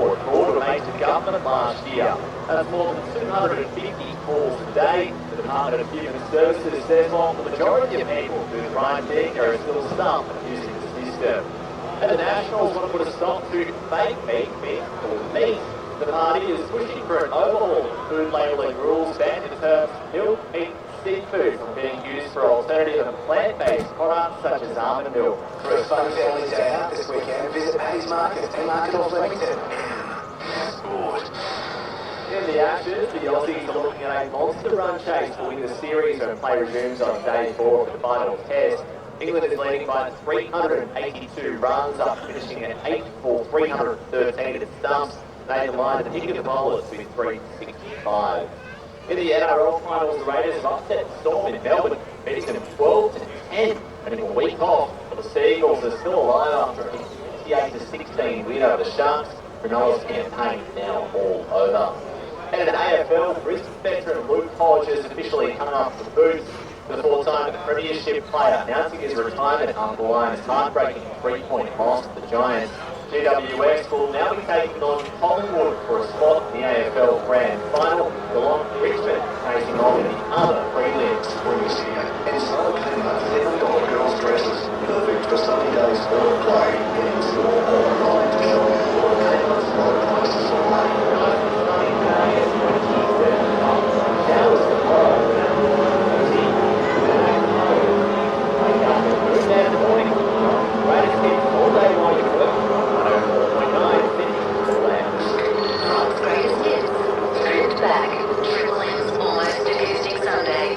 record brought to a major government last year. That's more than 250 calls a day. The Department of Human Services says while the majority of people who the right thing are still stuck using the system. And the Nationals want to put a stop to fake meat, meat. The party is pushing for an overhaul of food labelling rules, banning the terms milk, meat, seafood from being used for alternative and plant-based products such as almond milk. For a fun family day out this weekend, visit Paddy's Market, Haymarket or Flemington. Sport. In the action, the Aussies are looking at a monster run chase to win the series when play resumes on day 4 of the final test. England is leading by 382 runs after finishing at 8 for 313 at its stumps. Nathan Lyon and Higgins bowlers with 365. In the NRL finals, the Raiders have upset the Storm in Melbourne, beating them 12-10, and in a week off. But the Seagulls are still alive after a 58-16 win over the Sharks. Ronaldo's campaign now all over. And in AFL, Brisbane veteran Luke Hodge has officially hung up the boots. The four-time Premiership player announcing his retirement after the Lions' heartbreaking 3-point loss to the Giants. GWS will now be taking on Collingwood for a spot in the AFL Grand Final, along with Richmond facing on in the other prelims. And so, $7 girls' dresses, perfect for sunny days or play. Getting to online to shop for payments, low prices or money. Sunny days, 27 showers tomorrow. Wake up and move down in the morning. Greatest hits all day while you work. 104.9 Sydney, all out. Greatest hits, stripped back, Triple M's Almost Acoustic Sunday.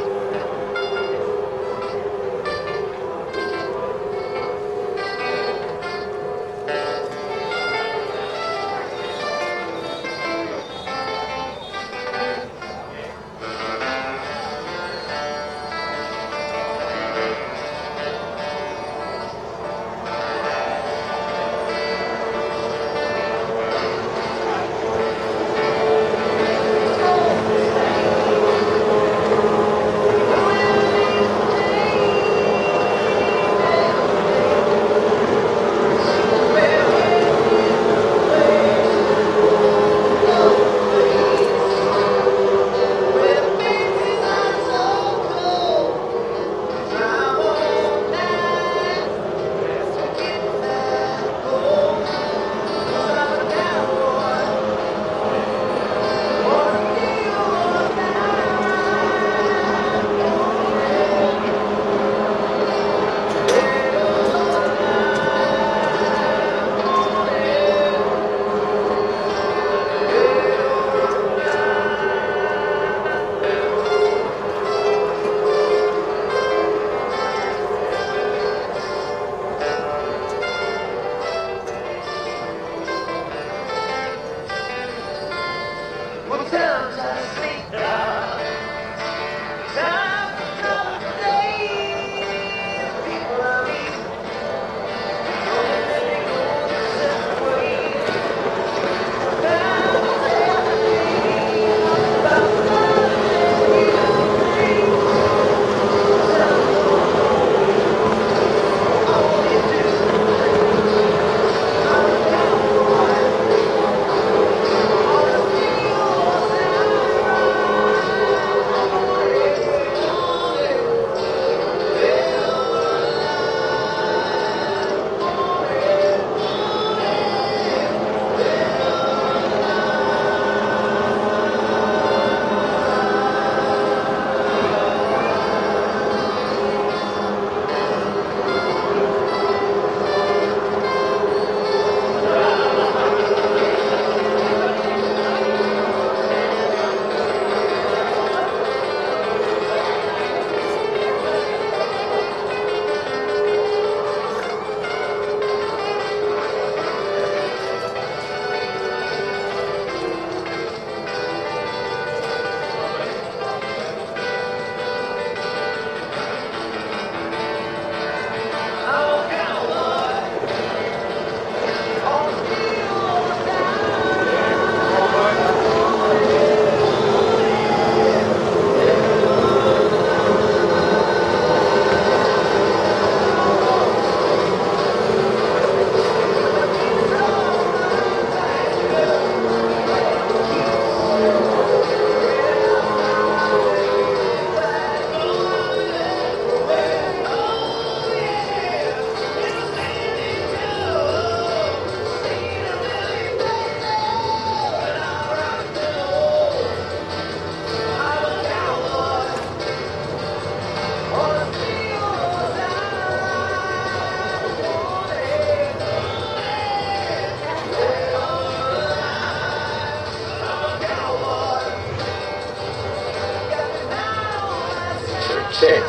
check.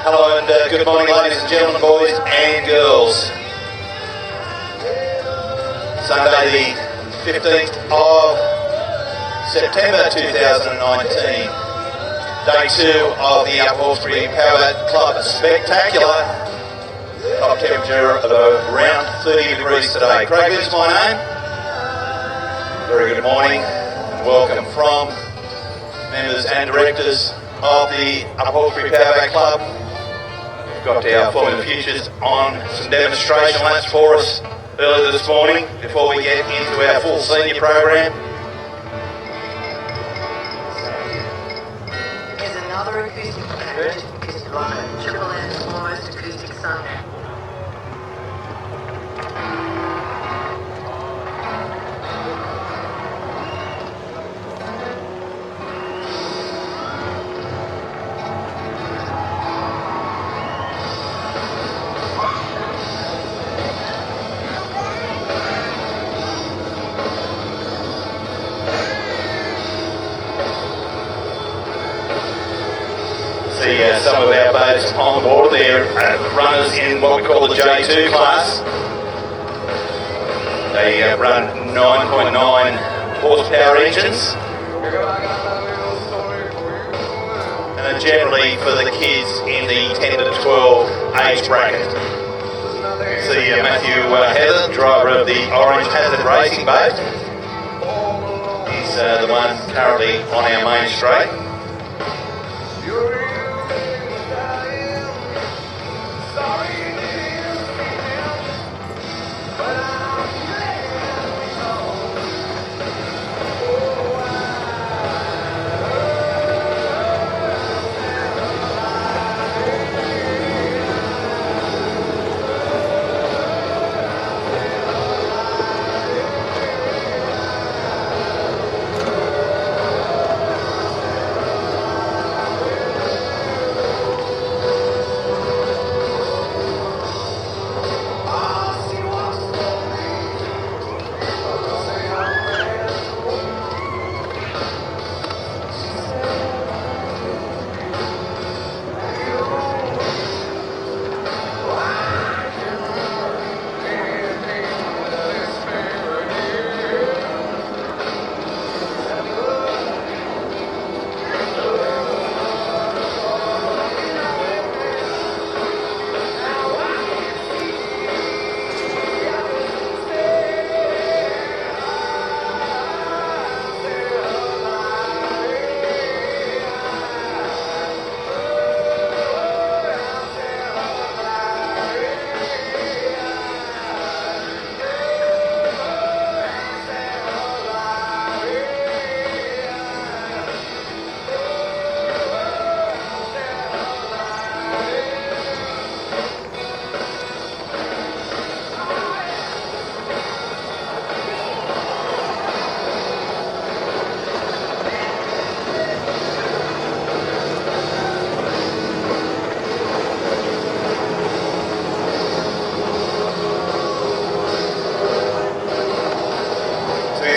Hello and good morning, ladies and gentlemen, boys and girls. Sunday the 15th of September 2019, day 2 of the Hawkesbury Power Club Spectacular. Top temperature of around 30 degrees today. Craig is my name. Very good morning and welcome from members and directors of the Hawkesbury Power Club. Got our Formula Futures on some demonstration laps for us earlier this morning before we get into our full senior program. Here's another acoustic package, acoustic line, Triple M's almost acoustic sun. Some of our boats on board there, runners in what we call the J2 class. They run 9.9 horsepower engines, and are generally for the kids in the 10 to 12 age bracket. See Matthew Heather, driver of the Orange Hazard Racing boat. He's the one currently on our main straight.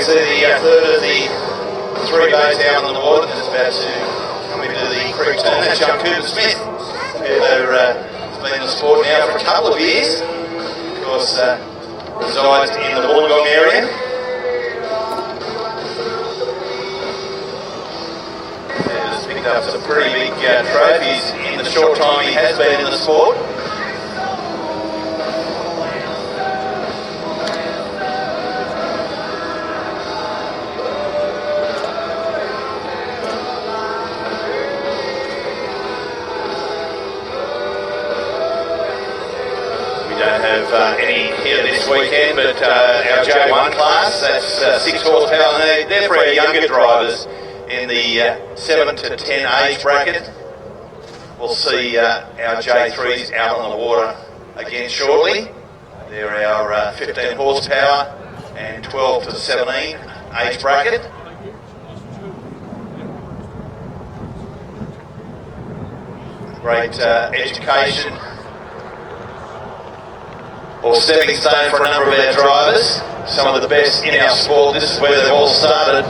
See the third of the 3 boats out on the water, just about to come into the creek turn. That's young Cooper Smith, who has been in the sport now for a couple of years. Of course, resides in the Wollongong area. And has picked up some pretty big trophies in the short time he has been in the sport. Any here this weekend, but our J1 class, that's 6 horsepower, and they're for our younger drivers in the 7 to 10 age bracket. We'll see our J3s out on the water again shortly. They're our 15 horsepower and 12 to 17 age bracket. Great education or stepping stone for a number of our drivers. Some of the best in our sport. This is where they've all started.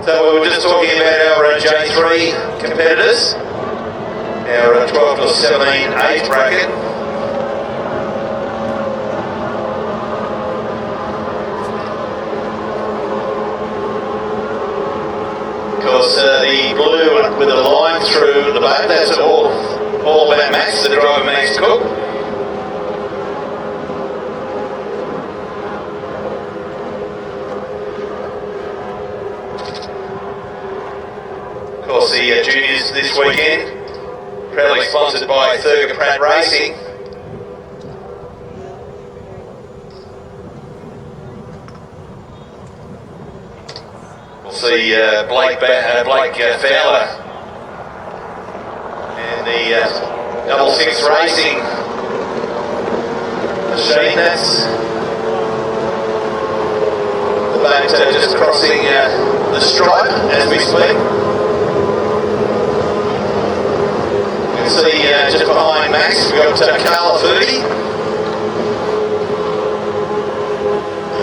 So we were just talking about our J3 competitors, our 12 to 17 age bracket. Of course, the blue with a line through the boat, that's all about Max, the driver Max Cook. Of course, the juniors this weekend, proudly sponsored by Thurgood Pratt Racing. We'll see Blake Fowler and the double six racing machine. That's the boat just crossing the stripe as we speak. See just behind Max, we've got Carl Foodie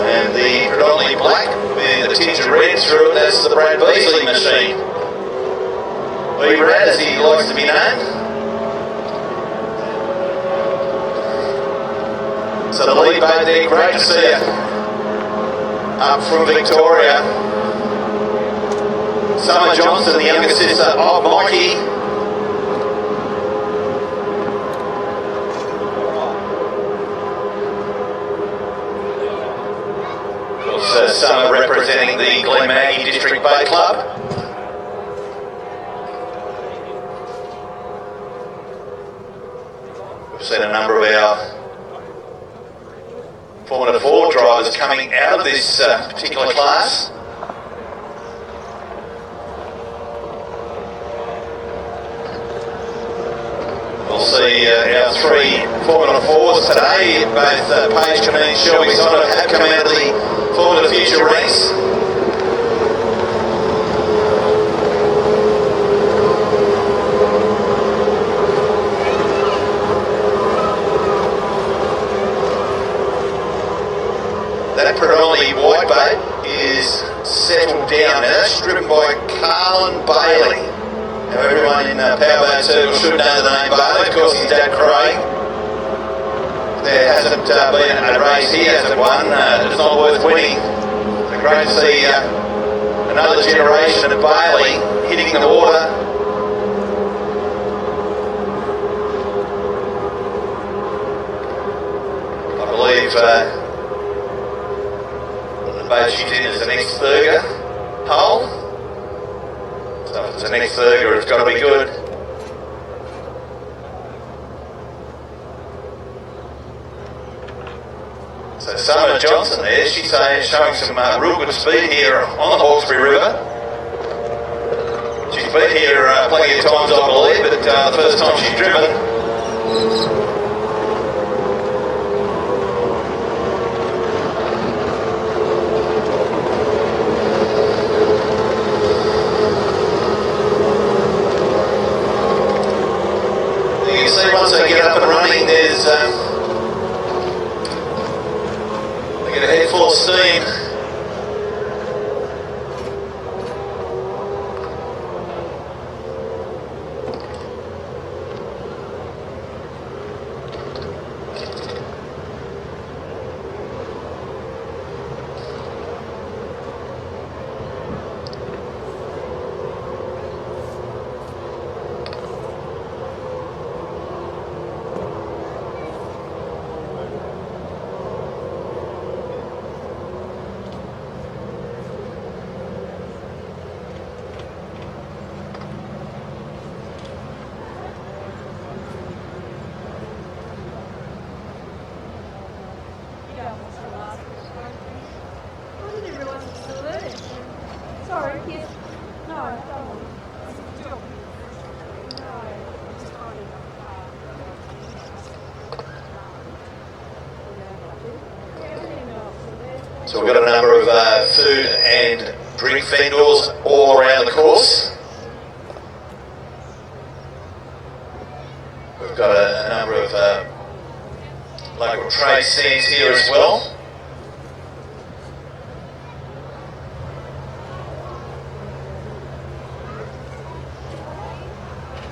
and the predominantly black with the tinge of red through it. That's the Brad Beasley machine. B-Brad, as he likes to be known. So the lead boat there, great to see you up from Victoria. Summer Johnson, the younger sister of Mikey. Summer representing the Glen Maggie District Boat Club. We've seen a number of our Formula 4 drivers coming out of this particular class. We'll see our three Formula 4s today, both Paige Canine and Shelby Sonnet have come out of the Formula Future race. That predominantly white boat is settled down. Now that's driven by Carlin Bailey. Now everyone in Powerboat Circle should know the name Bailey. Of course, his dad Craig. There hasn't been a race he hasn't won. It's not worth winning. It's great to see another generation of Bailey hitting the water. believe the boat she's in is an ex-Thurger hull. So if it's an ex-Thurger, it's got to be good. So Summer Johnson there, she's showing some real good speed here on the Hawkesbury River. She's been here plenty of times, I believe, but the first time she's driven. You can see once they get up and running, there's they get a head full of steam. Sorry, yes. No, don't want. So we've got a number of food and drink vendors all around the course. We've got a number of local trade stands here as well.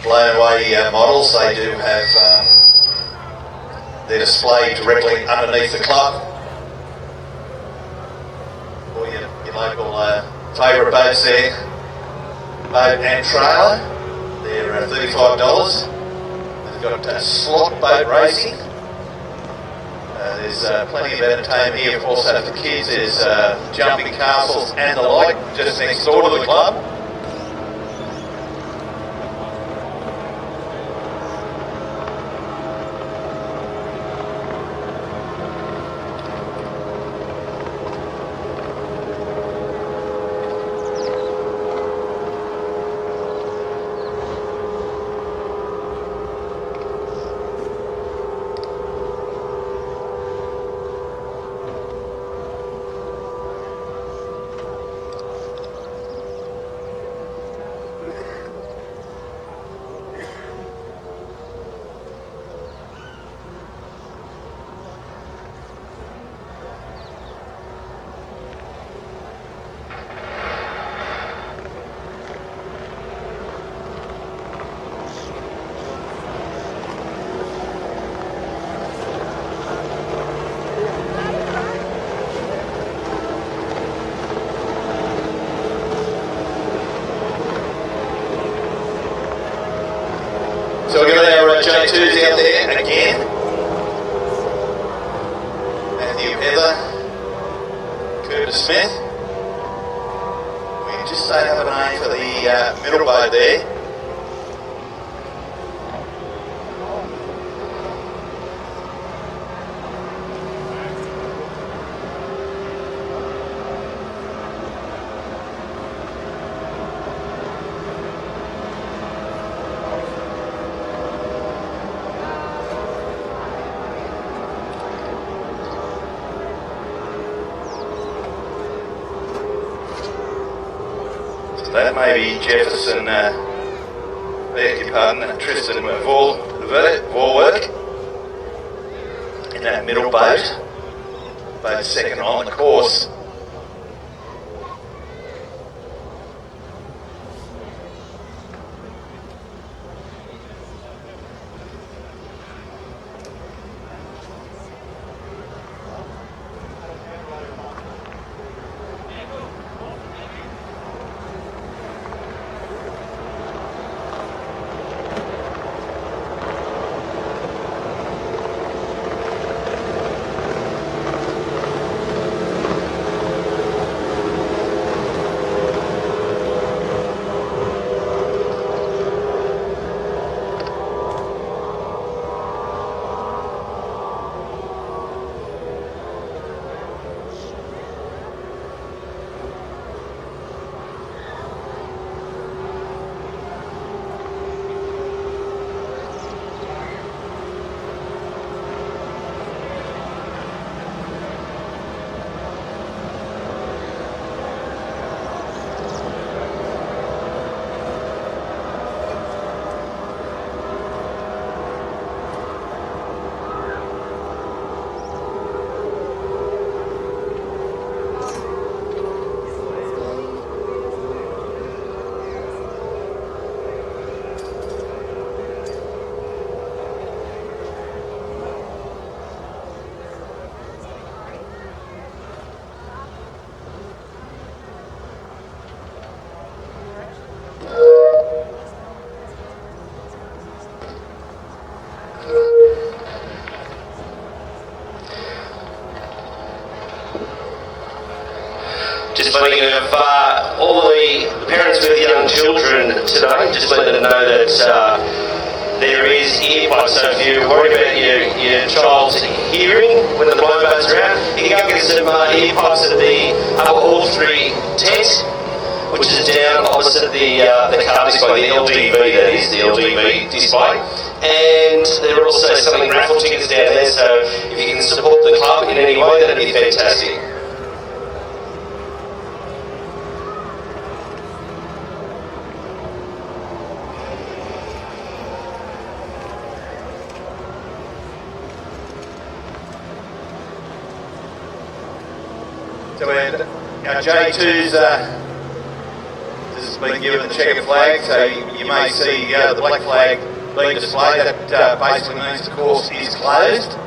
Blown away models, they do have they're displayed directly underneath the club. Or your local favourite boats there, boat and trailer, they're $35. They've got slot boat racing. There's plenty of entertainment here, of course, for the kids. There's jumping castles and the like just next door to the club. So we've got our J2s out there again. Matthew Heather, Curtis Smith. We just don't have a name for the middle boat there. That may be Jefferson, beg your pardon, Tristan Vorwerk in that middle boat, boat second on the course. just thinking of all the parents with young children today, just letting them know that there is earplugs, so if you're worried about your child's hearing when the blind buds are out, you can go get some earplugs at the upholstery tent, which is down opposite the car display, the LDV, that is, the LDV display. And there are also selling raffle tickets down there, so if you can support the club in any way, that'd be fantastic. So our J2's has been given the checker flag, so you may see the black flag being displayed. That basically means the course is closed.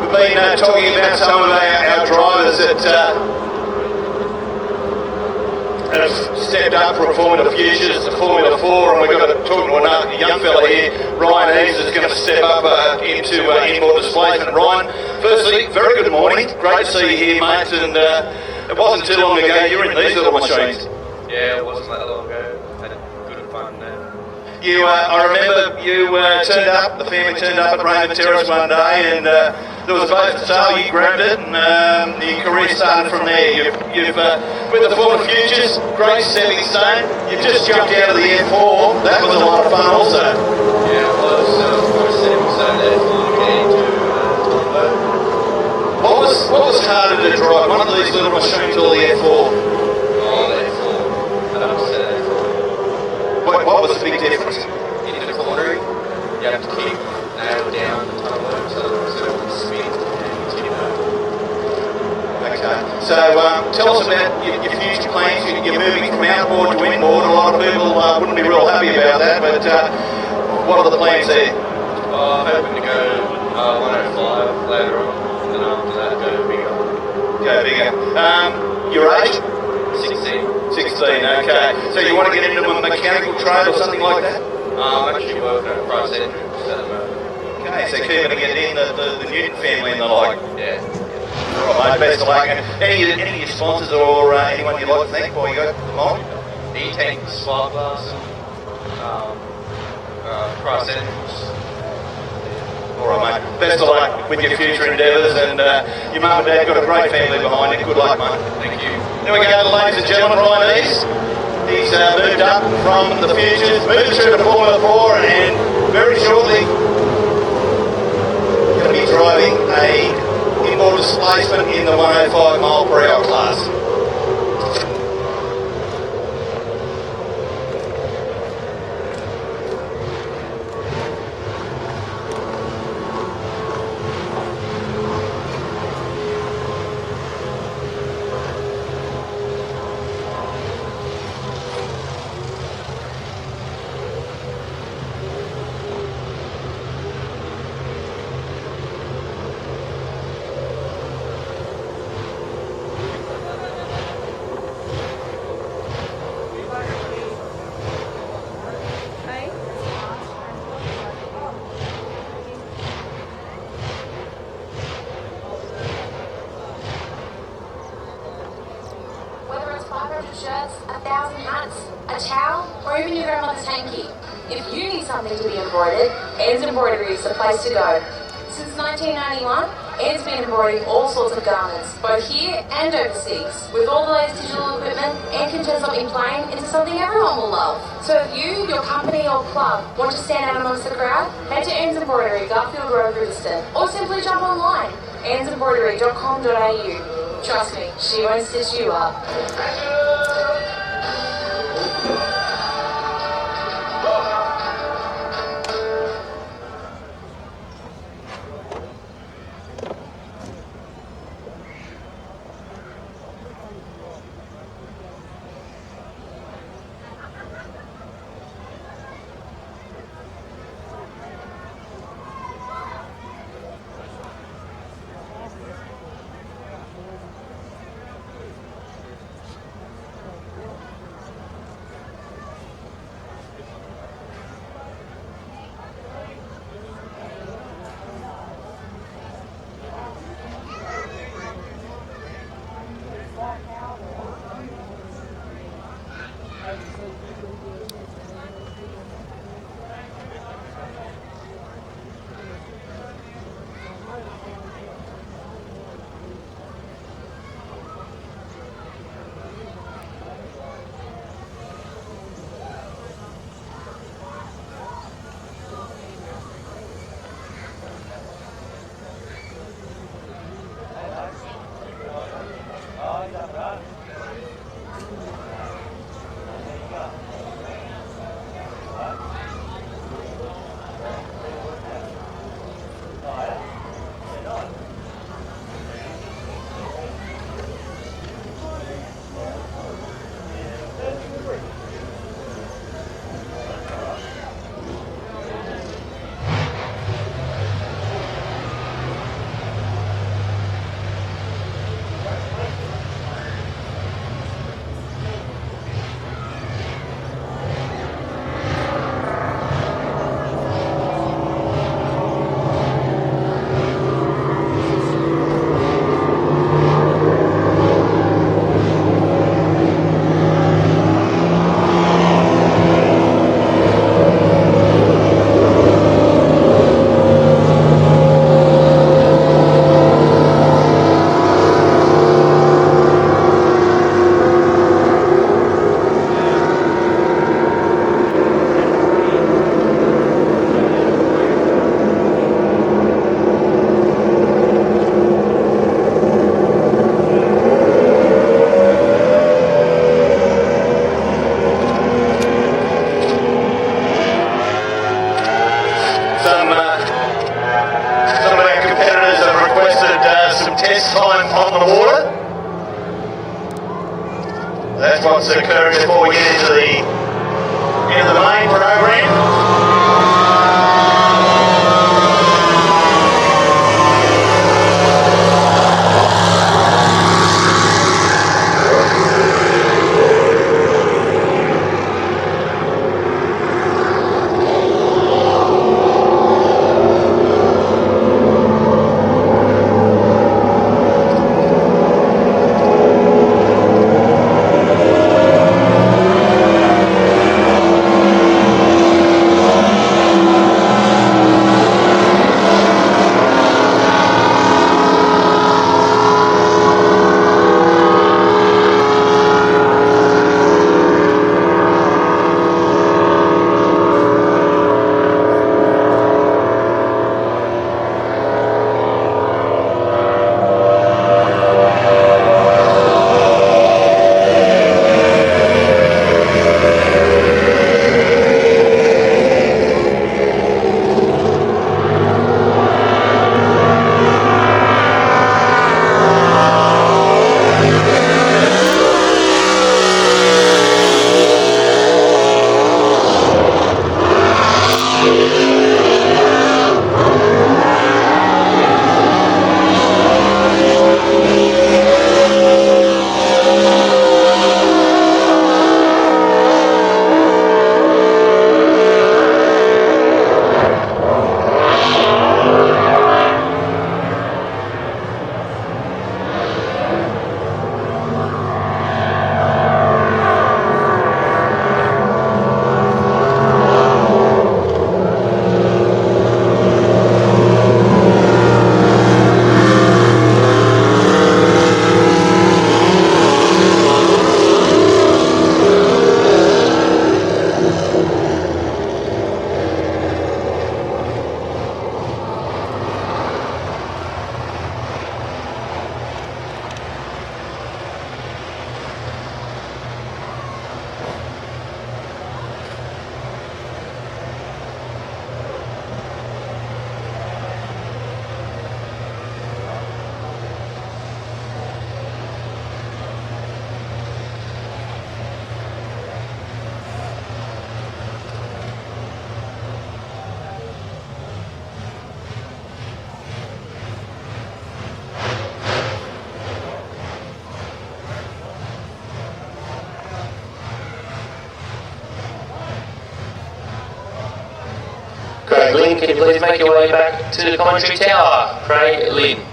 Been talking about some of our drivers that have stepped up for Formula Futures, the Formula 4, and we've got talking to a young fella here, Ryan Eves, is going to step up into inboard displacement. Ryan, firstly, very good morning. Great to see you here, mate, and it wasn't too long ago you were in these little machines. Yeah, it wasn't that long ago. Had good fun there. I remember you turned up, the family turned up at Raymond Terrace one day, and there was a boat for sale, you grabbed it, and your career started from there. You've with the Formula Futures, great stepping stone. You've just jumped out of the F4, that was a lot of fun also. Yeah, it was. Quite a stepping stone there for getting to What was harder to drive, one of these little machines or the F4? Oh, the F4. I'd have to say the F4. What was the big difference? In the cornering, you have to keep nailed down the tunnel so it can spin and tip over. Okay, so tell us about your future plans. You're moving from outboard to inboard. A lot of people wouldn't be real happy about that, but what are the plans there? I'm hoping to go 105 later on, and then after that go bigger. Go bigger. Your age? 16. 16, okay. So So you want to get into a mechanical trade or something like that? I'm actually working at Price Entrance at the moment. Okay, so keeping to get in the Newton family and the like. Yeah. All right, mate, best of luck. Any of your sponsors or anyone you'd like to thank before you go to the mine? E-Tank Spyglass, Price Entrance. All right, mate. Best of luck with your future endeavours, and your mum and dad got a great family behind you. Good luck, mate. Thank you. There we go, ladies and gentlemen. Ryan East. He's moved up from the futures, moved through to Formula 4, and very shortly going to be driving a inboard displacement in the 105 mile per hour class. Whether it's 500 shirts, 1,000 hats, a towel, or even your grandmother's hanky. If you need something to be embroidered, Ann's Embroidery is the place to go. Since 1991, Ann's been embroidering all sorts of garments, both here and overseas. With all the latest digital equipment, Ann can turn something plain into something everyone will love. So if you, your company or club want to stand out amongst the crowd, head to Ann's Embroidery, Garfield Road, Riverstone, or simply jump online, annsembroidery.com.au. Trust me, she won't stitch you up. That's what's occurring before we get into the main program. can you please make your way back to the commentary tower? Craig Lynn.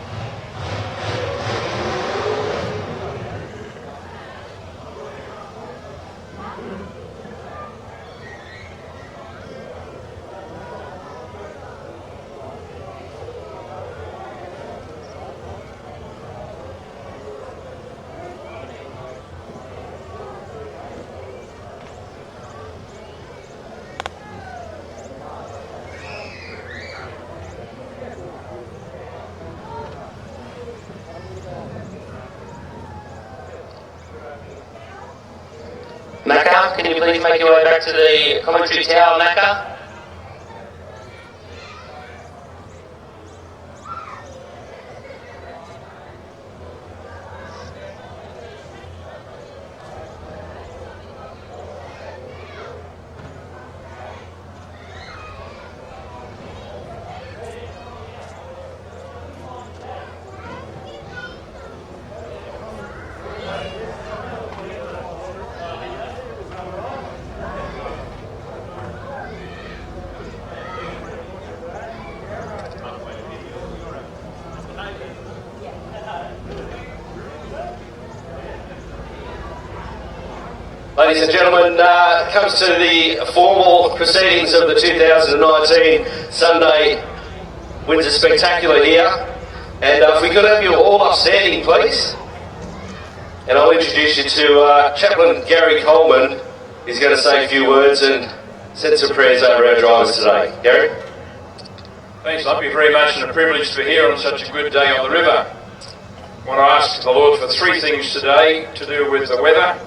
Macca, can you please make your way back to the commentary tower, Macca? Ladies and gentlemen, comes to the formal proceedings of the 2019 Sunday Windsor Spectacular here. And if we could have you all upstanding, please. And I'll introduce you to Chaplain Gary Coleman. He's going to say a few words and send some prayers over our drivers today. Gary? Thanks, Lumpy, very much, and a privilege to be here on such a good day on the river. I want to ask the Lord for three things today to do with the weather,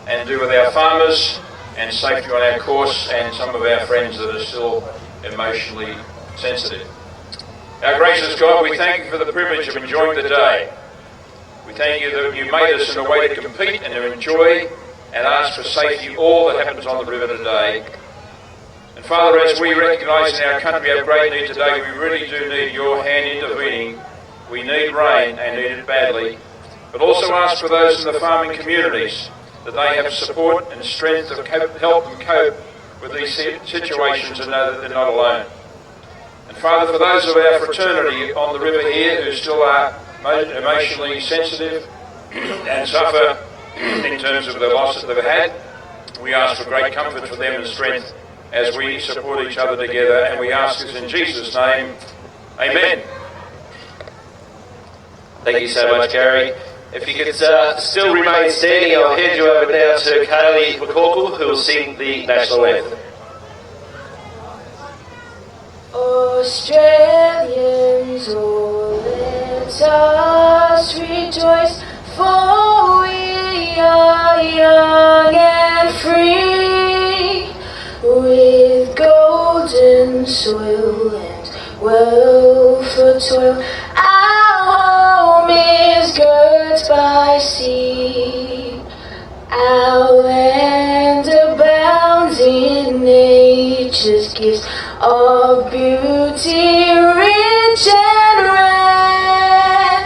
and do with our farmers, and safety on our course, and some of our friends that are still emotionally sensitive. Our gracious God, we thank you for the privilege of enjoying the day. We thank you that you made us in a way to compete and to enjoy and ask for safety all that happens on the river today. And Father, as we recognise in our country our great need today, we really do need your hand intervening. We need rain and need it badly, but also ask for those in the farming communities that they have support and strength to help them cope with these situations and know that they're not alone. And Father, for those of our fraternity on the river here who still are emotionally sensitive and suffer in terms of the loss that they've had, we ask for great comfort for them and strength as we support each other together, and we ask this in Jesus' name. Amen. Thank you so much, Gary. If you could still remain standing, I'll hand you over now to Kaylee McCorkle, who will sing the national anthem. Australians, oh, let us rejoice, for we are young and free, with golden soil and wealth for toil. Our home is girt by sea, our land abounds in nature's gifts of beauty, rich and rare.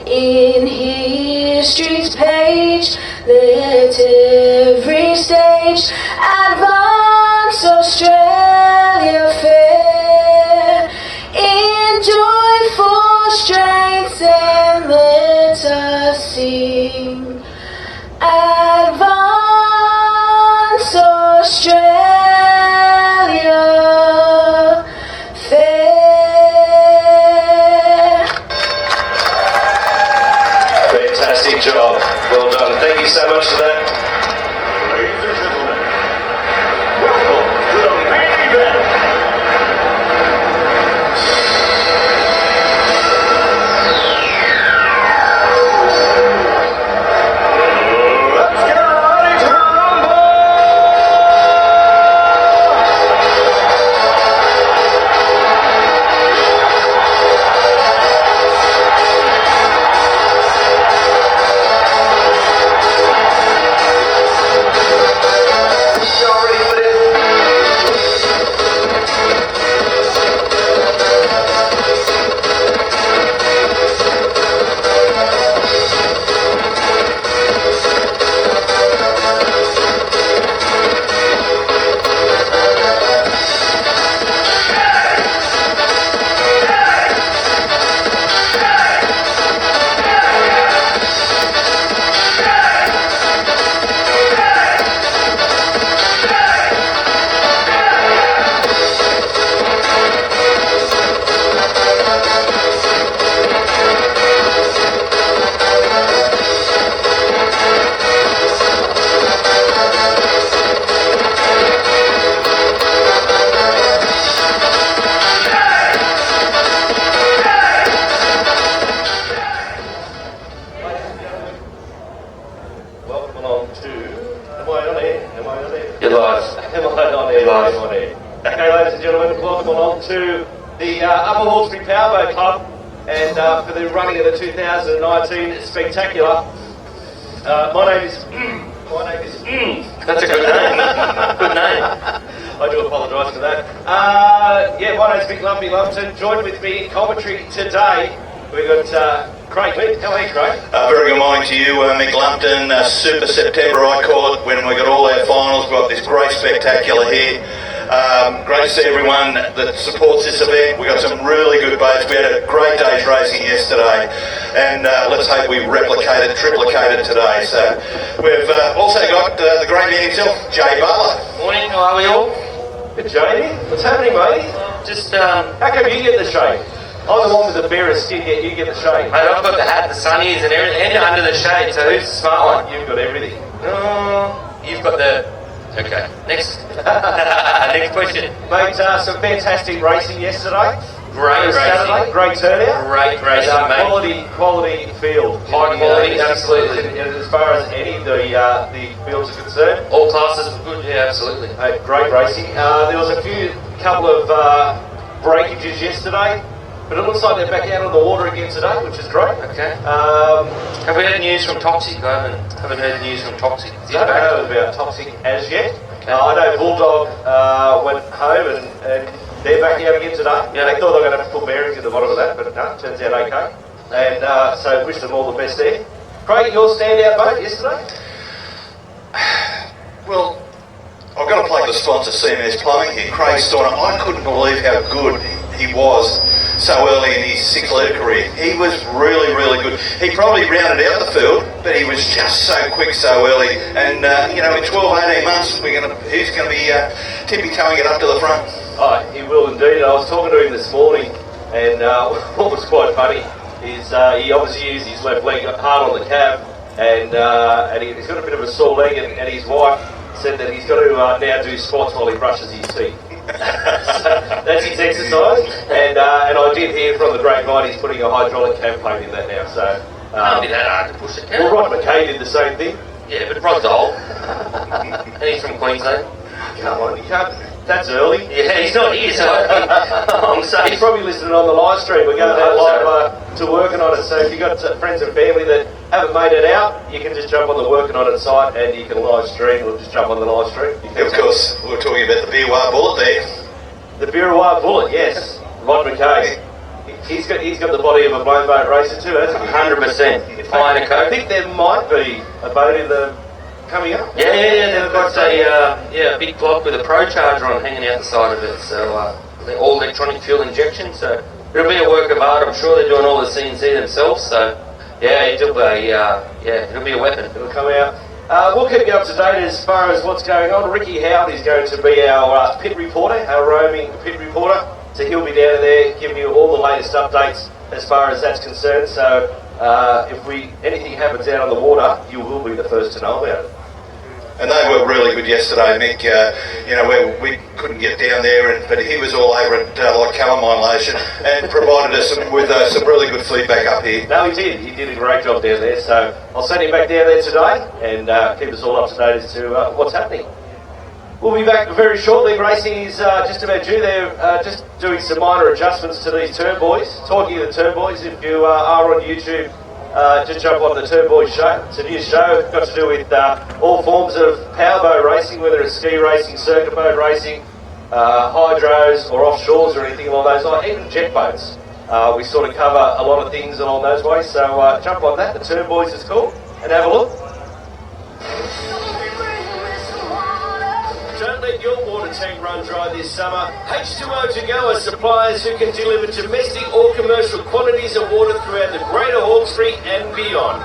In history's page, let every stage advance Australia fair, in joyful strength, and let us sing. Advance Australia fair. Hawkesbury Powerboat Club, and for the running of the 2019 Spectacular. My name is. That's a good name. Good name. I do apologise for that. My name's Mick Lumpton. Joined with me in commentary today, we've got Craig Litt. How are you, Craig? Very good morning to you, Mick Lumpton. Super September, I call it, when we got all our finals. We've got this great spectacular here. Great to see everyone that supports this event. We got some really good boats. We had a great day's racing yesterday, and let's hope we replicate it, triplicate it today. So we've also got the great man himself, Jay Butler. Morning, how are we all? Good, Jamie. What's happening, mate? Just, How come you get the shade? I'm the one with the fairest skin, yet you get the shade. Mate, I've got the hat, the sunnies, and everything, and under the shade, so who's the smart one? You've got everything. You've got the... Okay, next. Next question. Mate, some fantastic racing yesterday. Great Saturday, racing. great turnout. Great racing, mate. Quality field. High quality, absolutely. As far as any of the fields are concerned. All classes were good, yeah, absolutely. Great racing. There was a couple of breakages yesterday, but it looks like they're back out on the water again today, which is great. Okay. Have we had news from Toxic? I haven't heard news from Toxic. I don't know about Toxic as yet. Okay. I know Bulldog went home and they're back out again today. Yeah. They thought they were going to have to put bearings in the bottom of that, but no, it turns out okay. And so wish them all the best there. Craig, your standout boat yesterday? Well, I've got to play the sponsor CMS Plumbing here, Craig Stoner. I couldn't believe how good he was so early in his 6-litre career. He was really, really good. He probably rounded out the field, but he was just so quick so early. And, in 12, 18 months, he's going to be tippy-toeing it up to the front. Oh, he will indeed. I was talking to him this morning, and what was quite funny is he obviously used his left leg hard on the cab, and he's got a bit of a sore leg, and his wife said that he's got to now do squats while he brushes his teeth. So that's his exercise, and I did hear from the grapevine he's putting a hydraulic cam plate in that now. So Can't be that hard to push it. well, Rod McKay did the same thing. Yeah, but Rod's old. And he's from Queensland. Come on, you can't. That's early. Yeah, he's not here, so I'm He's safe. probably listening on the live stream. We're going live to working on it. So if you've got friends and family that haven't made it out, you can just jump on the working on it site and you can live stream or just jump on the live stream. Of course, we were talking about the Biwa bullet there. The Biwa bullet, yes. Rod McKay. He's got the body of a blown boat racer too, hasn't he? 100%. Fine and I coat. think there might be a boat in the coming up. Yeah, they've got a big block with a Pro Charger on hanging out the side of it. So they're all electronic fuel injection. So it'll be a work of art. I'm sure they're doing all the CNC themselves. So yeah, it'll be a weapon. It'll come out. We'll keep you up to date as far as what's going on. Ricky Howard is going to be our pit reporter, our roaming pit reporter. So he'll be down there giving you all the latest updates as far as that's concerned. So if anything happens out on the water, you will be the first to know about it. And they were really good yesterday, Mick. We couldn't get down there, but he was all over it like calamine lotion and provided us with some really good feedback up here. No, he did. He did a great job down there. So I'll send him back down there today and keep us all up to date as to what's happening. We'll be back very shortly. Racing is just about due. They're just doing some minor adjustments to these turn boys. Talking of the turn boys, if you are on YouTube, just jump on the Turn Boys show. It's a new show, got to do with all forms of powerboat racing, whether it's ski racing, circuit boat racing, hydros or offshores or anything along those lines, even jet boats. We sort of cover a lot of things along those ways, so jump on that. The Turn Boys is cool, and have a look. Don't let your water tank run dry this summer. H2O To Go are suppliers who can deliver domestic or commercial quantities of water throughout the Greater Hawkesbury and beyond.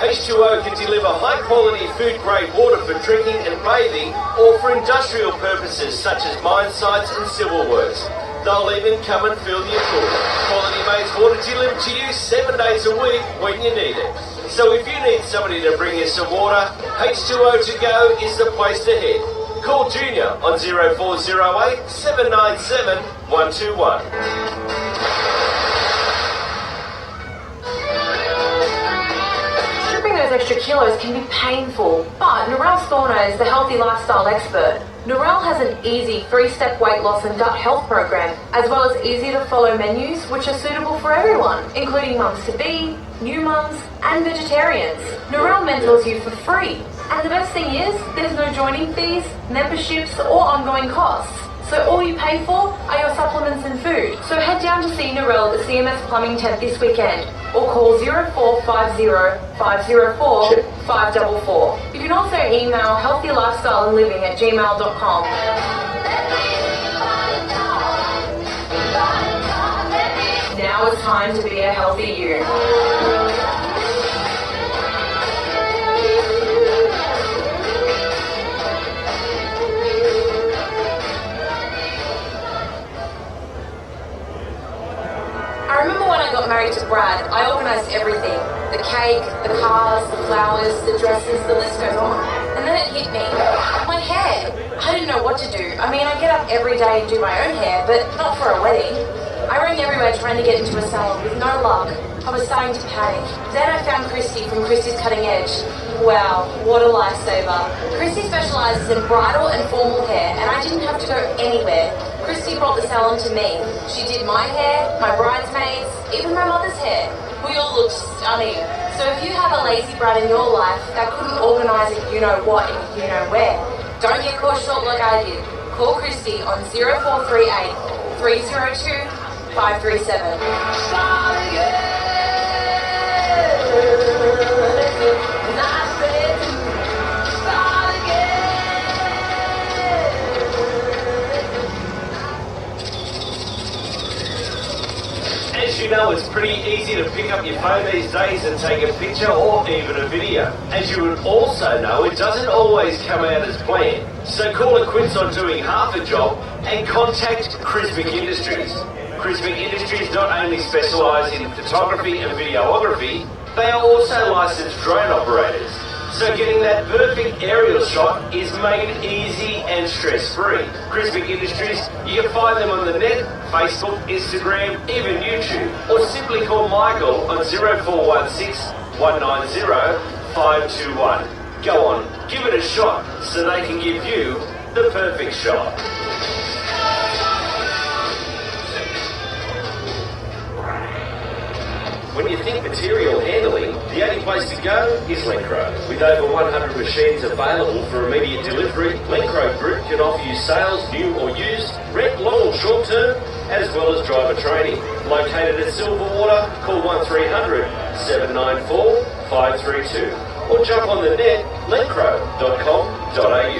H2O can deliver high-quality food-grade water for drinking and bathing or for industrial purposes such as mine sites and civil works. They'll even come and fill your pool. Quality Mates water delivered to you 7 days a week when you need it. So if you need somebody to bring you some water, H2O To Go is the place to head. Call Junior on 0408 797 121. Stripping those extra kilos can be painful, but Narelle Storno is the healthy lifestyle expert. Narelle has an easy 3-step weight loss and gut health program, as well as easy to follow menus which are suitable for everyone, including mums-to-be, new mums, and vegetarians. Narelle mentors you for free. And the best thing is, there's no joining fees, memberships, or ongoing costs. So all you pay for are your supplements and food. So head down to see Narelle at the CMS Plumbing tent this weekend, or call 0450 504 544. You can also email healthylifestyleandliving@gmail.com. Now it's time to be a healthy you. I remember when I got married to Brad, I organised everything. The cake, the cars, the flowers, the dresses, the list goes on. And then it hit me. My hair. I didn't know what to do. I mean, I get up every day and do my own hair, but not for a wedding. I rang everywhere trying to get into a salon with no luck. I was starting to panic. Then I found Christy from Christy's Cutting Edge. Wow, what a lifesaver. Christy specialises in bridal and formal hair, and I didn't have to go anywhere. Christy brought the salon to me. She did my hair, my bridesmaids, even my mother's hair. We all looked stunning. So if you have a lazy brat in your life that couldn't organise a you-know-what and you-know-where, don't get caught short like I did. Call Christy on 0438 302 537. As you know, it's pretty easy to pick up your phone these days and take a picture or even a video. As you would also know, it doesn't always come out as planned. So call it quits on doing half a job and contact Crismic Industries. Crismic Industries not only specialise in photography and videography, they are also licensed drone operators. So getting that perfect aerial shot is made easy and stress-free. Crismic Industries, you can find them on the net, Facebook, Instagram, even YouTube, or simply call Michael on 0416 190 521. Go on, give it a shot so they can give you the perfect shot. When you think material handling, the only place to go is Lencro. With over 100 machines available for immediate delivery, Lencro Group can offer you sales, new or used, rent long or short term, as well as driver training. Located at Silverwater, call 1300 794 532 or jump on the net, lencro.com.au.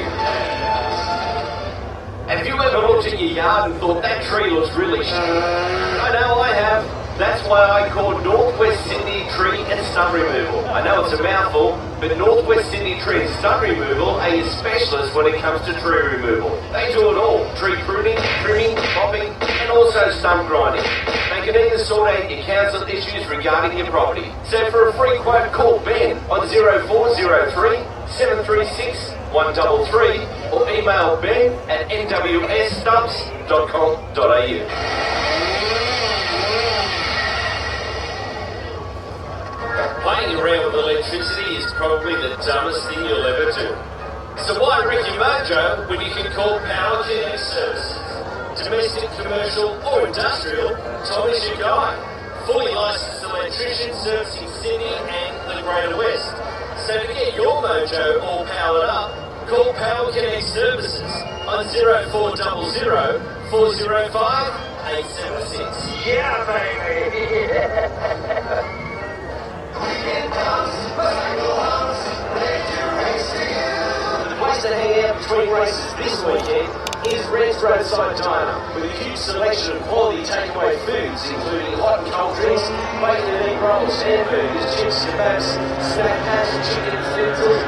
Have you ever looked at your yard and thought that tree looks really I know I have. That's why I called Northwest Sydney Tree and Stump Removal. I know it's a mouthful, but Northwest Sydney Tree and Stump Removal are your specialists when it comes to tree removal. They do it all. Tree pruning, trimming, chopping, and also stump grinding. They can even sort out your council issues regarding your property. So for a free quote, call Ben on 0403 736 133 or email Ben at nwsstumps.com.au. Playing around with electricity is probably the dumbest thing you'll ever do. So why wreck your mojo when you can call Power Connect Services? Domestic, commercial or industrial, Tom is your guy. Fully licensed electrician servicing Sydney and the Greater West. So to get your mojo all powered up, call Power Connect Services on 0400 405 876. Yeah, baby! The place to hang out between races this weekend is Red's Roadside Diner, with a huge selection of quality takeaway foods, including hot and cold drinks, bacon and egg rolls, hamburgers, chips, kebabs, snack packs, chicken and fritters.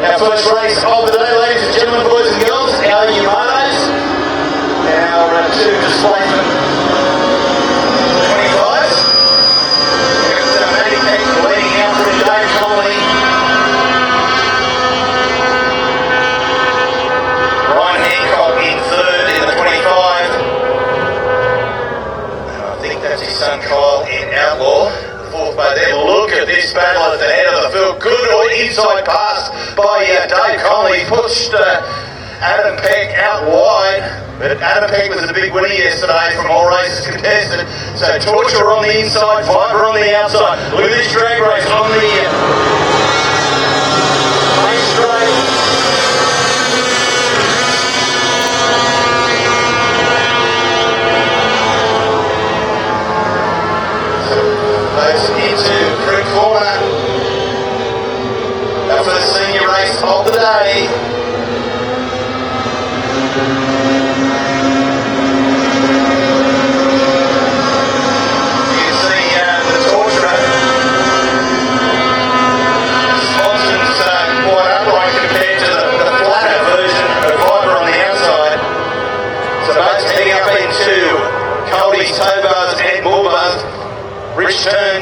Our first race of the day, ladies and gentlemen, boys and girls, our Yamanos. Our two displacement 25s. Leading out for today, Connolly. Ryan Hancock in third in the 25. And I think that's his son Kyle in Outlaw. The fourth but then look at this battle at the head of the field. Good inside pass by Dave Connolly, pushed Adam Peck out wide, but Adam Peck was a big winner yesterday from all races contested. So Torture on the inside, Fiber on the outside. Look at this drag race on the main straight. Into Creek Corner. Our first senior race of the day. You can see the Torturer. Sponson's quite upright compared to the flatter version of Fiber on the outside. So both heading up into Colby's, tow bars and bull bars. Rich turn.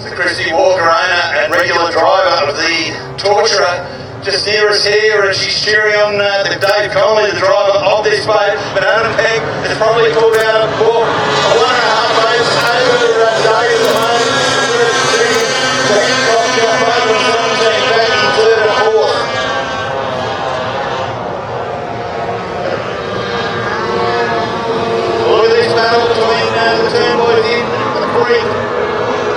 So Christy Walker, owner and regular driver of the Torturer, just near us here, and she's cheering on the Dave Connolly, the driver of this boat. But Adam Peck has probably pulled out a 1.5 race over Dave at the moment. So he's got back in third and fourth. Battle between the turn boys in the creek.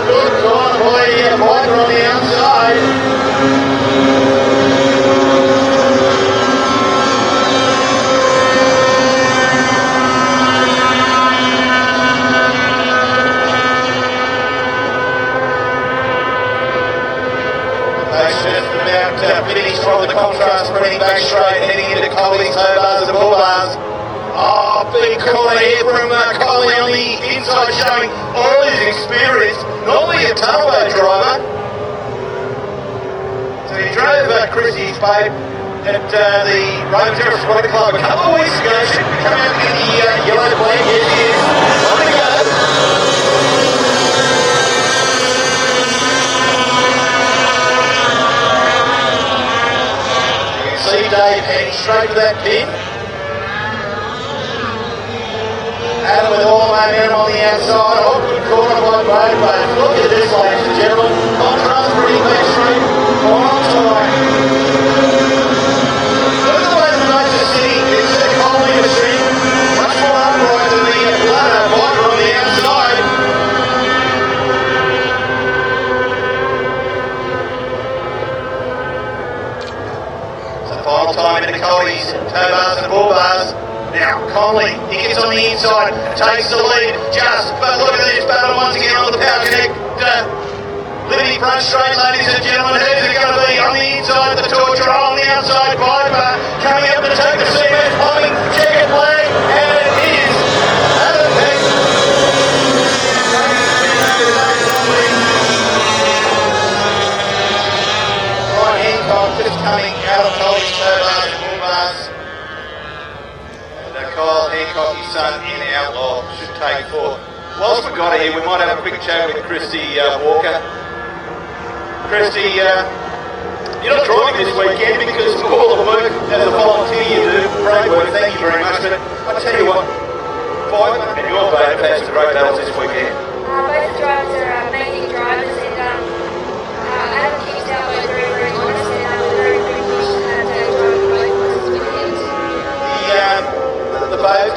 Good time by Piper on the outside. They're just about finished from the contrast, spreading back straight, heading into Colby's, tow bars and bull bars. Oh, big corner here from Coley on the inside, showing all his experience. Normally a tunnel driver. So he drove Chrissy's boat at the Roman Terrace Aquatic Club a couple of weeks ago. Should be coming out in the yellow flag. Yes, he is. On the go. You can see Dave heading straight to that pin. Adam with all the momentum on the outside. Oh, good corner by both boats. Look at this, ladies and gentlemen. Contrast pretty back straight. On time. Look at the way the boats are sitting. It's a Colby machine. Much more upright than the Plato Fiber on the outside. So final time into Colby's, tow bars and bull bars. Now, Conley, he gets on the inside, takes the lead, but look at this battle once again on the power connect. Living front straight, ladies and gentlemen, who's it going to be? On the inside, the Torturer, on the outside, Piper, coming up to take the seat, humming, checkered flag, and it is Adam Peck. Ryan Hancock just coming out of Colby's, tow bars and bull bars. Kyle Hancock, his son in Outlaw, should take fourth. Whilst we've got it here, we might have a quick chat with Christy Walker. Christy, you're not driving this weekend because of all the work as a volunteer you do. Great work, thank you very much. But I tell you what, Fiber and your boat have had some great battles this weekend. Both drivers are amazing drivers, and Adam keeps our boat very, very honest, and we're very, very pleased to drive both this weekend. The boat,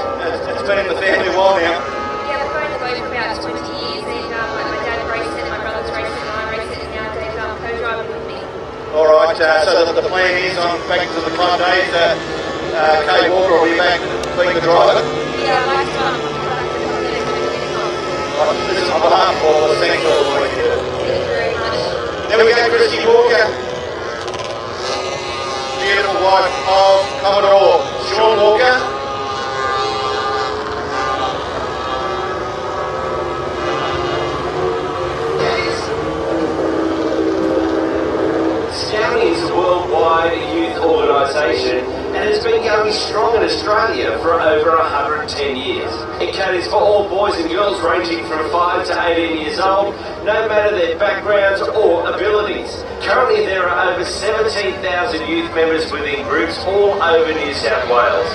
it's been in the family a while now. Yeah, we've owned the boat for about 20 years, and my dad raced it, my brother's raced it, and I race it, and now Dave's co-driving with me. Alright, so the plan is on back to the club days, Kay Walker will be back being the driver. Yeah, I'd like to come back to the next weekend. This is on behalf of all the thank you all the way here. Thank you very much. There we go, Christy Walker. Beautiful wife of Commodore Sean Walker. Scouting is a worldwide youth organisation and has been going strong in Australia for over 110 years. It caters for all boys and girls ranging from 5 to 18 years old, no matter their backgrounds or abilities. Currently there are over 17,000 youth members within groups all over New South Wales.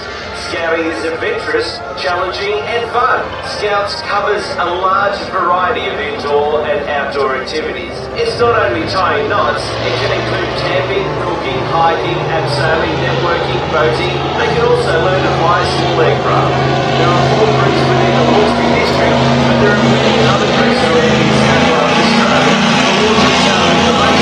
Scouting is adventurous, challenging and fun. Scouts covers a large variety of indoor and outdoor activities. It's not only tying knots, it can include camping, cooking, hiking, abseiling, networking, boating. They can also learn to fly a small aircraft. There are 4 groups within the Hawkesbury district, but there are many other groups around in South Wales, Australia. For more detailed information,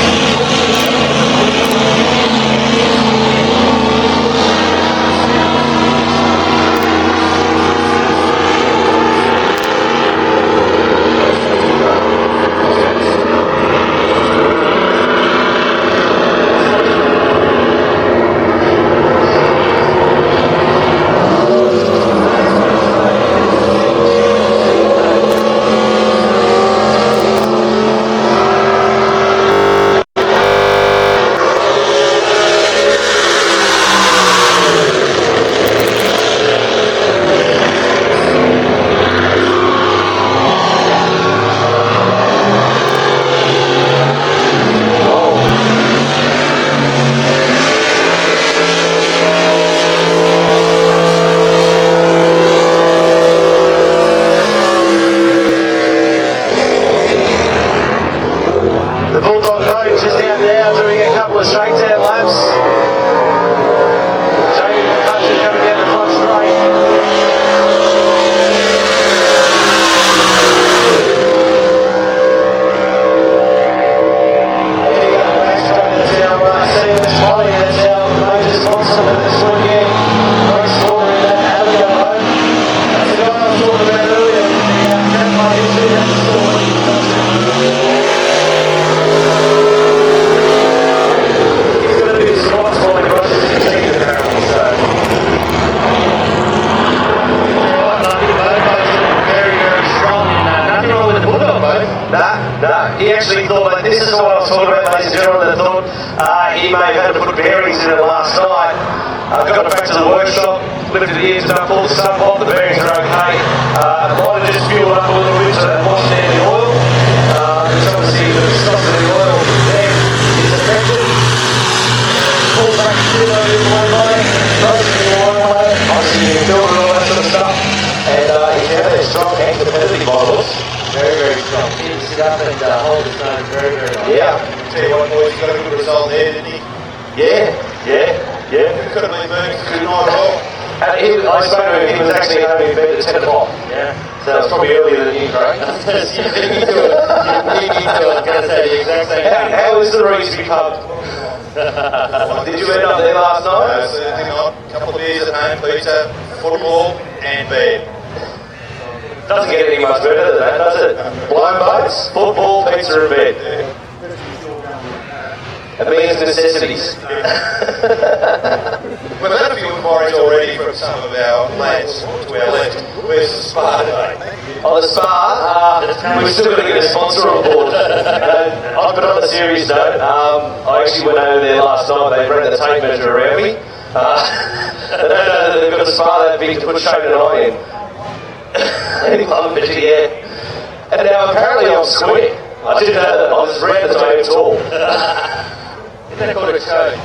he actually thought that this is what I was talking about, ladies and gentlemen, that thought he may have had to put bearings in it last night. Got it back to the workshop, lifted the engine up, pulled the sump off, the bearings are okay. Might have just fueled up a little bit so that washed out the oil. Which obviously the stock of the oil there is affected. Pulled back the fuel over the one way, closing the oil way, obviously you can build it, all that sort of stuff. And they're strong and competitive models. Very, very strong. He can sit up and hold his own very, very well. Yeah. Tell you what, boys, you got a good result there, didn't he? Yeah. Could have been moved good night at all. I spoke to him, he was actually having bed at 10 o'clock. Yeah. So it's probably earlier than you, Craig. You beat me to it. I'm going to say the exact same thing. How is the Reesby pub? Did you end up there last night? Certainly not. A couple of beers at home, pizza, football, and bed. Doesn't get any much better than that, does it? Blown boats, football, pizza and bed. It means necessities. We've had a few inquiries already from some of our lads to our left. Where's the spa today? Oh, the spa, we've still got to get a sponsor on board. But on a serious note, I actually went over there last night. They ran the tape measure around me. They've got a spa that big to put Shane and I in. Any club measure, yeah. And now apparently I'm square. I didn't know that. I was round as I am tall. Isn't that called a code?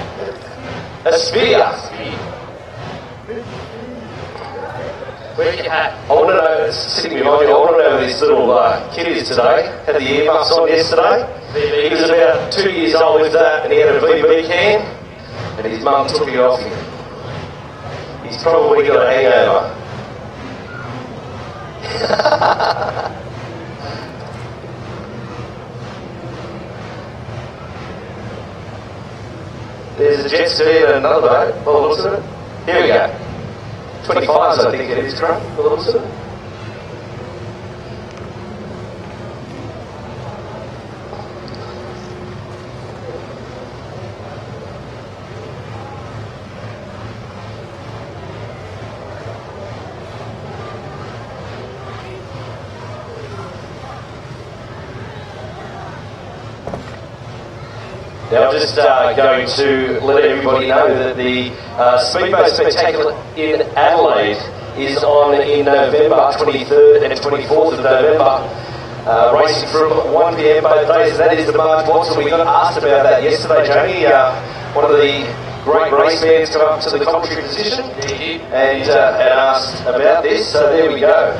A sphere. Where's your hat? I want to know, it's sitting behind me, I want to know who this little kid is today. Had the earmuffs on yesterday. He was about 2 years old with that, and he had a VB can, and his mum took it off him. He's probably got a hangover. There's a jet ski and another boat, by the looks of it. Here we go. 25s, I think it is, Grant, by the looks of it. Now I'm just going to let everybody know that the Speedboat Spectacular in Adelaide is on in November, 23rd and 24th of November, racing from 1 PM both days, and that is the March Watson. We got asked about that yesterday, Jamie. One of the great race fans come up to the commentary position and asked about this, so there we go.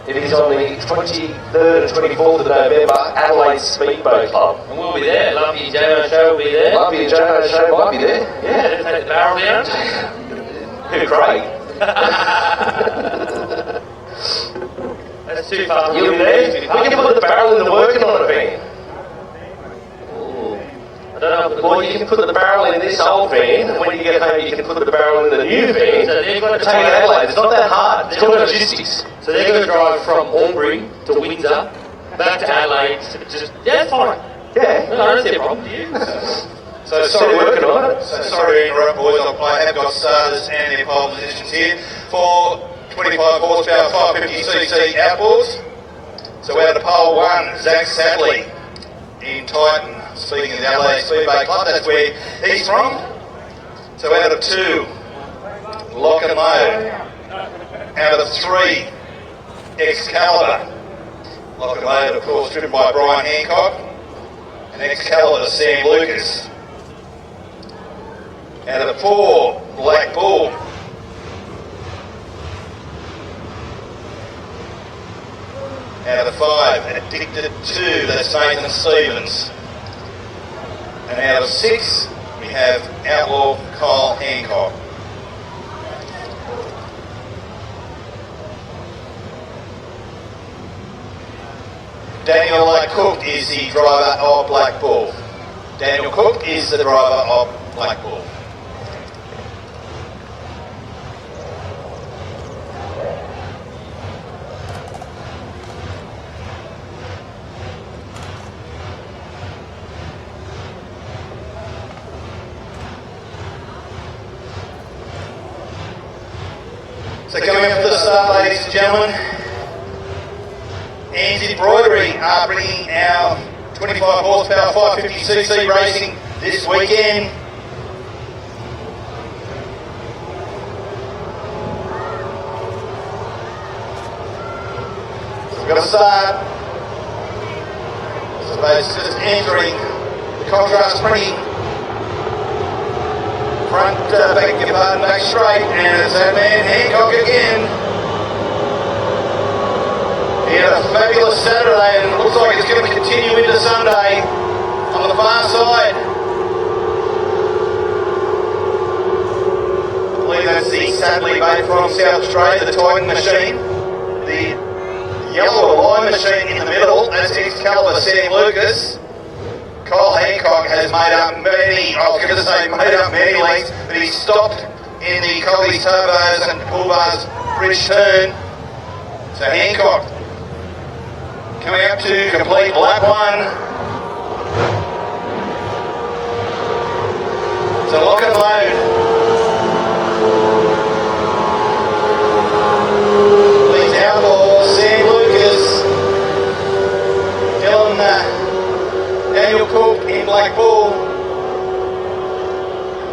It is on the 23rd and 24th of November, Adelaide Speedboat Club. And we'll be there. Lumpy J-Mo Show will be there. Lumpy and J-Mo Show might be there. Yeah, take the barrel down. Who, Craig? That's too far. You'll be there? We can put the barrel in the working on a van. I don't know if the Or you can put the barrel in this old van, and when you get home you can put the barrel in the new van. So they're going to take it Adelaide. It's not that hard. It's called logistics. So they're going to drive from Albury to Windsor, back to Adelaide. Yeah, it's fine. Yeah. No, I don't see a problem. Do you? So sorry, working on it. So sorry to interrupt, boys. I have got starters and their pole positions here for 25 horsepower 550cc outboards. So out of pole 1, Zach Sadley in Titan, speaking of the Adelaide Speedboat Club, that's where he's from. So out of 2, Lock and Load. Out of 3, Excalibur. Lock and Load, of course, driven by Brian Hancock. And Excalibur, Sam Lucas. Out of 4, Black Bull. Out of 5, Addicted 2, that's Nathan Stevens. And out of 6, we have Outlaw Kyle Hancock. Daniel Cook is the driver of Black Bull. Daniel Cook is the driver of Black Bull. So coming up to the start, ladies and gentlemen, Anne's Embroidery are bringing our 25 horsepower 550cc racing this weekend. So we've got to start. So it's just entering the contrast printing. Front, beg your pardon, back straight, and it's that man Hancock again. He had a fabulous Saturday and it looks like it's going to continue into Sunday on the far side. I believe that's the Sadley mate from South Australia, the Titan machine. The yellow line machine in the middle, that's Excalibur Sam Lucas. Kyle Hancock has made up many lengths, but he stopped in the Collies Turbos and Bull Bars Bridge turn. So Hancock coming up to complete lap 1. So Lock and Load. These Outlaws, Sam Lucas, Daniel Cook in Black Bull.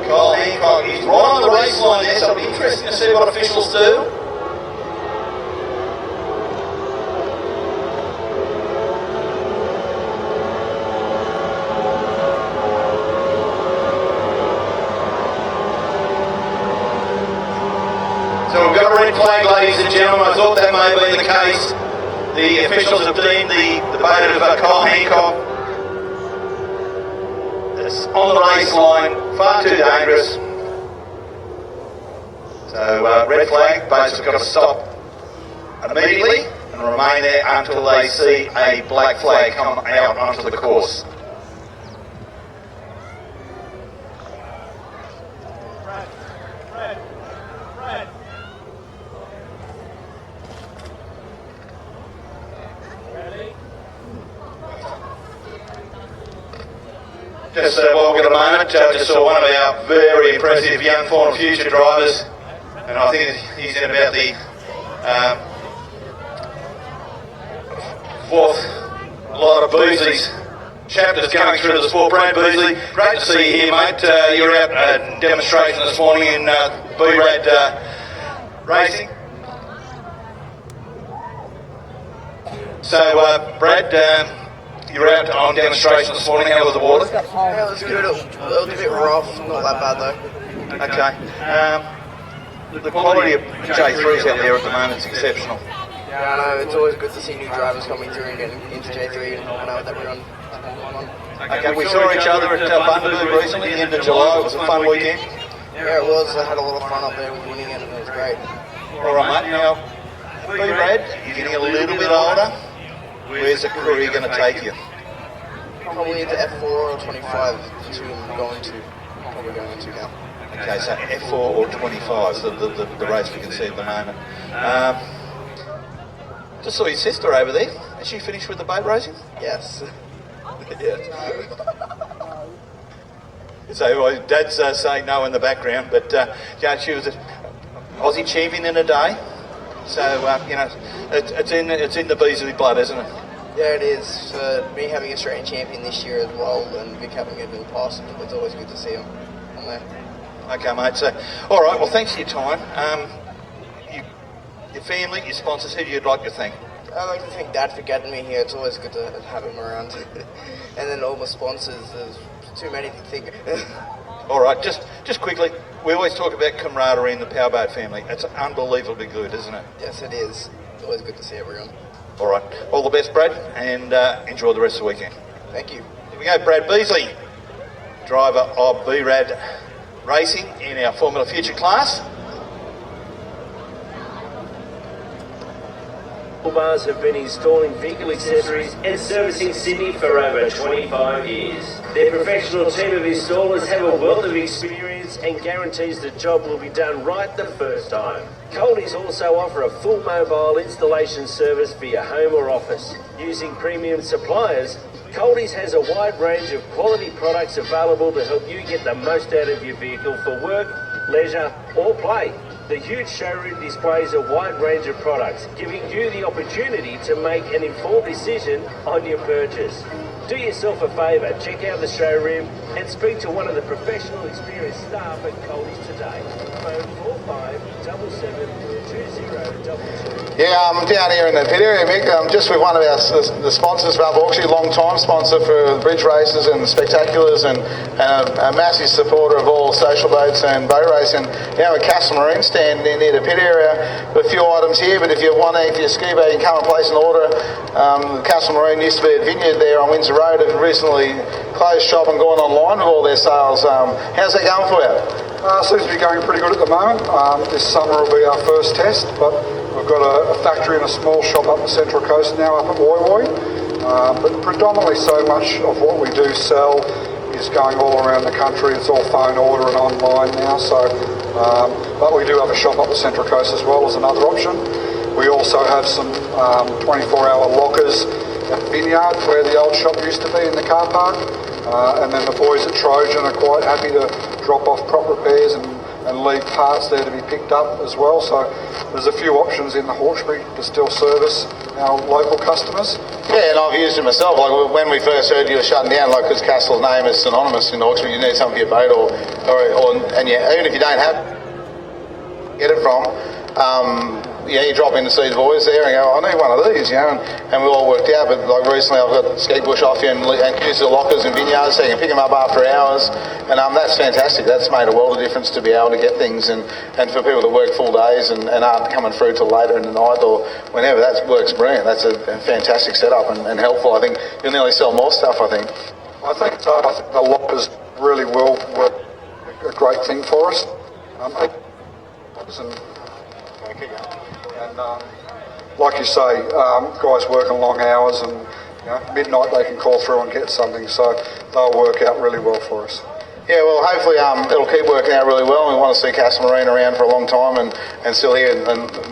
Kyle Hancock, he's right on the race line there, so it'll be interesting to see what officials do. So we've got a red flag, ladies and gentlemen. I thought that may have been the case. The officials have deemed the boat of Kyle Hancock that's on the race line, far too dangerous. So red flag, boats have got to stop immediately and remain there until they see a black flag come out onto the course. Just while we've got a moment, just saw one of our very impressive young foreign future drivers, and I think he's in about the 4th lot of Boozley's chapters coming through the sport. Brad Boozley, great to see you here, mate. You were out at a demonstration this morning in B-Rad Racing. So, Brad, you were out on demonstration this morning. How was the water? Yeah, it was good. It was a bit rough. Not that bad though. Okay. The quality of J3s out there at the moment is exceptional. Yeah, I know. It's always good to see new drivers coming through and getting into J3 and helping out with everyone. Okay, we saw each other at Bundaberg recently, the end of July. It was a fun weekend. Yeah, it was. I had a lot of fun up there with winning it, and it was great. All right, mate. Now, B-Rad, you're getting a little bit older. Where's the career going to take you? Probably into F4 or 25 is who I'm probably going to now. Okay, so F4 or 25 is the race we can see at the moment. Just saw your sister over there. Has she finished with the boat racing? Yes. Yeah. So Dad's saying no in the background, but yeah, she was an Aussie champion in a day. So you know, it's in the Beasley blood, isn't it? Yeah, it is. Me having a Australian champion this year as well, and Vic having it in the past, it's always good to see him on there. Okay, mate. So, all right. Well, thanks for your time. Your family, your sponsors, who you'd like to thank? I'd like to thank Dad for getting me here. It's always good to have him around. And then all my sponsors, there's too many to think. All right, just quickly, we always talk about camaraderie in the powerboat family. It's unbelievably good, isn't it? Yes, it is. It's always good to see everyone. All right, all the best, Brad, and enjoy the rest of the weekend. Thank you. Here we go, Brad Beasley, driver of B-Rad Racing in our Formula Future class. Bars have been installing vehicle accessories and servicing Sydney for over 25 years. Their professional team of installers have a wealth of experience and guarantees the job will be done right the first time. Coldies also offer a full mobile installation service for your home or office. Using premium suppliers, Coldies has a wide range of quality products available to help you get the most out of your vehicle for work, leisure or play. The huge showroom displays a wide range of products, giving you the opportunity to make an informed decision on your purchase. Do yourself a favour, check out the showroom and speak to one of the professional experienced staff at Coldies today. Phone 45772022. Yeah, I'm down here in the pit area, Mick. I'm just with one of the sponsors of our auction, long-time sponsor for bridge races and spectaculars, and a massive supporter of all social boats and boat racing. You know, a Castle Marine stand near the pit area with a few items here, but if you're wanting for your ski boat, you can come and place an order. Castle Marine used to be a vineyard there on Windsor Road, and recently closed shop and gone online with all their sales. How's that going for you? Seems to be going pretty good at the moment. This summer will be our first test, but we've got a factory and a small shop up the Central Coast now up at Woi Woi. But predominantly so much of what we do sell is going all around the country. It's all phone order and online now. So, but we do have a shop up the Central Coast as well as another option. We also have some 24-hour lockers at Vineyard, where the old shop used to be in the car park. And then the boys at Trojan are quite happy to drop off prop repairs and leave parts there to be picked up as well. So there's a few options in the Hawkesbury to still service our local customers. Yeah, and I've used it myself. Like when we first heard you were shutting down, like because Castle's name is synonymous in Hawkesbury, you need something for your boat, and even if you don't have get it from. Yeah, you drop in to see the boys there and go, I need one of these, you know, and we all worked out. But like recently, I've got Ski Bush off you and use the lockers and vineyards so you can pick them up after hours, and that's fantastic. That's made a world of difference to be able to get things, and for people that work full days and aren't coming through till later in the night or whenever. That works brilliant. That's a fantastic setup and helpful. I think you'll nearly sell more stuff. I think so. I think the lockers really will work a great thing for us. And like you say, guys working long hours, and midnight they can call through and get something, so they'll work out really well for us. Yeah, well, hopefully it'll keep working out really well. We want to see Castle Marine around for a long time and still here. And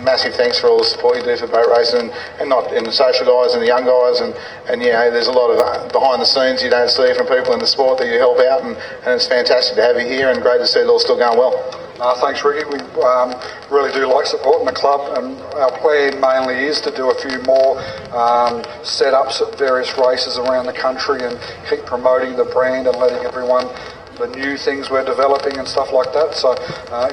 massive thanks for all the support you do for boat racing, and not in the social guys and the young guys. And there's a lot of behind the scenes you don't see from people in the sport that you help out, and it's fantastic to have you here, and great to see it all still going well. Thanks, Ricky. We really do like supporting the club, and our plan mainly is to do a few more setups at various races around the country and keep promoting the brand and letting everyone the new things we're developing and stuff like that. So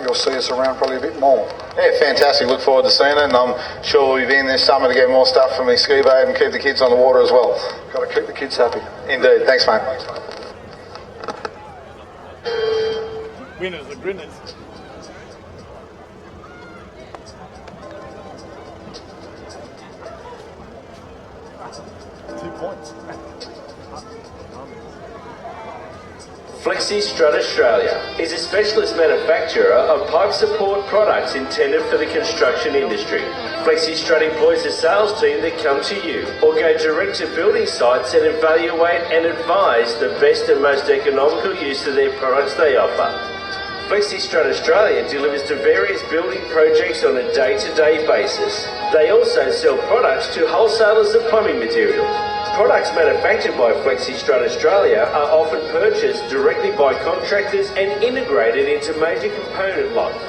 you'll see us around probably a bit more. Yeah, fantastic. Look forward to seeing it, and I'm sure we'll be in this summer to get more stuff from the ski boat and keep the kids on the water as well. Got to keep the kids happy. Indeed. Thanks, mate. winners and grinners. Flexi Strut Australia is a specialist manufacturer of pipe support products intended for the construction industry. Flexi Strut employs a sales team that come to you or go direct to building sites and evaluate and advise the best and most economical use of their products they offer. Flexi Strut Australia delivers to various building projects on a day-to-day basis. They also sell products to wholesalers of plumbing materials. Products manufactured by Flexi Strut Australia are often purchased directly by contractors and integrated into major component lots,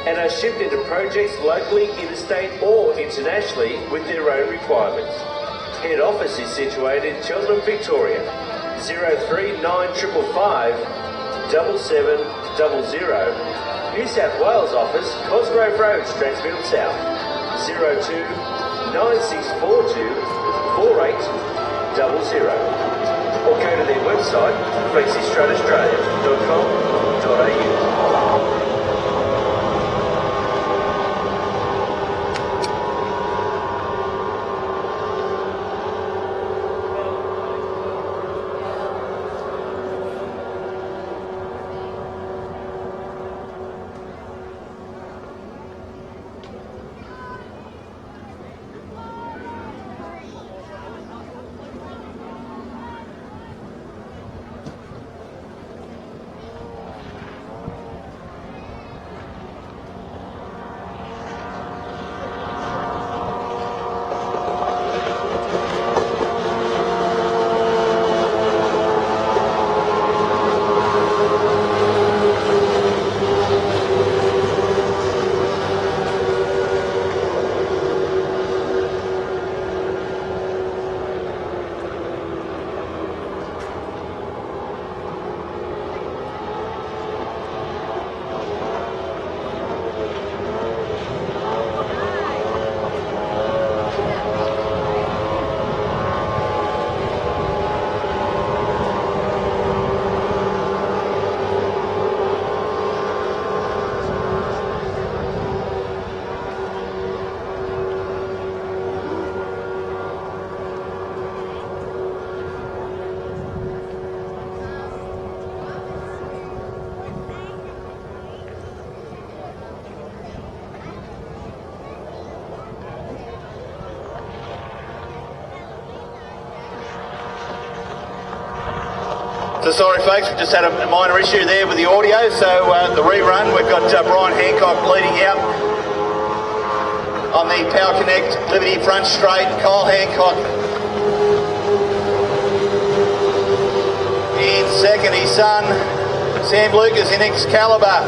and are shipped into projects locally, interstate or internationally with their own requirements. Head office is situated in Cheltenham, Victoria. 039555 7700. New South Wales office, Cosgrove Road, Strathfield South. 02 9642 4800, or go to their website flexistrutaustralia.com.au. So sorry folks, we just had a minor issue there with the audio, so the rerun, we've got Brian Hancock leading out on the Power Connect Liberty front straight. Kyle Hancock in second, his son Sam Lucas in Excalibur.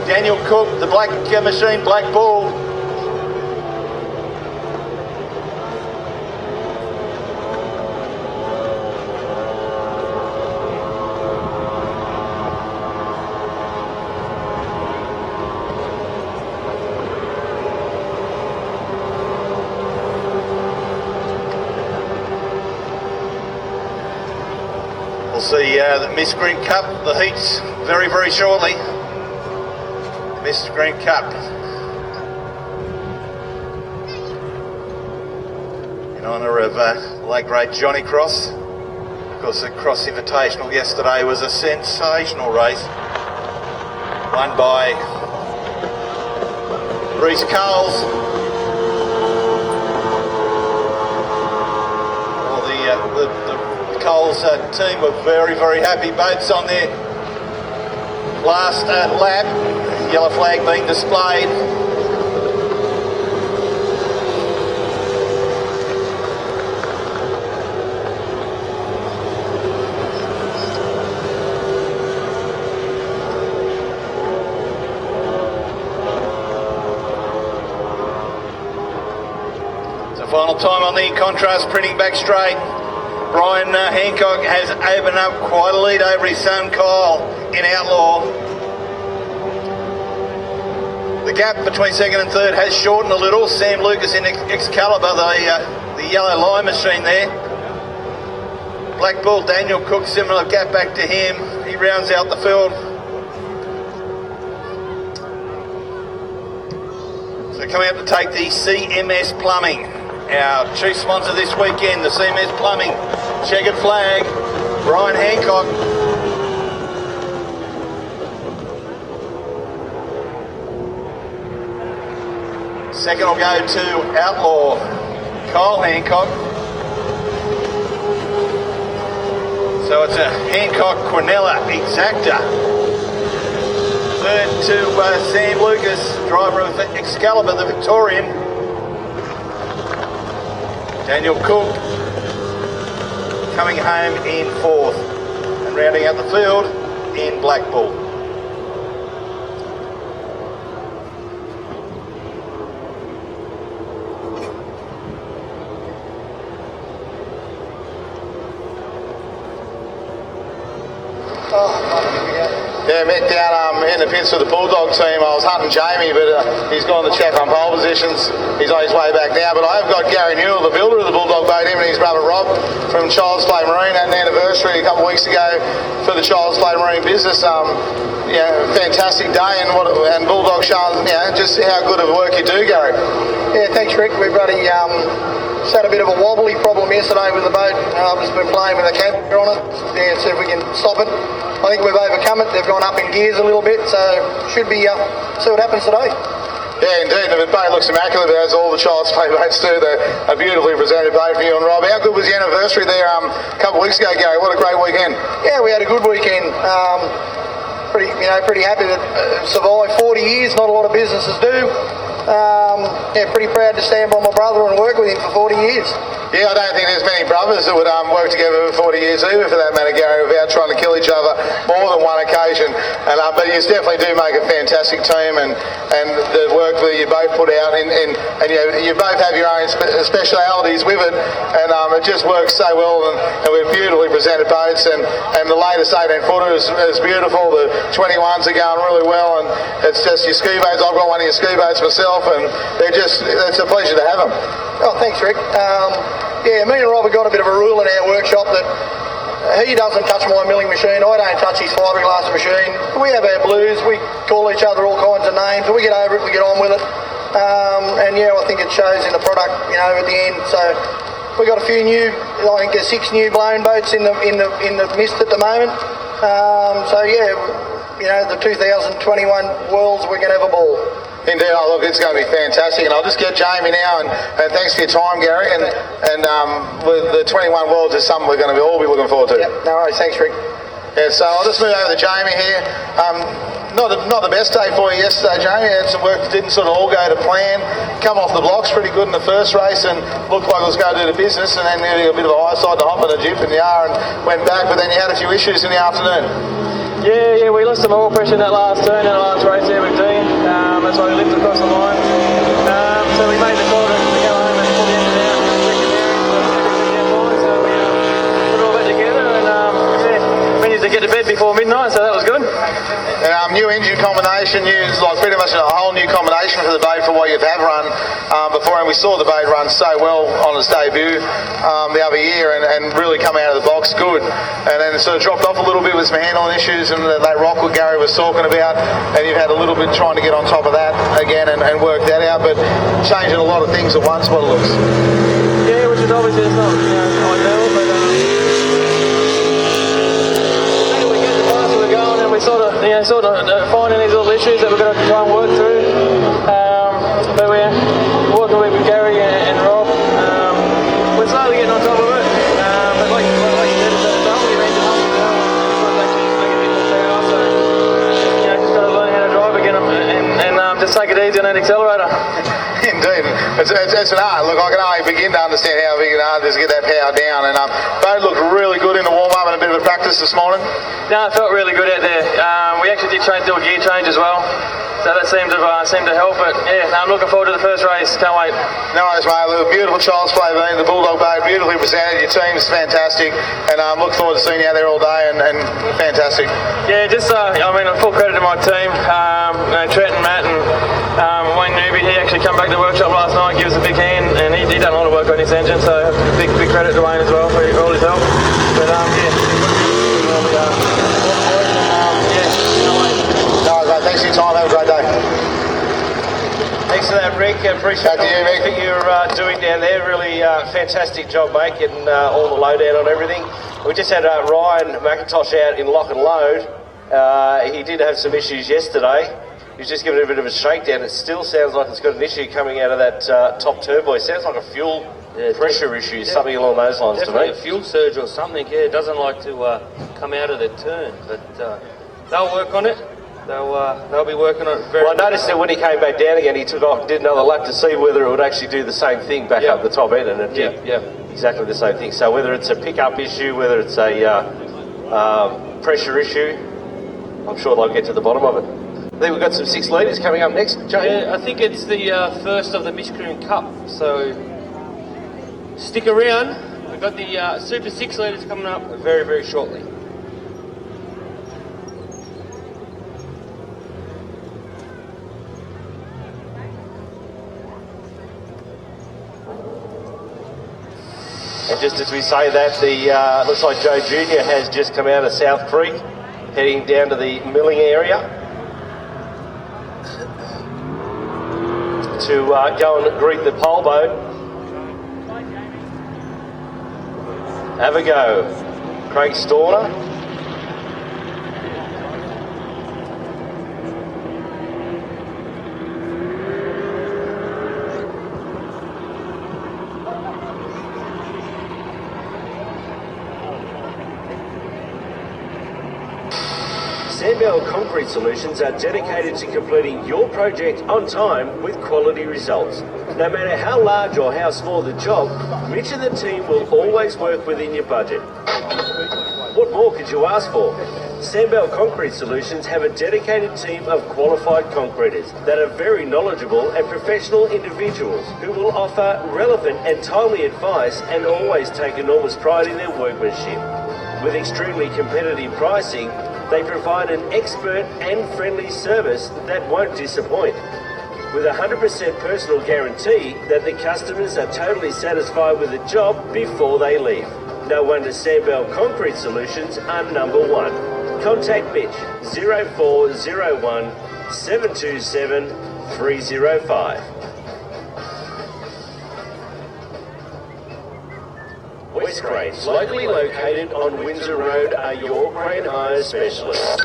Daniel Cook, the Black Machine, Black Bull. See the Miscreant Cup, the heats very, very shortly. Miscreant Cup. In honour of late great Johnny Cross. Of course, the Cross Invitational yesterday was a sensational race. Won by Reece Coles. The Coles team were very, very happy. Boats on their last lap. Yellow flag being displayed. So final time on the contrast printing back straight. Brian Hancock has opened up quite a lead over his son Kyle in Outlaw. The gap between second and third has shortened a little. Sam Lucas in Excalibur, the yellow line machine there. Black Bull, Daniel Cook, similar gap back to him. He rounds out the field. So coming out to take the CMS Plumbing, our chief sponsor this weekend, the CMS Plumbing checkered flag, Brian Hancock. Second will go to Outlaw, Kyle Hancock. So it's a Hancock Quinella Exacta. Third to Sam Lucas, driver of Excalibur, the Victorian. Daniel Cook coming home in fourth. And rounding out the field in Black Bull. Yeah, met down in the pits with the Bulldog team. I was hunting Jamie, but he's gone to check on pole positions. He's on his way back now. But I have got Gary Newell, the builder of the Bulldog boat, him and his brother Rob from Child's Play Marine. Had an anniversary a couple of weeks ago for the Child's Play Marine business. Fantastic day, and Bulldog showing just how good of work you do, Gary. Yeah, thanks, Rick. We've got just had a bit of a wobbly problem yesterday with the boat. I've just been playing with a camera on it. Yeah, see if we can stop it. I think we've overcome it. They've gone up in gears a little bit, so should be see what happens today. Yeah, indeed. The boat looks immaculate, as all the Child's Play boats do. They're a beautifully presented boat for you and Rob. How good was the anniversary there a couple of weeks ago, Gary? What a great weekend. Yeah, we had a good weekend. Pretty happy that survived 40 years. Not a lot of businesses do. Pretty proud to stand by my brother and work with him for 40 years. Yeah, I don't think there's many brothers that would work together for 40 years either, for that matter, Gary, without trying to kill each other more than one occasion. But you definitely do make a fantastic team, and the work that you both put out, and you both have your own specialities with it, and it just works so well, and we've beautifully presented boats, and the latest 18-footer is beautiful. The 21s are going really well, and it's just your ski boats. I've got one of your ski boats myself, and it's a pleasure to have them. Oh, thanks, Rick. Me and Rob have got a bit of a rule in our workshop that he doesn't touch my milling machine, I don't touch his fiberglass machine. We have our blues, we call each other all kinds of names, but we get over it, we get on with it. I think it shows in the product, at the end. So we got a few new, I think there's 6 new blown boats in the mist at the moment. The 2021 Worlds, we're going to have a ball. Indeed, look, it's going to be fantastic, and I'll just get Jamie now, and thanks for your time, Gary, and with the 21 Worlds is something we're going to all be looking forward to. Yep, no worries, thanks, Rick. Yeah, so I'll just move over to Jamie here. Not the best day for you yesterday, Jamie. You had some work that didn't sort of all go to plan. Come off the blocks pretty good in the first race, and looked like it was going to do the business, and then nearly a bit of a high side to hop on the jip in the R and went back, but then you had a few issues in the afternoon. Yeah, we lost some oil pressure in that last turn in the last race there with Dean. That's why we limped across the line. So we made the call to go home and pull the engine out and check the bearings, but everything went fine. So we put it all back together, and managed to get to bed before midnight, so that was good. New engine combination, used like pretty much a whole new combination for the boat for what you've run before, and we saw the boat run so well on its debut the other year, and really come out of the box good, and then it sort of dropped off a little bit with some handling issues and that rock what Gary was talking about, and you've had a little bit trying to get on top of that again and work that out, but changing a lot of things at once, what it looks. Yeah, which is obviously it's not ideal, but we get the pass we're going, and we're sort of finding these little issues that we're going to try and work through. But we're working with Gary and Rob. We're slowly getting on top of it. But like you said, it's a double engine up as well. It's actually making a bit more power, so just got to learn how to drive again and just take it easy on that accelerator. Indeed, it's an art. Look, I can only begin to understand how big an art it is to get that power down. And boat looked really good in the warm-up and a bit of a practice this morning. No, it felt really good out there. We actually did do a gear change as well, so that seemed to help. But yeah, I'm looking forward to the first race. Can't wait. No worries, mate. Look, beautiful Child's Play team, the Bulldog boat, beautifully presented. Your team's fantastic, and look forward to seeing you out there all day. And fantastic. Yeah, just full credit to my team, Trent and Matt and Wayne Newby. He actually come back to the workshop last night, give us a big hand, and he done a lot of work on his engine. So big credit to Wayne as well for all his help. But Thanks for that, Rick. Appreciate what you're doing down there. Really fantastic job, mate, getting all the lowdown on everything. We just had Ryan McIntosh out in lock and load. He did have some issues yesterday. He was just giving it a bit of a shakedown. It still sounds like it's got an issue coming out of that top turbo. It sounds like a fuel pressure issue, something along those lines to me. A fuel surge or something. Yeah, it doesn't like to come out of the turn, but they'll work on it. They'll be working on it very well. I noticed that when he came back down again, he took off, did another lap to see whether it would actually do the same thing back up the top end, and it did exactly the same thing. So whether it's a pickup issue, whether it's a pressure issue, I'm sure they'll get to the bottom of it. I think we've got some 6 litres coming up next, Jay. Yeah, I think it's the first of the Mishkarian Cup, so stick around. We've got the Super 6 litres coming up very, very shortly. And just as we say that, the looks like Joe Jr. has just come out of South Creek, heading down to the milling area to go and greet the pole boat. Have a go, Craig Storner. Sandbell Concrete Solutions are dedicated to completing your project on time with quality results. No matter how large or how small the job, Mitch and the team will always work within your budget. What more could you ask for? Sandbell Concrete Solutions have a dedicated team of qualified concreters that are very knowledgeable and professional individuals who will offer relevant and timely advice and always take enormous pride in their workmanship. With extremely competitive pricing, they provide an expert and friendly service that won't disappoint. With a 100% personal guarantee that the customers are totally satisfied with the job before they leave. No wonder Sandbell Concrete Solutions are #1. Contact Mitch 0401 727 305. West Cranes, locally located on Windsor Road, are your crane hire specialists.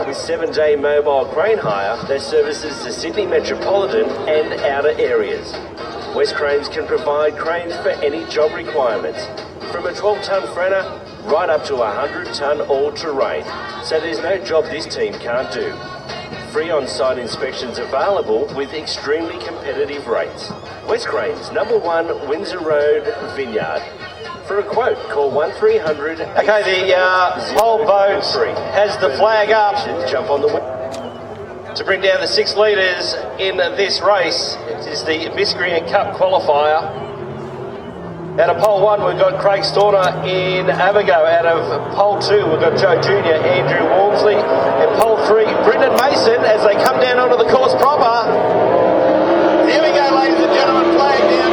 With 7-day mobile crane hire that services the Sydney metropolitan and outer areas. West Cranes can provide cranes for any job requirements, from a 12-tonne freighter right up to a 100-tonne all-terrain, so there's no job this team can't do. Free on-site inspections available with extremely competitive rates. West Cranes, #1 Windsor Road, Vineyard. For a quote, call 1300. Okay, the pole boat has the flag up. Jump on the to bring down the 6 litres in this race. It is the Mishkarian Cup qualifier. Out of pole 1, we've got Craig Storner in Abigo. Out of pole 2, we've got Joe Jr., Andrew Walmsley. And pole 3, Brendan Mason, as they come down onto the course proper. Here we go, ladies and gentlemen, flag down.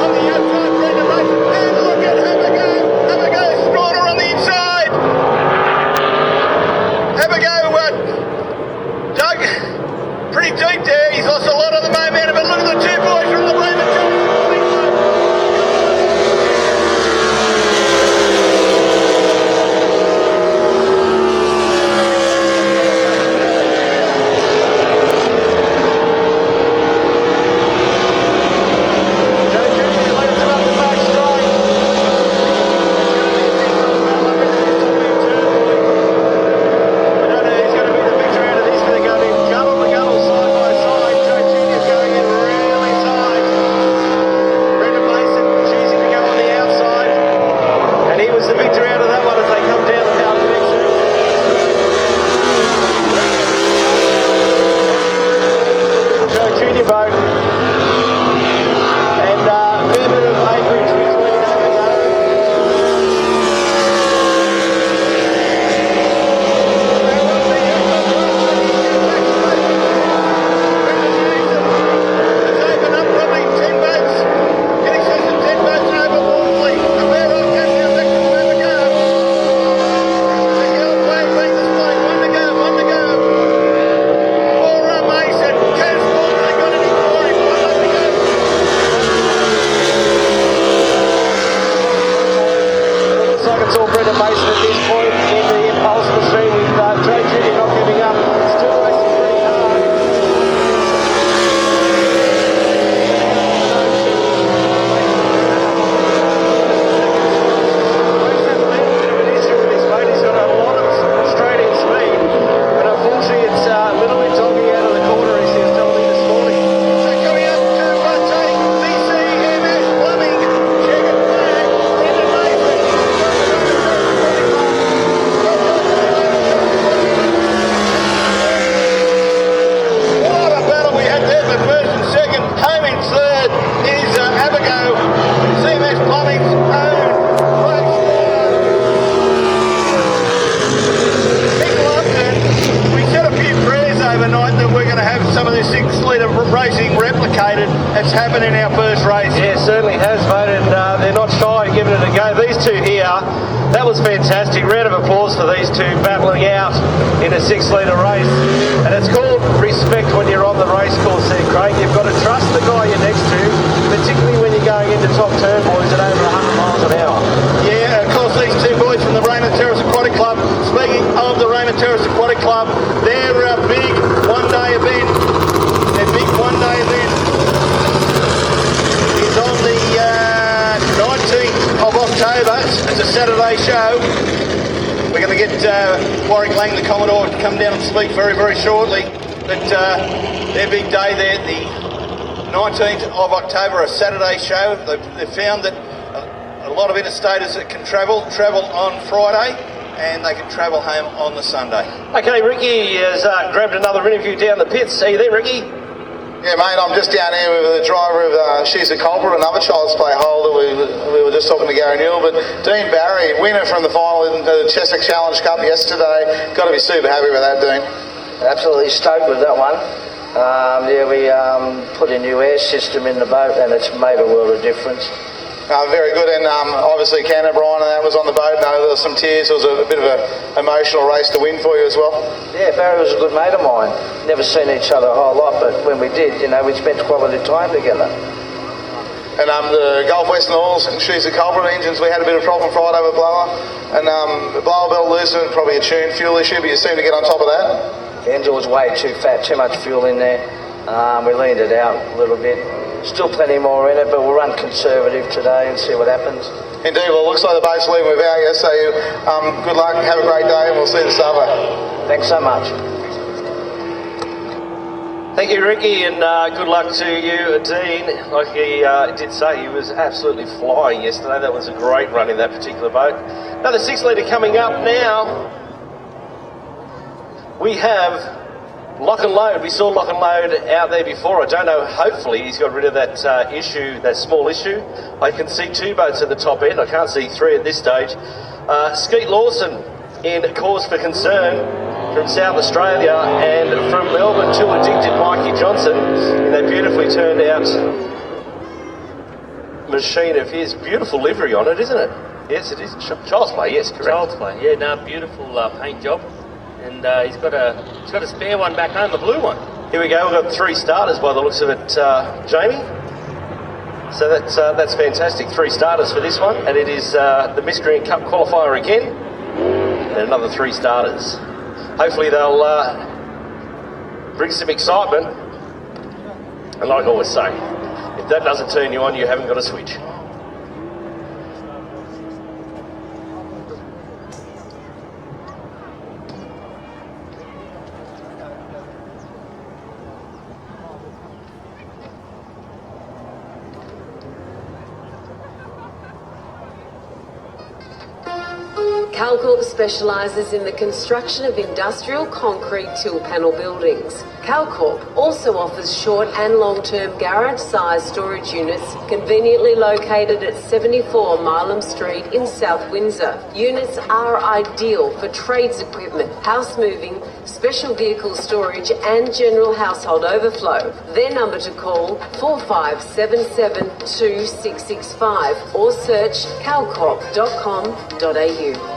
On the outside, Brendan Mason. And look at Abigo. Abigo, Storner on the inside. Abigo, Doug, pretty deep there. He's lost a lot of the momentum, but look at the 2 boys from the Bremen. Peter Mason at this point in the impulse machine with Joe Jr. not giving up. Still racing pretty hard. He's got a lot of straight in speed, but unfortunately it's a little bit doggy out of the corner as he was telling me this morning. So coming up to rotate, BCMS Plumbing, checkered flag, Brendan Mason. What a battle we had there for first and second. Home in third is Abigail, CMS Plumbing's own race winner. We said a few prayers overnight that we're going to have some of this 6-litre racing replicated. It's happened in our first race. Yeah, it certainly has, mate, and they're not shy of giving it a go. These two here, that was fantastic. Round of applause for these two battling out in a 6-litre race. And it's called respect when you're on the race course there, Craig. You've got to trust the guy you're next to, particularly when you're going into top turn boys at over 100 miles an hour. Yeah, of course, these two boys from the Raymond Terrace Aquatic Club. Speaking of the Raymond Terrace Aquatic Club, their big one-day event. Their big one-day event is on the 19th of October. It's a Saturday show. We're going to get Warwick Lang, the Commodore, to come down and speak very, very shortly. But their big day there, the 19th of October, a Saturday show. They've found that a lot of interstaters that can travel on Friday, and they can travel home on the Sunday. Okay, Ricky has grabbed another interview down the pits. Are you there, Ricky? Yeah, mate, I'm just down here with the driver of She's a Culprit, another Child's Play hole that we were just talking to Gary Newell. But Dean Barry, winner from the final in the Chestnut Challenge Cup yesterday. Got to be super happy with that, Dean. Absolutely stoked with that one. We put a new air system in the boat and it's made a world of difference. Very good, and obviously Ken O'Brien and that was on the boat. No, there was some tears. It was a bit of an emotional race to win for you as well. Yeah, Barry was a good mate of mine. Never seen each other a whole lot, but when we did, we spent quality time together. And the Gulf Western Oils, She's a Culprit engines, we had a bit of problem Friday with blower. And the blower belt loosened, probably a tune fuel issue, but you seem to get on top of that. The engine was way too fat, too much fuel in there. We leaned it out a little bit. Still plenty more in it, but we'll run conservative today and see what happens. Indeed, well, it looks like the boat's leaving without you, so good luck, have a great day, and we'll see you this afternoon. Thanks so much. Thank you, Ricky, and good luck to you, Dean. Like he did say, he was absolutely flying yesterday. That was a great run in that particular boat. Another 6-litre coming up now. We have Lock and Load. We saw Lock and Load out there before. I don't know, hopefully he's got rid of that issue, that small issue. I can see 2 boats at the top end. I can't see 3 at this stage. Skeet Lawson in Cause for Concern from South Australia, and from Melbourne, Too Addicted, Mikey Johnson in that beautifully turned out machine of his. Beautiful livery on it, isn't it? Yes, it is. Child's Play, yes, correct. Child's Play, yeah, no, beautiful paint job. And he's got a spare one back home, the blue one. Here we go. We've got 3 starters by the looks of it, Jamie. So that's fantastic. 3 starters for this one, and it is the Miscreant Cup qualifier again, and another 3 starters. Hopefully they'll bring some excitement. And like I always say, if that doesn't turn you on, you haven't got a switch. CalCorp specialises in the construction of industrial concrete till panel buildings. CalCorp also offers short and long-term garage-sized storage units conveniently located at 74 Milam Street in South Windsor. Units are ideal for trades equipment, house moving, special vehicle storage and general household overflow. Their number to call 4577 2665 or search calcorp.com.au.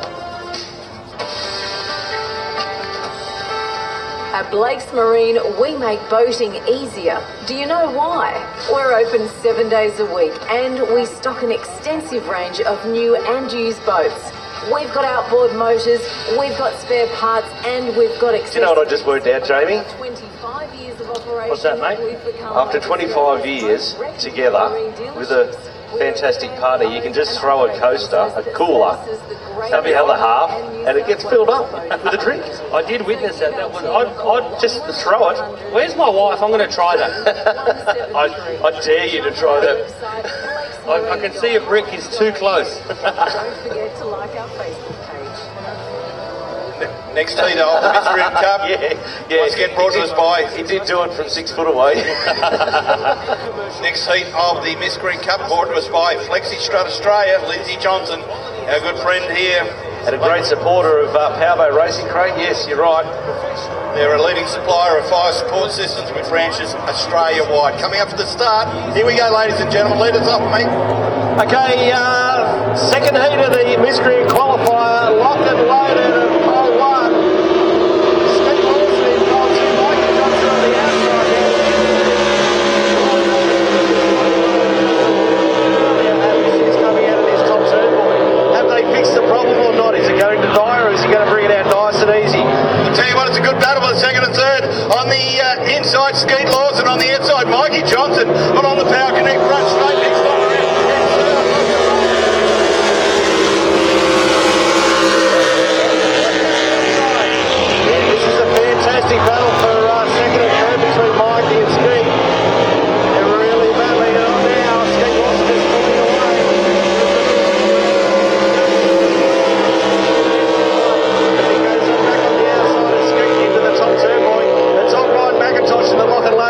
At Blake's Marine, we make boating easier. Do you know why? We're open 7 days a week and we stock an extensive range of new and used boats. we've got outboard motors, we've got spare parts, and we've got access. Do you know what I just worked out, Jamie? 25 years of operation. What's that, mate? After 25 years together with a fantastic partner, you can just throw a coaster, a cooler, have the other half, and it gets filled up with a drink. I did witness that. I'd just throw it. Where's my wife? I'm going to try that. I dare you to try that. I can see a brick is too close. Don't forget to like our Facebook page. Next heat of the Midstream Cup. Once again brought to us by... He did do it from 6 foot away. Next heat of the Midstream Cup brought to us by Flexi Strut Australia, Lindsay Johnson, our good friend here. And a great supporter of Powerboat Racing, Craig. Yes, you're right. They're a leading supplier of fire support systems with branches Australia-wide. Coming up for the start, here we go, ladies and gentlemen. Lead us off, mate. Okay, second heat of the Mystery Qualifier, locked and loaded of pole 1. Steve Lawson in pole 2, Mikey Johnson on the outside there. He's coming out of this top turn, boy. Have they fixed the problem or not? Is it going to die, or is he going to bring it out nice and easy? I'll tell you what, it's a good battle for the second and third. On the inside, Skeet Lawson. On the outside, Mikey Johnson. But on the Power Connect front straight next time around. This is a fantastic battle for second and third between Mikey and Skeet. They're really battling it on now. Skeet Lawson is pulling away.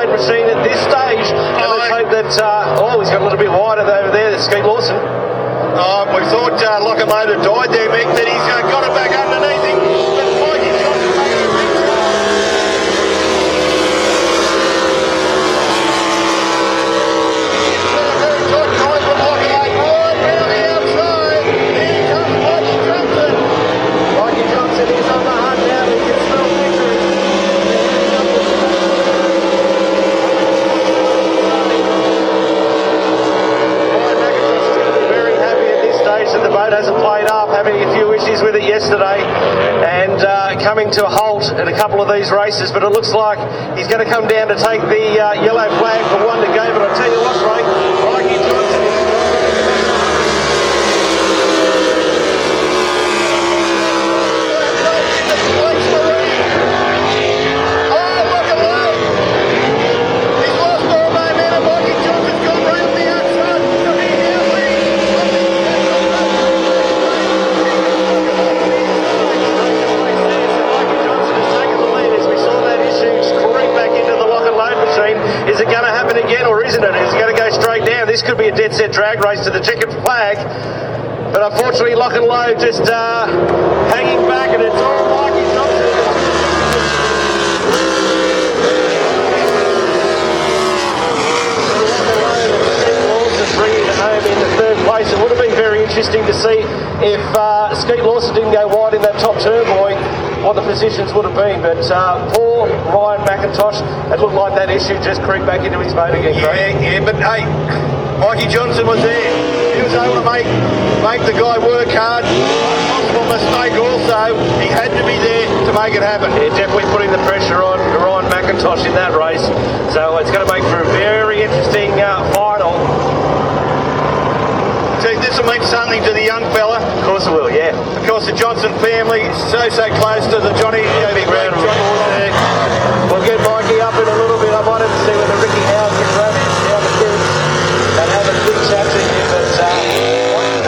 Machine at this stage, and let's hope that he's got a little bit wider over there, that's Skeet Lawson. We thought Lock and Load had died there, Mick, that he's got it back underneath him, but Mikey Johnson making a big very tight time for Lock and Load, right round the outside. Here comes Mikey Johnson. Mikey Johnson is on the hunt now, he can smell victory. The boat hasn't played up, having a few issues with it yesterday, and coming to a halt at a couple of these races, but it looks like he's going to come down to take the yellow flag for one to go. But I'll tell you what, Ray, Mikey Johnson is this could be a dead set drag race to the checkered flag, but unfortunately Lock and Load just hanging back, and it's all Mikey Johnson. Bringing it home into third place. It would have been very interesting to see if Skeet Lawson didn't go wide in that top turn, boy, what the positions would have been. But poor Ryan McIntosh, it looked like that issue just creeped back into his boat again. Yeah, but hey, Mikey Johnson was there. He was able to make the guy work hard. Possible mistake also. He had to be there to make it happen. Yeah, definitely putting the pressure on Ryan McIntosh in that race. So it's going to make for a very interesting final. See, this will mean something to the young fella. Of course it will, yeah. Of course, the Johnson family so close to the Johnny. Big round of applause there. We'll get Mikey up in a little bit. I might have to see whether Ricky Howard can run down the kids and have a big chat to him.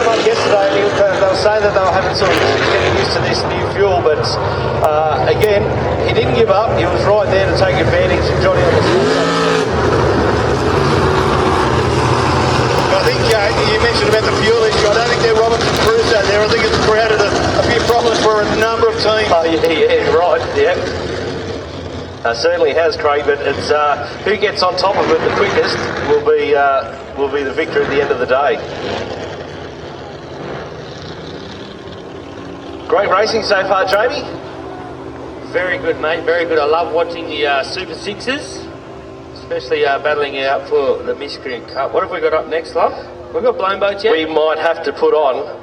But yesterday, they were saying that they were having sort of getting used to this new fuel. But again, he didn't give up. He was right there to take advantage of Johnny on the field. I think you mentioned about the fuel issue. I don't think they're Robinson Crusoe there. I think it's created a few problems for a number of teams. Oh, yeah, right, yeah. Certainly has, Craig, but it's who gets on top of it the quickest will be the victor at the end of the day. Great racing so far, Jamie. Very good, mate, very good. I love watching the Super Sixes. Especially battling out for the Miscreant Cup. What have we got up next, love? We've got blown boats yet? We might have to put on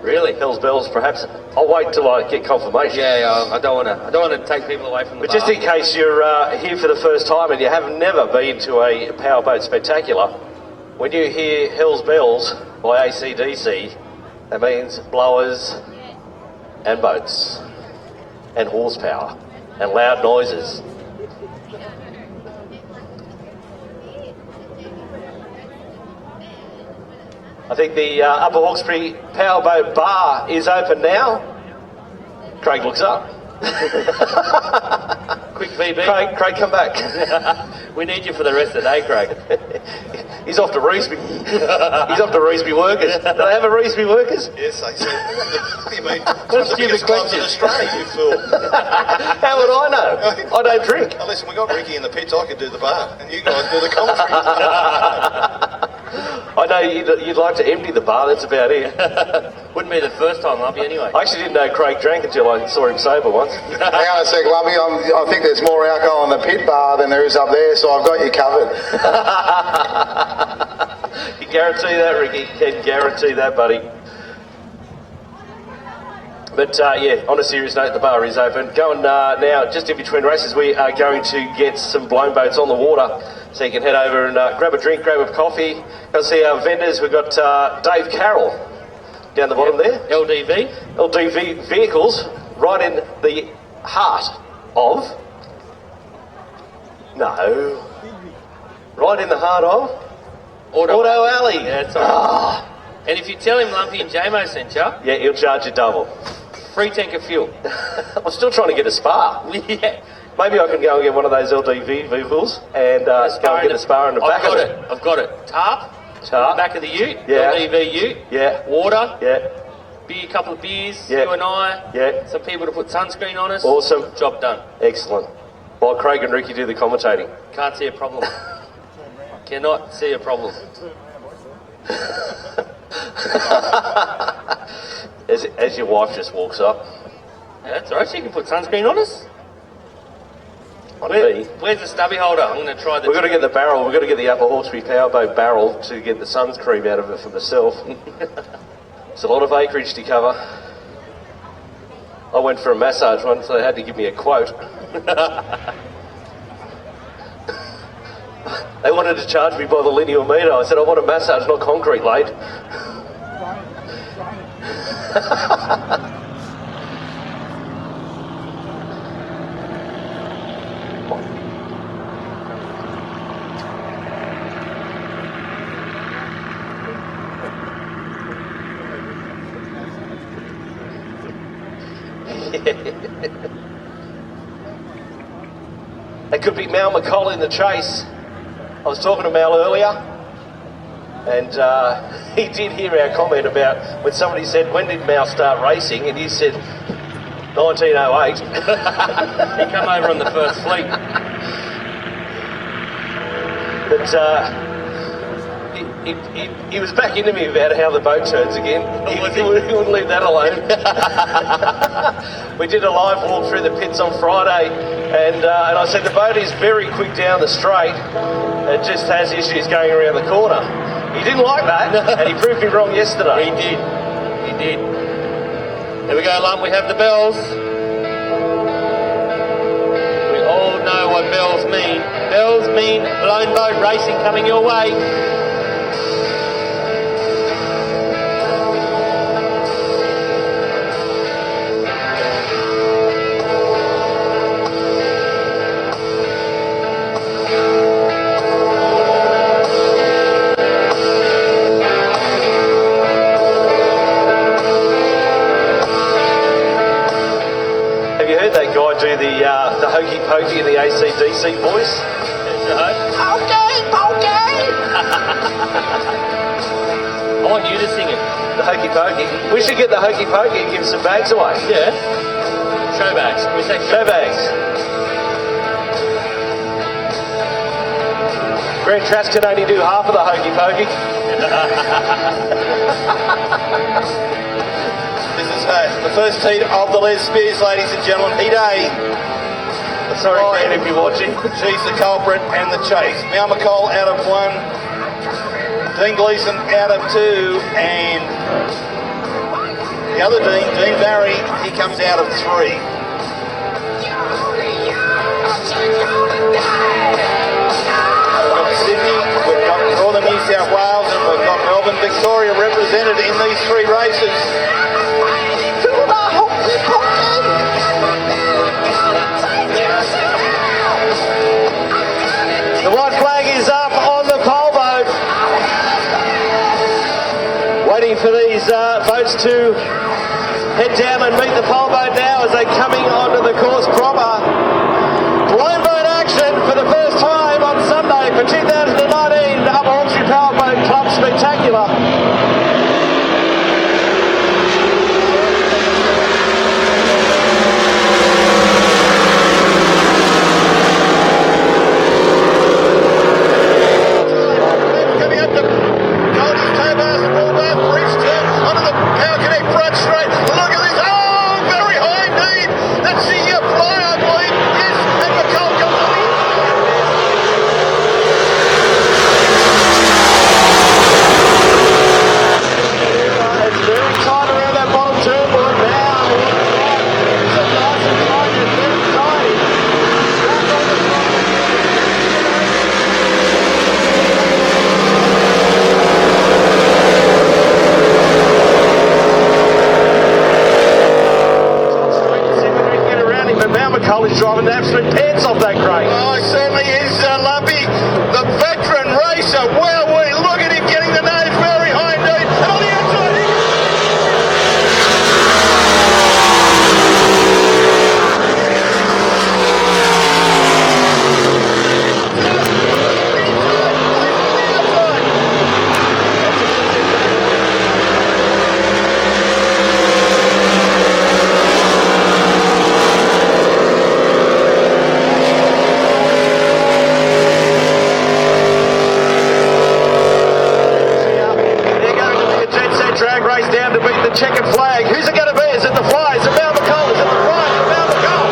Really? Hell's Bells, perhaps. I'll wait till I get confirmation. Yeah, I don't want to take people away from the But just in case you're here for the first time and you have never been to a powerboat spectacular, when you hear Hell's Bells by AC/DC, that means blowers and boats and horsepower and loud noises. I think the Upper Hawkesbury Powerboat Bar is open now. Craig looks up. Quick VB. Craig, come back. We need you for the rest of the day, Craig. He's off to Reesby. He's off to Reesby Workers. Do they have a Reesby Workers? Yes, they do. What do you mean? What a stupid question. In Australia, you fool. How would I know? I don't drink. Oh, listen, we got Ricky in the pits. I could do the bar, and you guys do the commentary. I know you'd like to empty the bar, that's about it. Wouldn't be the first time, Lumpy, anyway. I actually didn't know Craig drank until I saw him sober once. Hang on a sec, Lumpy. I think there's more alcohol in the pit bar than there is up there, so I've got you covered. You guarantee that, Ricky? Can guarantee that, buddy. But yeah, on a serious note, the bar is open. Going now, just in between races, we are going to get some blown boats on the water. So you can head over and grab a drink, grab a coffee. Go see our vendors. We've got Dave Carroll down the bottom there. LDV vehicles, right in the heart of... No. Right in the heart of... Auto Alley. Yeah, that's right. And if you tell him Lumpy and JMO sent you... Yeah, he'll charge you double. Free tank of fuel. I'm still trying to get a spa. Yeah. Maybe I can go and get one of those LDV vehicles and go and get a spa in the back of it. I've got it. Tarp. Back of the ute. Yeah. LDV ute. Yeah. Water. Yeah. Beer, couple of beers. Yeah. You and I. Yeah. Some people to put sunscreen on us. Awesome. Job done. Excellent. While Craig and Ricky do the commentating. Can't see a problem. Cannot see a problem. as your wife just walks up. Yeah, that's all right. She can put sunscreen on us. Where's the stubby holder? I'm going to try the... We've got to get the barrel. We've got to get the Upper Hawkesbury Powerboat barrel to get the sunscreen out of it for myself. It's a lot of acreage to cover. I went for a massage once, so they had to give me a quote. They wanted to charge me by the linear metre. I said, I want a massage, not concrete, late. It could be Mal McColl in the chase. I was talking to Mal earlier, and he did hear our comment about when somebody said, when did Mal start racing? And he said, 1908. He came over on the first fleet. But he was back into me about how the boat turns again. He wouldn't leave that alone. We did a live walk through the pits on Friday, and I said the boat is very quick down the straight. It just has issues going around the corner. He didn't like that, and he proved me wrong yesterday. He did. He did. There we go, Lump. We have the bells. We all know what bells mean. Bells mean blown boat racing coming your way. Do the hokey pokey in the AC/DC voice. Pokey, pokey! I want you to sing it. The hokey pokey. We should get the hokey pokey and give some bags away. Yeah. Show bags. We say show bags. Grant Trask can only do half of the hokey pokey. This is the first heat of the Les Spears, ladies and gentlemen. Heat A. Sorry, Grant, if you're watching. She's the culprit and the chase. Mal McColl out of 1. Dean Gleeson out of 2. And The other Dean Barry, he comes out of 3. We've got Sydney, we've got Northern New South Wales, and we've got Melbourne, Victoria represented in these 3 races. The white flag is up on the pole boat. Waiting for these boats to head down and meet the pole boat now as they're coming onto the course proper. Blown boat action for the first time on Sunday for 2019 Upper Hawkesbury Power Boat Club Spectacular. He's driving the absolute pants off that crane. Oh, he certainly is, Lumpy. The veteran racer. Wow, look at him getting the nose very high indeed. And on the outside, checkered flag. Who's it going to be? Is it the Fly? Is it Mount McCall? Is it the Fly? Is it Mount McCall?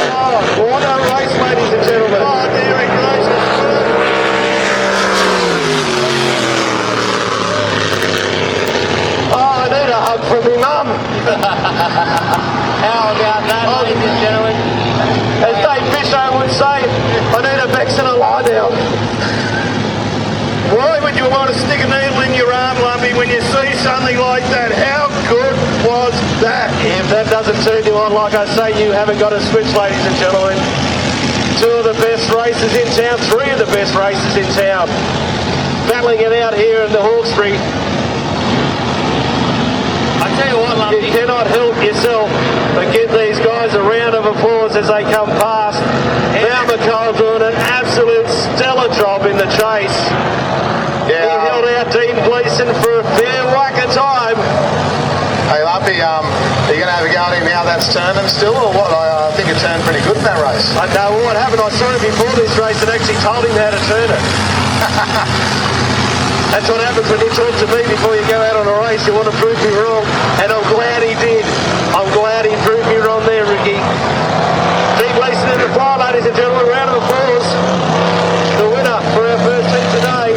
Oh, what a race, ladies and gentlemen. Oh, dearie gracious. Oh, I need a hug from my mum. How about that, ladies and gentlemen? As Dave Fisher would say, I need a Bex and a lie down. Why would you want to stick a needle in your arm, Lumpy, when you see something like that? How good was that? If that doesn't turn you on, like I say, you haven't got a switch, ladies and gentlemen. 2 of the best races in town, 3 of the best races in town. Battling it out here in the Hawkesbury. I tell you what, Lumpy, you cannot help yourself but give these guys a round of applause as they come past. Mount McCall doing an absolute stellar job in the chase. Yeah. He held out Dean Gleeson for a fair whack of time. Hey Lumpy, are you going to have a go at him now that's turning still, or what? I think it turned pretty good in that race. I know what happened. I saw him before this race and actually told him how to turn it. That's what happens when you talk to me before you go out on a race. You want to prove me wrong, and I'm glad he did. I'm glad he proved me wrong there, Ricky. Dean Gleeson in the Fly, ladies and gentlemen. Round of applause. The winner for our first heat today.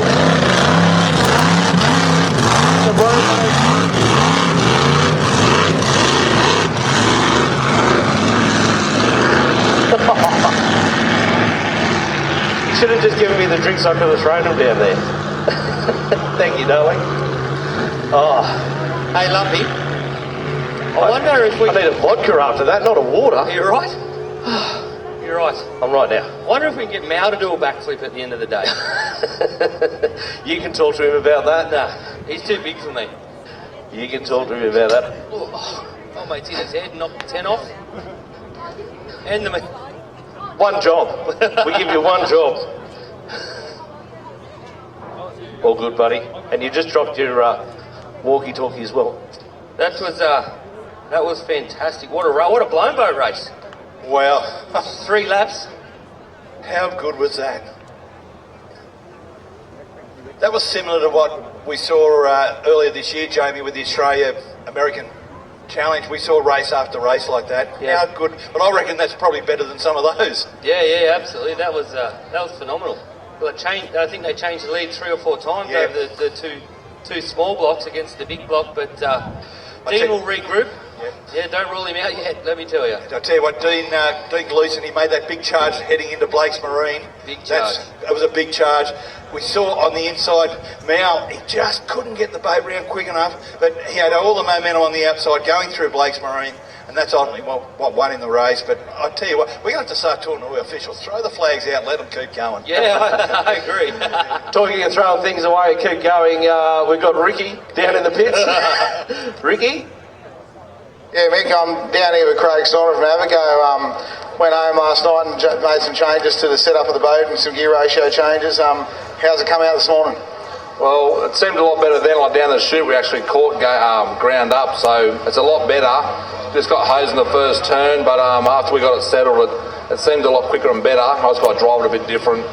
Should have just given me the drinks I could have thrown them down there. Thank you, darling. Oh. Hey, Lumpy. I wonder if we... I need a vodka after that, not a water. You're right. You're right. I'm right now. I wonder if we can get Mao to do a backflip at the end of the day. You can talk to him about that. Nah, he's too big for me. You can talk to him about that. Oh, mate's in his head, knocked the 10 off. And the... One job. We give you one job. All good, buddy. And you just dropped your walkie-talkie as well. That was fantastic. What a blown boat race. Wow. 3 laps. How good was that? That was similar to what we saw earlier this year, Jamie, with the Australia-American Challenge. We saw race after race like that. Yeah. How good. But I reckon that's probably better than some of those. Yeah, absolutely. That was phenomenal. Well, I think they changed the lead 3 or 4 times over the two small blocks against the big block, but Dean will regroup. Yeah, don't rule him out yet, let me tell you. I'll tell you what, Dean Gleeson, he made that big charge heading into Blake's Marine. Big charge. It was a big charge. We saw on the inside, Mao, he just couldn't get the boat round quick enough, but he had all the momentum on the outside going through Blake's Marine, and that's ultimately what won in the race. But I'll tell you what, we're going to have to start talking to our officials. Throw the flags out, let them keep going. Yeah, I agree. Talking and throwing things away, keep going. We've got Ricky down in the pits. Ricky? Yeah, Mick, I'm down here with Craig Snyder from Abaco. Went home last night and made some changes to the setup of the boat and some gear ratio changes. How's it come out this morning? Well, it seemed a lot better then. Like down the chute, we actually caught ground up, so it's a lot better. Just got hosed in the first turn, but after we got it settled, it seemed a lot quicker and better. I just got to drive it a bit different.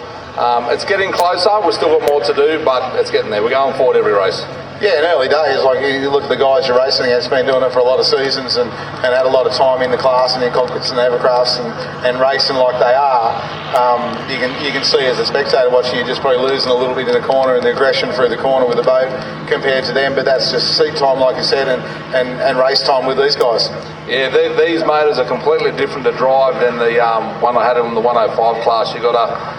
It's getting closer. We've still got more to do, but it's getting there. We're going forward every race. Yeah, in early days, like you look at the guys you're racing against, been doing it for a lot of seasons and had a lot of time in the class and in cockpits and evercrafts and racing like they are. You can see as a spectator watching, you're just probably losing a little bit in the corner and the aggression through the corner with the boat compared to them. But that's just seat time, like you said, and race time with these guys. Yeah, these motors are completely different to drive than the one I had in the 105 class. You got to.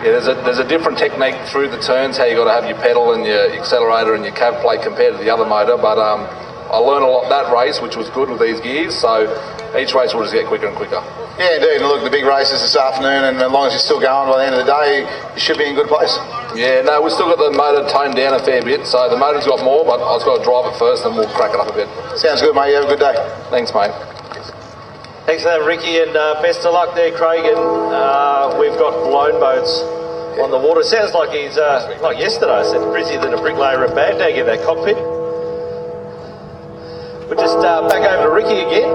Yeah, there's a different technique through the turns, how you got to have your pedal and your accelerator and your cab plate compared to the other motor, but I learned a lot that race, which was good with these gears, so each race will just get quicker and quicker. Yeah, indeed, and look, the big races this afternoon, and as long as you're still going by the end of the day, you should be in good place. Yeah, no, we've still got the motor toned down a fair bit, so the motor's got more, but I've just got to drive it first and we'll crack it up a bit. Sounds good, mate, you have a good day. Thanks, mate. Thanks for that, Ricky, and best of luck there, Craig. And we've got blown boats on the water. Sounds like he's, like yesterday, I said, busier than a bricklayer at Baghdad in that cockpit. We're just back over to Ricky again.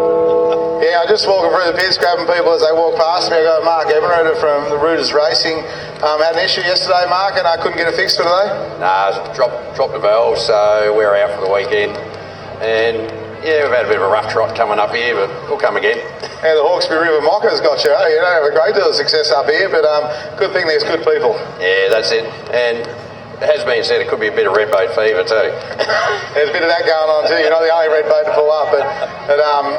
Yeah, I'm just walking through the pits, grabbing people as they walk past me. I got Mark Ebenrooter from the Rooters Racing. Had an issue yesterday, Mark, and I couldn't get it fixed for today. Nah, dropped the valve, so we're out for the weekend. And yeah, we've had a bit of a rough trot coming up here, but we'll come again. Yeah, the Hawkesbury River Mockers got you. You don't have a great deal of success up here, but good thing there's good people. Yeah, that's it. And it has been said it could be a bit of red boat fever too. There's a bit of that going on too. You're not the only red boat to pull up, but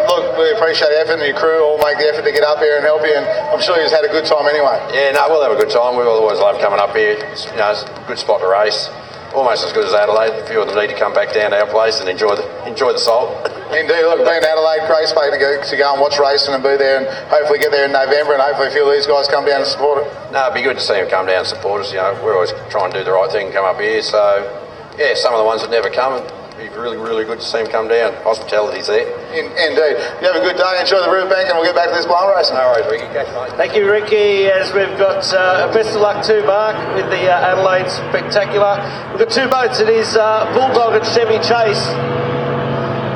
look, we appreciate the effort, and your crew all make the effort to get up here and help you, and I'm sure you've had a good time anyway. Yeah, no, we'll have a good time. We always love coming up here. It's a good spot to race. Almost as good as Adelaide. A few of them need to come back down to our place and enjoy the salt. Indeed, look, being Adelaide, great space to go and watch racing and be there, and hopefully get there in November, and hopefully a few of these guys come down and support it. No, it'd be good to see them come down and support us. You know, we're always trying to do the right thing and come up here. So, yeah, some of the ones that never come, it'd be really, really good to see them come down. Hospitality's there. Indeed. You have a good day, enjoy the riverbank, and we'll get back to this blind racing. No worries, Ricky. Catch you, mate. Thank you, Ricky, as we've got best of luck to Mark with the Adelaide Spectacular. We've got two boats. It is Bulldog and Chevy Chase.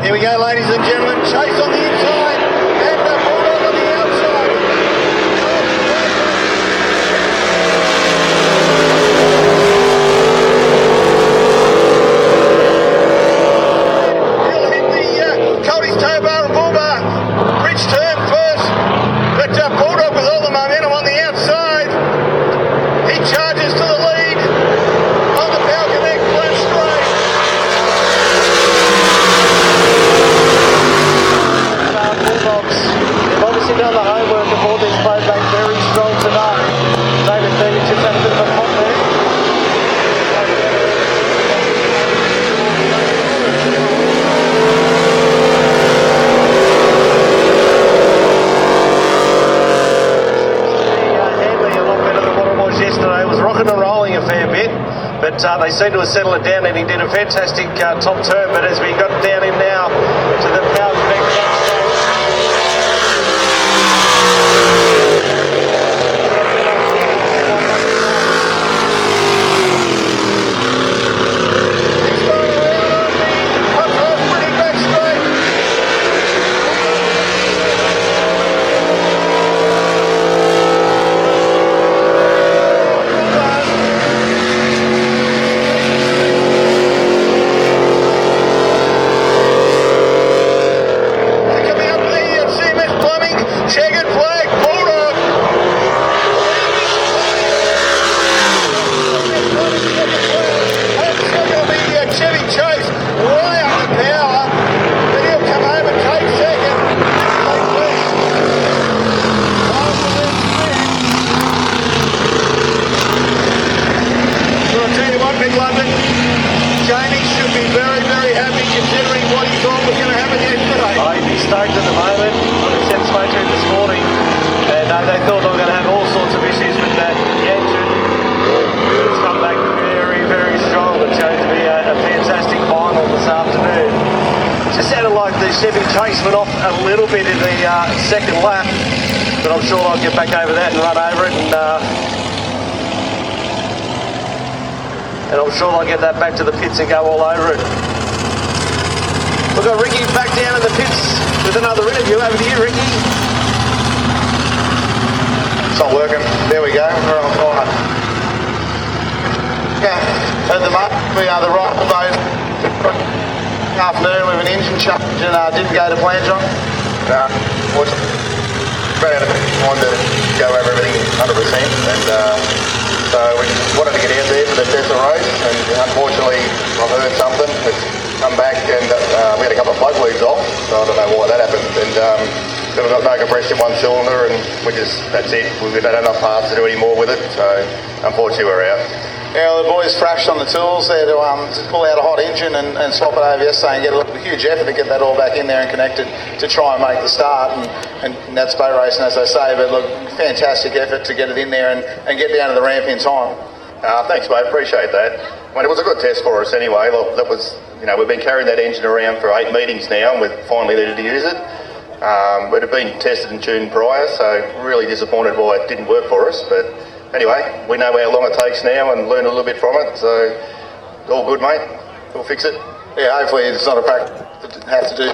Here we go, ladies and gentlemen. Chase on the inside and Bulldog on the outside. He'll hit the Cody's tow bar and bull bar. Bridge turn first, but Bulldog with all the momentum on the outside. He charges to the lead on the Power Connect flat straight. They've obviously done the homework and brought this boat back very strong today. David Phoenix just had a bit of a pop there. Handling a lot better than what it was yesterday. It was rocking and rolling a fair bit, but they seem to have settled it down, and he did a fantastic top turn. But as we got down him now to the Power Connect, Big London. Jamie should be very, very happy considering what he thought was going to happen yesterday. I'd be stoked at the moment. I sent spoke to him this morning, and they thought they were going to have all sorts of issues with that engine. It's come back very, very strong. It's going to be a fantastic final this afternoon. It just sounded like the Chevy Chase went off a little bit in the second lap, but I'm sure I'll get back over that and run over it, and I'm sure I'll get that back to the pits and go all over it. We've got Ricky back down in the pits with another interview. Over to you, Ricky. It's not working. There we go. We're on fire. Yeah, at the moment, we are the right mode. Afternoon with an engine change and didn't go to plan, John? Ran out of time to go over everything 100%, and so we wanted to get out there for the Tesla race, and unfortunately I've heard something. It's come back, and we had a couple of plug leads off, so I don't know why that happened. And then we've got no compression in one cylinder, and that's it. We don't have enough parts to do any more with it, so unfortunately we're out. Yeah, well, the boys thrashed on the tools there to pull out a hot engine and swap it over yesterday and get a huge effort to get that all back in there and connected to try and make the start. And that's boat racing, as they say, but look, fantastic effort to get it in there and get down to the ramp in time. Thanks, mate. Appreciate that. I mean, it was a good test for us anyway. Look, that was, we've been carrying that engine around for 8 meetings now, and we've finally needed to use it. It had been tested and tuned prior, so really disappointed why it didn't work for us. But anyway, we know how long it takes now and learn a little bit from it, so all good, mate. We'll fix it. Yeah, hopefully it's not a practice to have to do.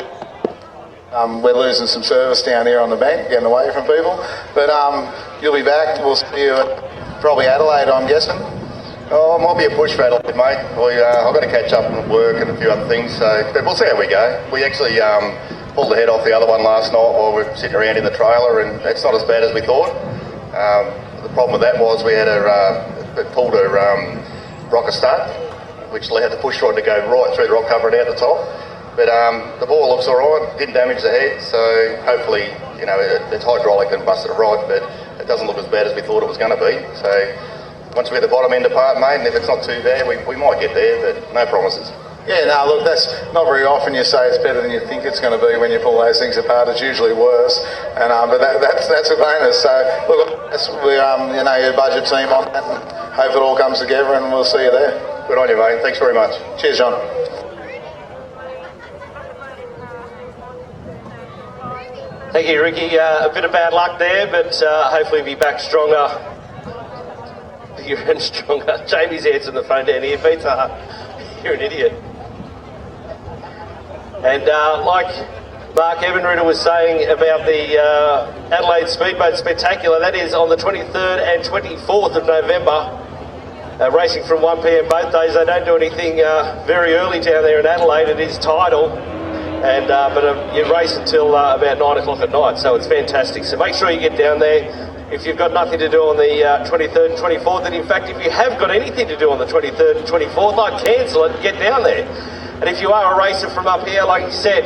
We're losing some service down here on the bank, getting away from people. But you'll be back. We'll see you at probably Adelaide, I'm guessing. Oh, it might be a push for Adelaide, mate. I've got to catch up on work and a few other things, so but we'll see how we go. We actually pulled the head off the other one last night while we were sitting around in the trailer, and it's not as bad as we thought. The problem with that was we had it pulled a rocker start, which allowed the push rod to go right through the rock cover and out the top. But the ball looks all right, didn't damage the head, so hopefully, it's hydraulic and busted a rod, but it doesn't look as bad as we thought it was going to be. So once we get the bottom end apart, mate, and if it's not too bad, we might get there, but no promises. Yeah, no, look, that's not very often you say it's better than you think it's going to be when you pull those things apart. It's usually worse, and but that's a bonus. So look, we're your budget team on that, and hope it all comes together, and we'll see you there. Good on you, mate. Thanks very much. Cheers, John. Thank you, Ricky. A bit of bad luck there, but hopefully be back stronger. You're in stronger. Jamie's answering the phone down here. Peter, you're an idiot. And like Mark Evanritter was saying about the Adelaide Speedboat Spectacular, that is on the 23rd and 24th of November. Racing from 1 p.m. both days. They don't do anything very early down there in Adelaide. It is tidal. And but you race until about 9 o'clock at night, so it's fantastic. So make sure you get down there. If you've got nothing to do on the 23rd and 24th, and in fact, if you have got anything to do on the 23rd and 24th, I'd cancel it and get down there. And if you are a racer from up here, like you said,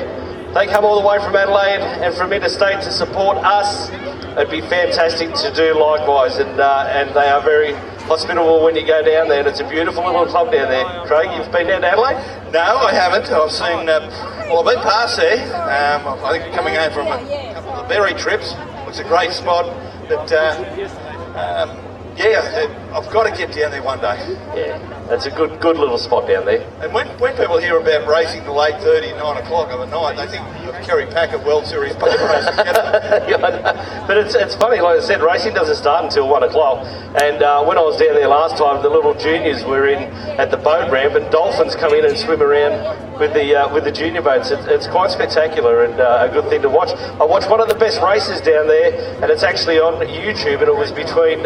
they come all the way from Adelaide and from interstate to support us. It'd be fantastic to do likewise, and they are very hospitable when you go down there, and it's a beautiful little club down there. Craig, you've been down to Adelaide? No, I haven't. I've seen, I've been past there. I think coming home from a couple of berry trips. It's a great spot, but I've got to get down there one day. Yeah, that's a good little spot down there. And when people hear about racing till 8:30, 9 o'clock of the night, they think Kerry Packer World Series boat racing. But it's funny, like I said, racing doesn't start until 1 o'clock. And when I was down there last time, the little juniors were in at the boat ramp, and dolphins come in and swim around with the junior boats. It's quite spectacular and a good thing to watch. I watched one of the best races down there, and it's actually on YouTube, and it was between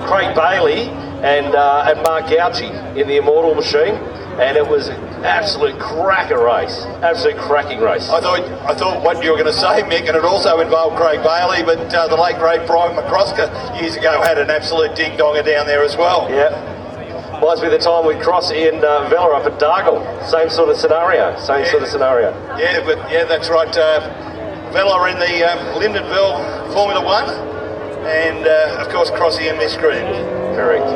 Craig Bailey and Mark Gauci in the Immortal Machine, and it was an absolute cracker race, absolute cracking race. I thought what you were going to say, Mick, and it also involved Craig Bailey, but the late great Brian McCrosker years ago had an absolute ding-donger down there as well. Yeah. Reminds me of the time with Crossy and Vella up at Dargle. Same sort of scenario. Yeah, that's right. Vella in the Lyndonville Formula 1, and of course Crossy in this group. Correct.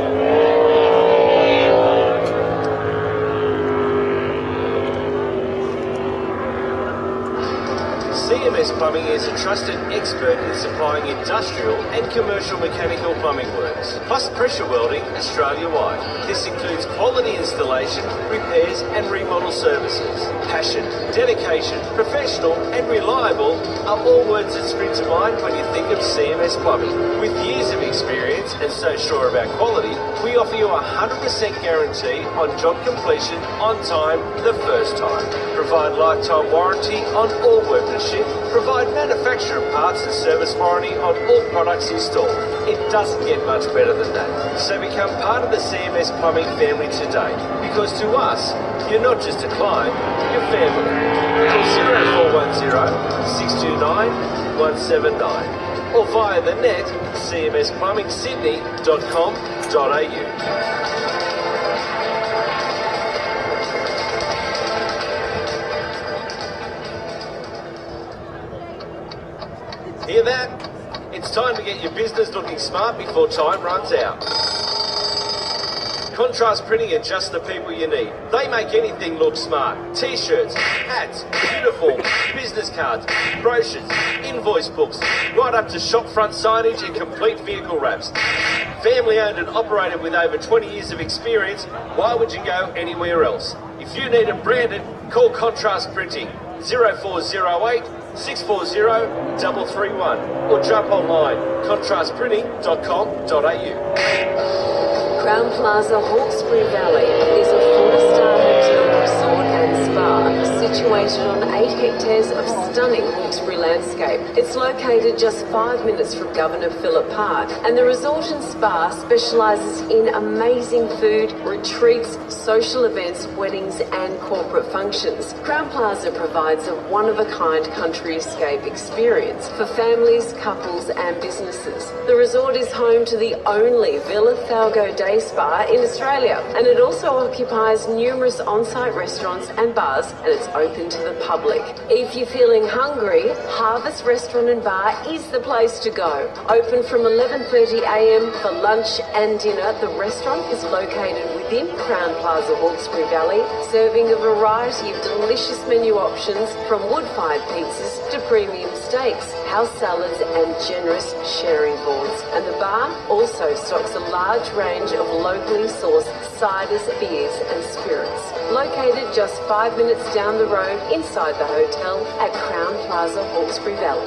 CMS Plumbing is a trusted expert in supplying industrial and commercial mechanical plumbing works, plus pressure welding Australia-wide. This includes quality installation, repairs and remodel services. Passion, dedication, professional and reliable are all words that spring to mind when you think of CMS Plumbing. With years of experience and so sure of our quality, we offer you a 100% guarantee on job completion on time the first time. Provide lifetime warranty on all workmanship. Provide manufacturer parts and service warranty on all products installed. It doesn't get much better than that. So become part of the CMS Plumbing family today, because to us, you're not just a client, you're family. Call 0410 629 179 or via the net cmsplumbingsydney.com.au. Hear that? It's time to get your business looking smart before time runs out. Contrast Printing are just the people you need. They make anything look smart. T-shirts, hats, uniforms, business cards, brochures, invoice books, right up to shop front signage and complete vehicle wraps. Family owned and operated with over 20 years of experience, why would you go anywhere else? If you need it branded, call Contrast Printing 0408 640 331 or jump online contrastprinting.com.au. Crown Plaza Hawkesbury Valley is a 4-star hotel, resort and spa situated on 8 hectares of stunning Hawkesbury landscape. It's located just 5 minutes from Governor Phillip Park, and the resort and spa specialises in amazing food, retreats, social events, weddings and corporate functions. Crown Plaza provides a one-of-a-kind country escape experience for families, couples and businesses. The resort is home to the only Villa Thalgo Day Spa in Australia, and it also occupies numerous on-site restaurants and bars, and it's open to the public. If you're feeling hungry, Harvest Restaurant and Bar is the place to go. Open from 11:30 a.m. for lunch and dinner. The restaurant is located within Crown Plaza Hawkesbury Valley, serving a variety of delicious menu options from wood-fired pizzas to premium steaks, house salads and generous sharing boards. And the bar also stocks a large range of locally sourced ciders, beers and spirits. Located just 5 minutes down the road inside the hotel at Crown Plaza Hawkesbury Valley.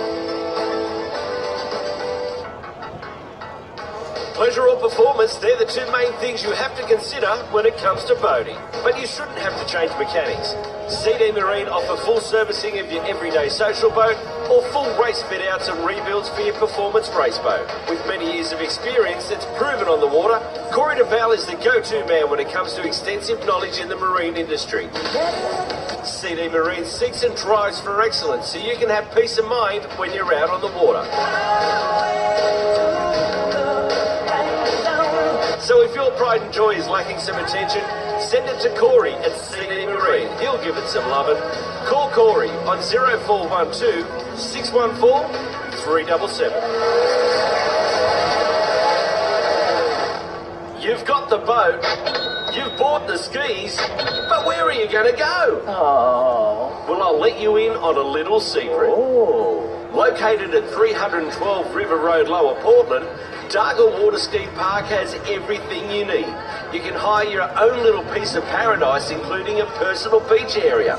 Pleasure or performance, they're the two main things you have to consider when it comes to boating. But you shouldn't have to change mechanics. CD Marine offer full servicing of your everyday social boat or full race fit-outs and rebuilds for your performance race boat. With many years of experience that's proven on the water, Corey DeVal is the go-to man when it comes to extensive knowledge in the marine industry. CD Marine seeks and drives for excellence so you can have peace of mind when you're out on the water. So if your pride and joy is lacking some attention, send it to Corey at CD Marine. He'll give it some lovin'. Call Corey on 0412 614 377. You've got the boat, you've bought the skis, but where are you going to go? Oh. Well, I'll let you in on a little secret. Oh. Located at 312 River Road, Lower Portland, Dargle Water Ski Park has everything you need. You can hire your own little piece of paradise, including a personal beach area.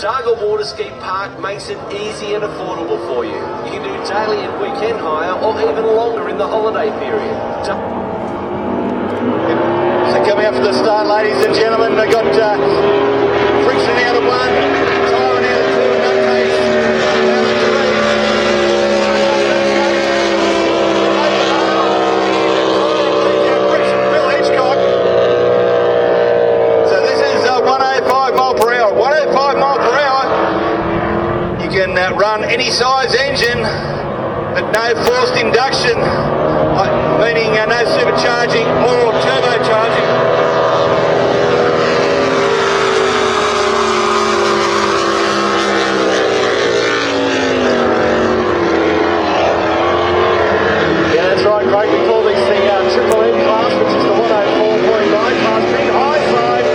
Dargle Water Ski Park makes it easy and affordable for you. You can do daily and weekend hire or even longer in the holiday period. So coming up to the start, ladies and gentlemen, they've got friction out of one, Tyron out of two, Nutcase out of three. Bill Hitchcock. So this is 105 mile per hour. 105 mile per hour. You can run any size engine, but no forced induction, meaning no supercharging or turbocharging. Yeah, that's right, Craig. We call this the Triple M class, which is the 104.9 class. Pretty high side.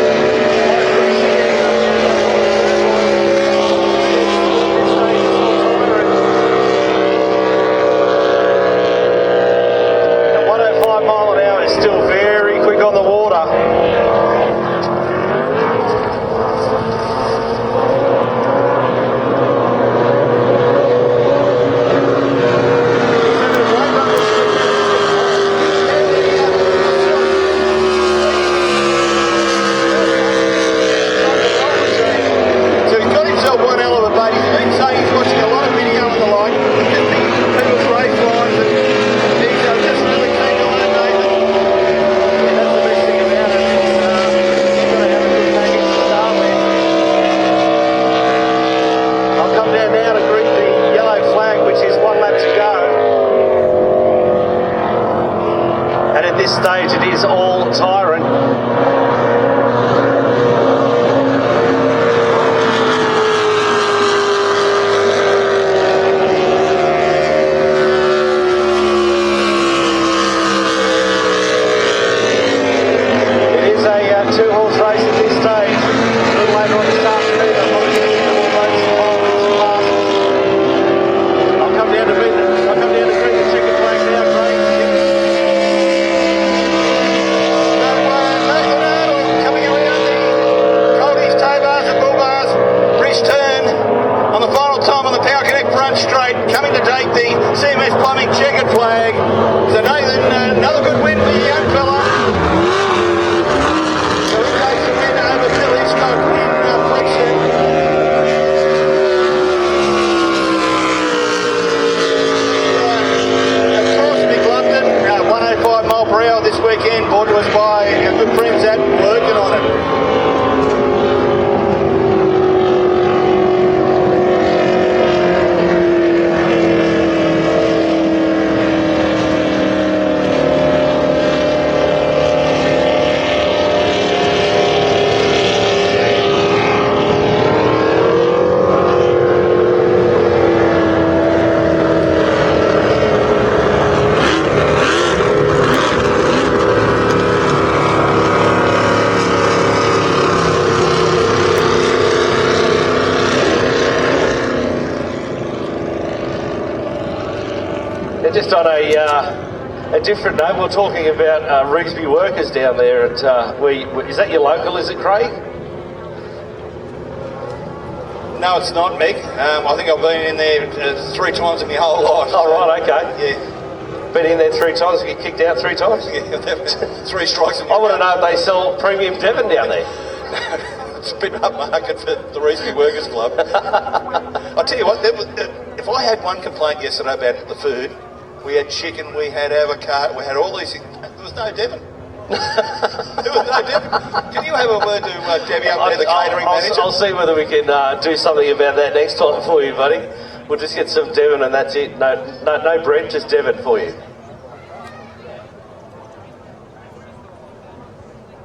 Just on a different note, we're talking about Rigsby workers down there at, is that your local, is it, Craig? No, it's not, Mick. I think I've been in there 3 times in my whole life. Oh, right, okay. Yeah. Been in there 3 times, get kicked out 3 times? Yeah, 3 strikes in I want to know if they sell premium Devon down there. It's a bit upmarket for the Rigsby Workers Club. I'll tell you what, if I had one complaint yesterday about the food, we had chicken, we had avocado, we had all these things. There was no Devon. There was no Devon. Can you have a word to Debbie up there, the catering manager? I'll see whether we can do something about that next time for you, buddy. We'll just get some Devon and that's it. No bread, just Devon for you.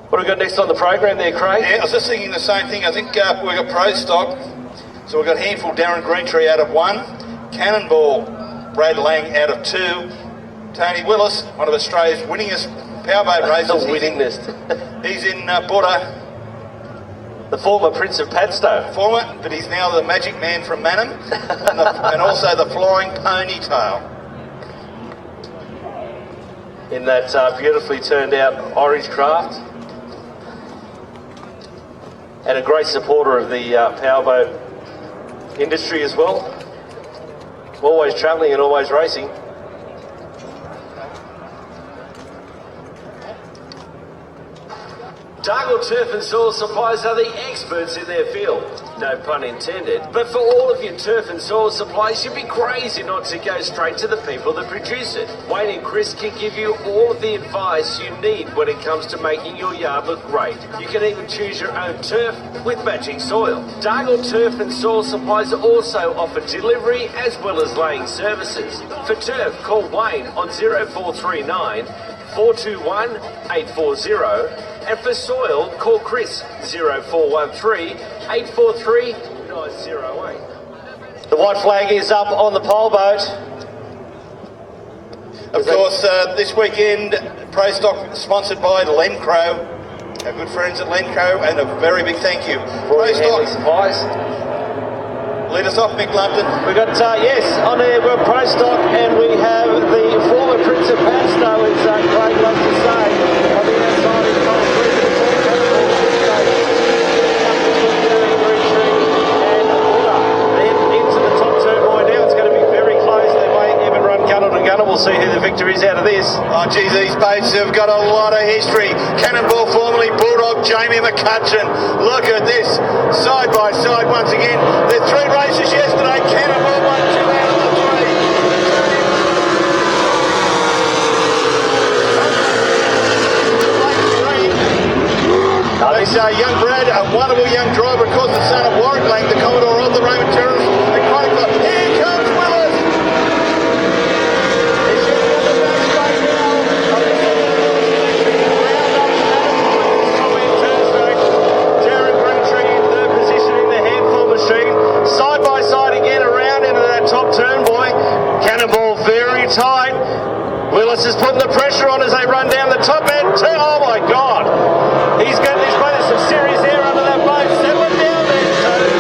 What have we got next on the program there, Craig? Yeah, I was just thinking the same thing. I think we've got Pro Stock. So we've got Handful Darren Greentree out of 1. Cannonball Brad Lang out of 2. Tony Willis, one of Australia's winningest powerboat racers. Winningest. He's in Buddha. The former Prince of Padstow. Former, but he's now the Magic Man from Manham. and also the Flying Ponytail. In that beautifully turned out orange craft. And a great supporter of the powerboat industry as well. Always travelling and always racing. Dargle Turf and Soil Supplies are the experts in their field. No pun intended. But for all of your turf and soil supplies, you'd be crazy not to go straight to the people that produce it. Wayne and Chris can give you all of the advice you need when it comes to making your yard look great. You can even choose your own turf with matching soil. Dargle Turf and Soil Supplies also offer delivery as well as laying services. For turf, call Wayne on 0439 421 840. And for soil, call Chris 0413 843 908. The white flag is up on the pole boat. Of course, this weekend, Pro Stock sponsored by Lencro, our good friends at Lencro, and a very big thank you. Pro Stock supplies. Lead us off, Mick Lumpton. We've got, yes, on there we're Pro Stock, and we have the former Prince of Padstow, as Craig loves to say, on the outside of the concrete. We'll see who the victor is out of this. Oh, geez, these boats have got a lot of history. Cannonball, formerly Bulldog, Jamie McCutcheon. Look at this, side by side once again. There were 3 races yesterday. Cannonball won 2 out of the 3. This young Brad, a wonderful young driver, of course, the son of Warwick Lang, the Commodore of the Roman Terrorists. Here comes Willis. Side by side again, around into that top turn, boy. Cannonball very tight. Willis is putting the pressure on as they run down the top end. Oh my God! He's got some serious air under that boat. Settling down there, Tony.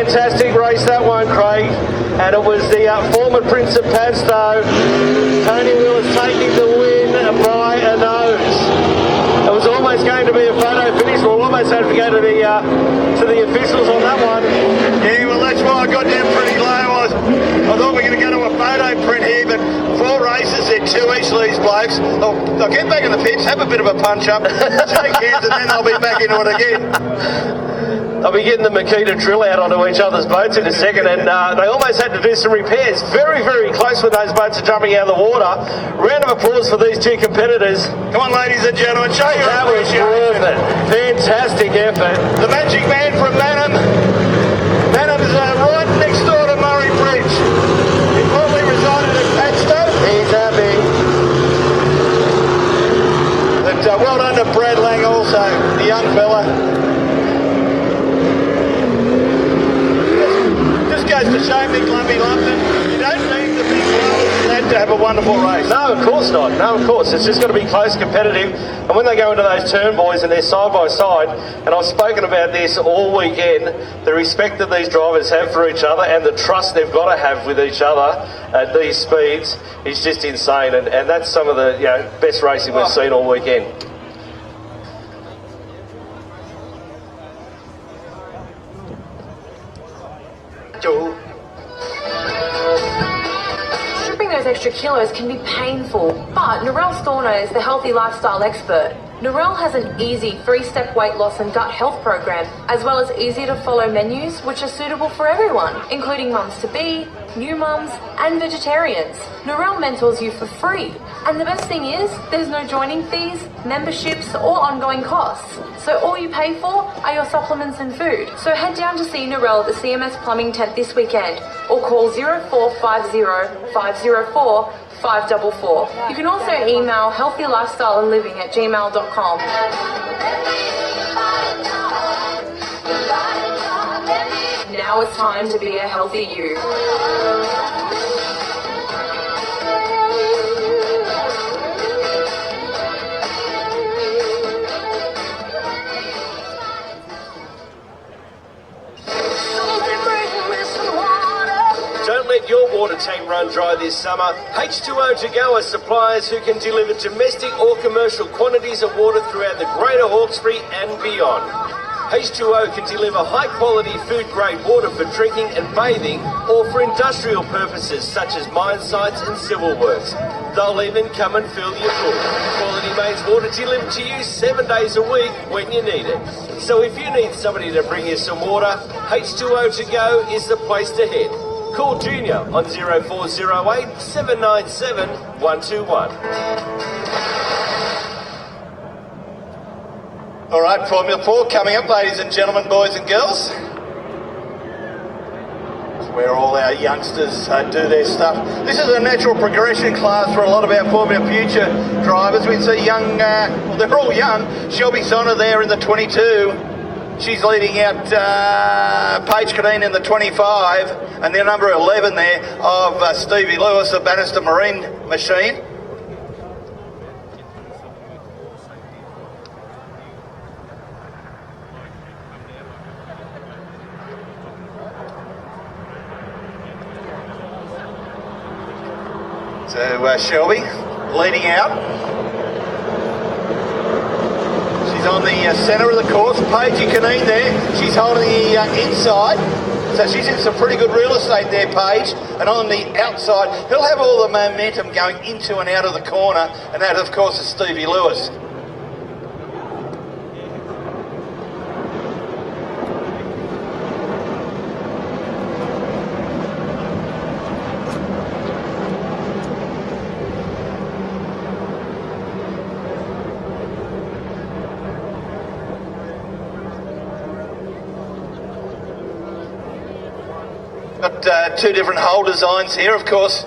fantastic race, that one, Craig. And it was the former Prince of Padstow, Tony Willis, taking the win by a nose. It was almost going to be a photo finish. We'll almost have to go to the officials on that one. Yeah, well, that's why I got down pretty low. I thought we were going to go to a photo print here, but 4 races, they're 2 each of these blokes. I'll get back in the pits, have a bit of a punch-up, shake hands, and then I'll be back into it again. I'll be getting the Makita drill out onto each other's boats in a second, and they almost had to do some repairs. Very, very close when those boats are jumping out of the water. Round of applause for these two competitors. Come on, ladies and gentlemen, show your appreciation. That was worth it. Fantastic effort. The magic man from Manham. Manham's right next door to Murray Bridge. He formerly resided at Padstow. He's happy. But well done to Brad Lang also, the young fella. Goes to show me, Clumpy London, you don't need the big blowers to have a wonderful race. No, of course not. No, of course. It's just got to be close, competitive. And when they go into those turn, boys, and they're side by side, and I've spoken about this all weekend, the respect that these drivers have for each other and the trust they've got to have with each other at these speeds is just insane. And that's some of the best racing we've seen all weekend. Stripping those extra kilos can be painful, but Narelle Storno is the healthy lifestyle expert. Narelle has an easy 3-step weight loss and gut health program, as well as easy to follow menus which are suitable for everyone, including mums-to-be, new mums and vegetarians. Narelle mentors you for free, and the best thing is there's no joining fees, memberships or ongoing costs. So all you pay for are your supplements and food. So head down to see Narelle at the CMS Plumbing Tent this weekend or call 0450 504 544. You can also email healthylifestyleandliving@gmail.com. Now it's time to be a healthy you. Don't let your water tank run dry this summer. H2O To Go are suppliers who can deliver domestic or commercial quantities of water throughout the Greater Hawkesbury and beyond. H2O can deliver high-quality food-grade water for drinking and bathing or for industrial purposes such as mine sites and civil works. They'll even come and fill your pool. Quality Mains water delivered to you 7 days a week when you need it. So if you need somebody to bring you some water, H2O To Go is the place to head. Call Junior on 0408 797 121. All right, Formula 4 coming up, ladies and gentlemen, boys and girls. It's where all our youngsters do their stuff. This is a natural progression class for a lot of our Formula Future drivers. We see young, well, they're all young. Shelby Sonner there in the 22. She's leading out Paige Cadine in the 25, and the number 11 there of Stevie Lewis, the Bannister Marine machine. So Shelby leading out. She's on the centre of the course. Paige Canine there. She's holding the inside. So she's in some pretty good real estate there, Paige. And on the outside, he'll have all the momentum going into and out of the corner. And that, of course, is Stevie Lewis. Got two different hull designs here, of course.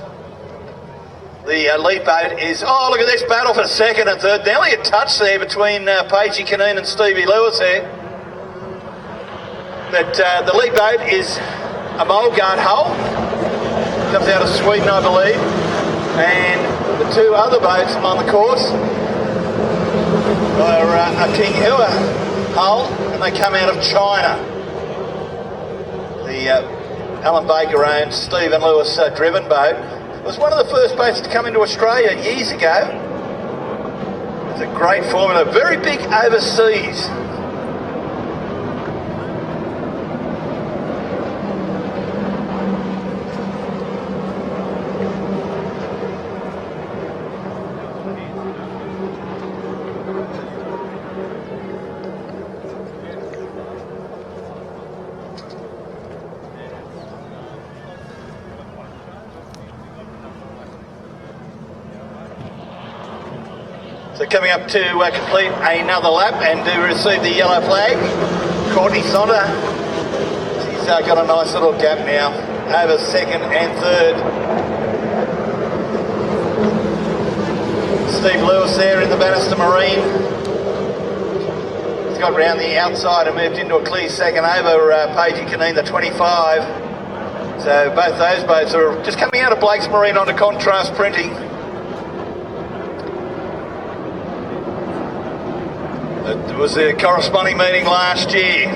The lead boat is, oh, look at this battle for second and third. Nearly a touch there between Paige Canine and Stevie Lewis there. But the lead boat is a Moldgard hull. Comes out of Sweden, I believe. And the two other boats on the course are a King Hua hull, and they come out of China. the Alan Baker owned Stephen Lewis driven boat. It was one of the first boats to come into Australia years ago. It's a great formula, very big overseas. So coming up to complete another lap and to receive the yellow flag, Courtney Sonda. She's got a nice little gap now over second and third. Steve Lewis there in the Bannister Marine. He's got round the outside and moved into a clear second over Paige Caneen, the 25. So both those boats are just coming out of Blake's Marine onto contrast printing. It was the corresponding meeting last year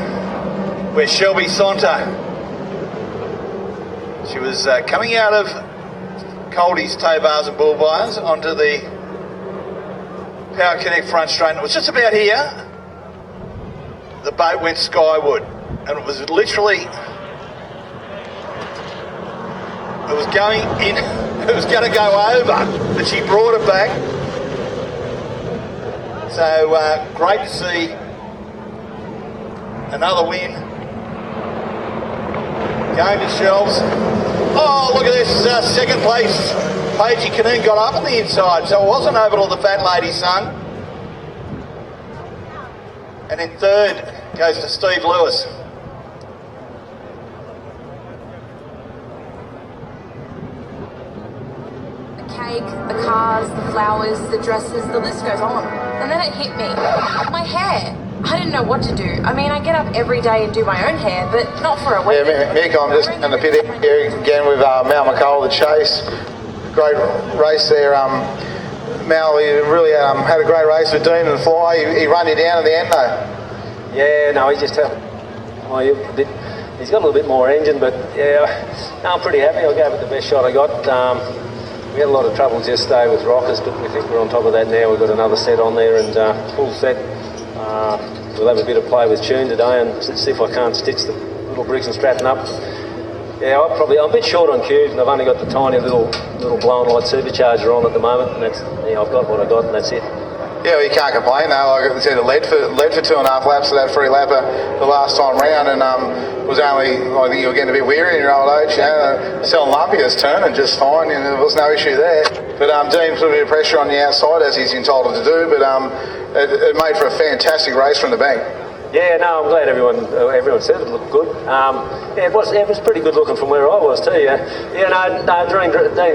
where Shelby Sonta, she was coming out of Coldie's tow bars and bull bars onto the Power Connect front straight. It was just about here. The boat went skyward and it was literally, it was going in, it was going to go over, but she brought it back. So great to see another win. Going to shelves. Oh, look at this, second place. Paige Caneen got up on the inside, so it wasn't over till the fat lady son. And in third goes to Steve Lewis. The cake, the cars, the flowers, the dresses, the list goes on. And then it hit me. My hair. I didn't know what to do. I mean, I get up every day and do my own hair, but not for a week. Yeah, Mick, I'm just in the pit here again with Mal McCall, the chase. Great race there. Mal, he really had a great race with Dean and Fly. He run you down in the end though. Yeah, no, he just he's got a little bit more engine, but yeah, no, I'm pretty happy. I gave it the best shot I got. We had a lot of troubles yesterday with rockers, but we think we're on top of that now. We've got another set on there and full set. We'll have a bit of play with tune today and see if I can't stitch the little bricks and strapping up. Yeah, I'm a bit short on cubes and I've only got the tiny little blown light supercharger on at the moment, and that's, yeah, I've got what I got and that's it. Yeah, well, you can't complain though. Like I said, it led for 2.5 laps of that free lapper the last time round, and was only, I think you were getting a bit weary in your old age. You know, selling lumpiest turning just fine, and there was no issue there. But Dean put a bit of pressure on the outside as he's entitled to do, but it made for a fantastic race from the bank. Yeah, no, I'm glad everyone said it looked good. Yeah, it was pretty good looking from where I was too. Yeah, Dean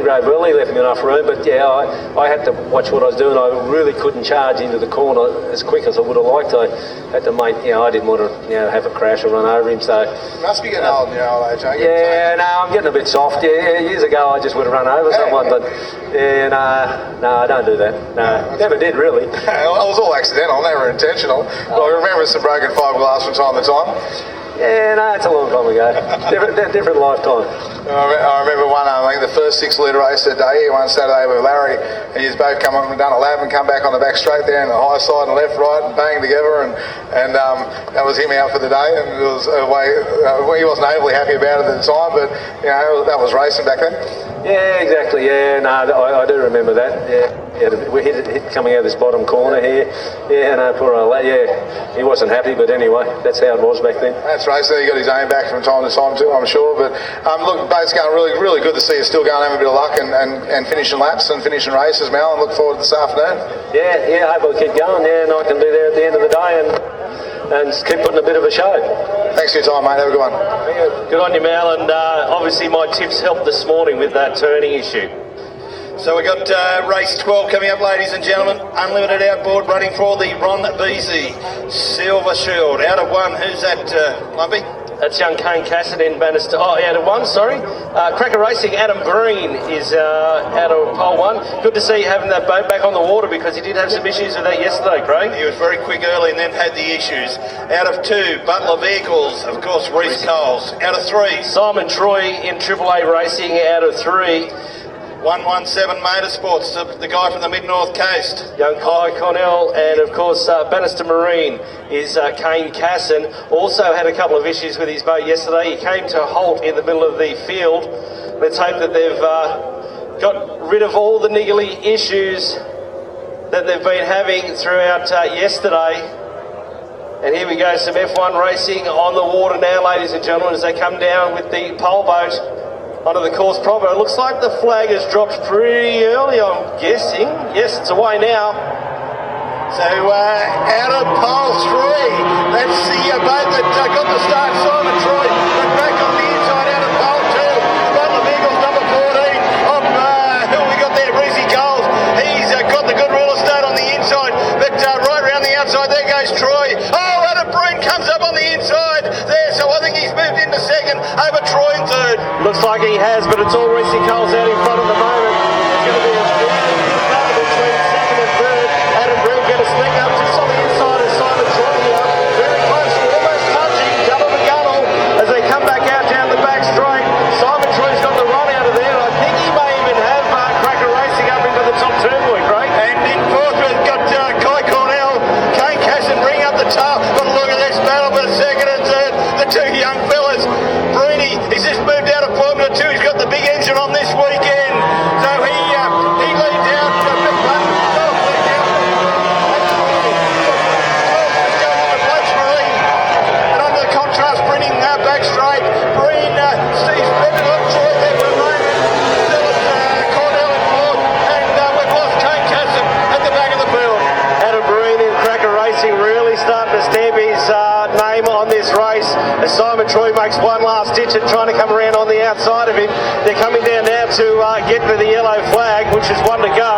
drove well. He left me enough room, but yeah, I had to watch what I was doing. I really couldn't charge into the corner as quick as I would have liked. I had to make, I didn't want to, have a crash or run over him. So you must be getting old in your old age, aren't you? Yeah, no, I'm getting a bit soft. Yeah, years ago I just would have run over someone, but yeah, no, I don't do that. No, never did really. It was all accidental, never intentional. I remember some broken fiberglass from time to time. Yeah, no, it's a long time ago. different lifetime. I remember one, I think the first 6 litre race that day, one Saturday with Larry, and he's both come up and done a lap and come back on the back straight there, and the high side and left, right, and bang together, and that was him out for the day, and it was a way, he wasn't overly happy about it at the time, but that was racing back then. Yeah, exactly. Yeah, no, I do remember that. Yeah, we hit coming out of this bottom corner here. Yeah, no, poor old lad. Yeah, he wasn't happy, but anyway, that's how it was back then. That's racing. He got his aim back from time to time too, I'm sure. But look, boat's going really, really good to see you still going having a bit of luck and finishing laps and finishing races, Mel. And look forward to this afternoon. Yeah, I hope I'll keep going. Yeah, and I can be there at the end of the day and keep putting a bit of a show. Thanks for your time, mate. Have a good one. Good on you, Mal, and obviously my tips helped this morning with that turning issue. So we've got race 12 coming up, ladies and gentlemen. Unlimited outboard running for the Ron Beasy Silver Shield. Out of one, who's that, Lumpy? That's young Kane Cassidy in Bannister. Oh, out of 1, sorry. Cracker Racing, Adam Breen is out of pole 1. Good to see you having that boat back on the water because he did have some issues with that yesterday, Craig. He was very quick early and then had the issues. Out of 2, Butler Vehicles, of course, Reece Coles. Out of 3, Simon Troy in AAA Racing. Out of 3, 117 Motorsports, the guy from the Mid-North Coast. Young Kai Cornell, and of course Bannister Marine is Kane Casson. Also had a couple of issues with his boat yesterday. He came to a halt in the middle of the field. Let's hope that they've got rid of all the niggly issues that they've been having throughout yesterday. And here we go, some F1 racing on the water now, ladies and gentlemen, as they come down with the pole boat onto the course proper. It looks like the flag has dropped pretty early, I'm guessing. Yes, it's away now. So out of pole 3, that's the boat that got the start, Simon Troy, but back on the inside out of pole 2. Butler Vehicles number 14 of who we got there, Reece Coles. He's got the good real estate on the inside, but right around the outside there goes Troy. Oh, Adam Breen comes up on the inside there, so I think he's moved into second over Troy in third. Looks like he has, but it's all Reece Coles out in front at the moment. It's going to be a battle between second and third. Adam Breen going to sneak up just on the inside of Simon Troy here. Very close, almost touching, double the gunnel as they come back out down the back straight. Simon Troy's got the run out of there. I think he may even have Cracker Racing up into the top turn, boy, Craig. And in fourth we've got Kai Cornell, Kane Casson bring up the tail. But look at this battle for second and third. The 2 young fellas. Breeny, he's just moved out of Formula 2. He's got the big engine on this weekend. So he leads out. A big one. And under the contrast, Breening back straight. Breen, Steve's better up Troy there for the moment. Still it's Cornell in fourth. And we've lost Kane Casson at the back of the field. Adam Breen in Cracker Racing really starting to stamp his name on this race as Simon Troy makes one last ditch at trying to come around on the outside of him. They're coming down now to get for the yellow flag, which is 1 to go.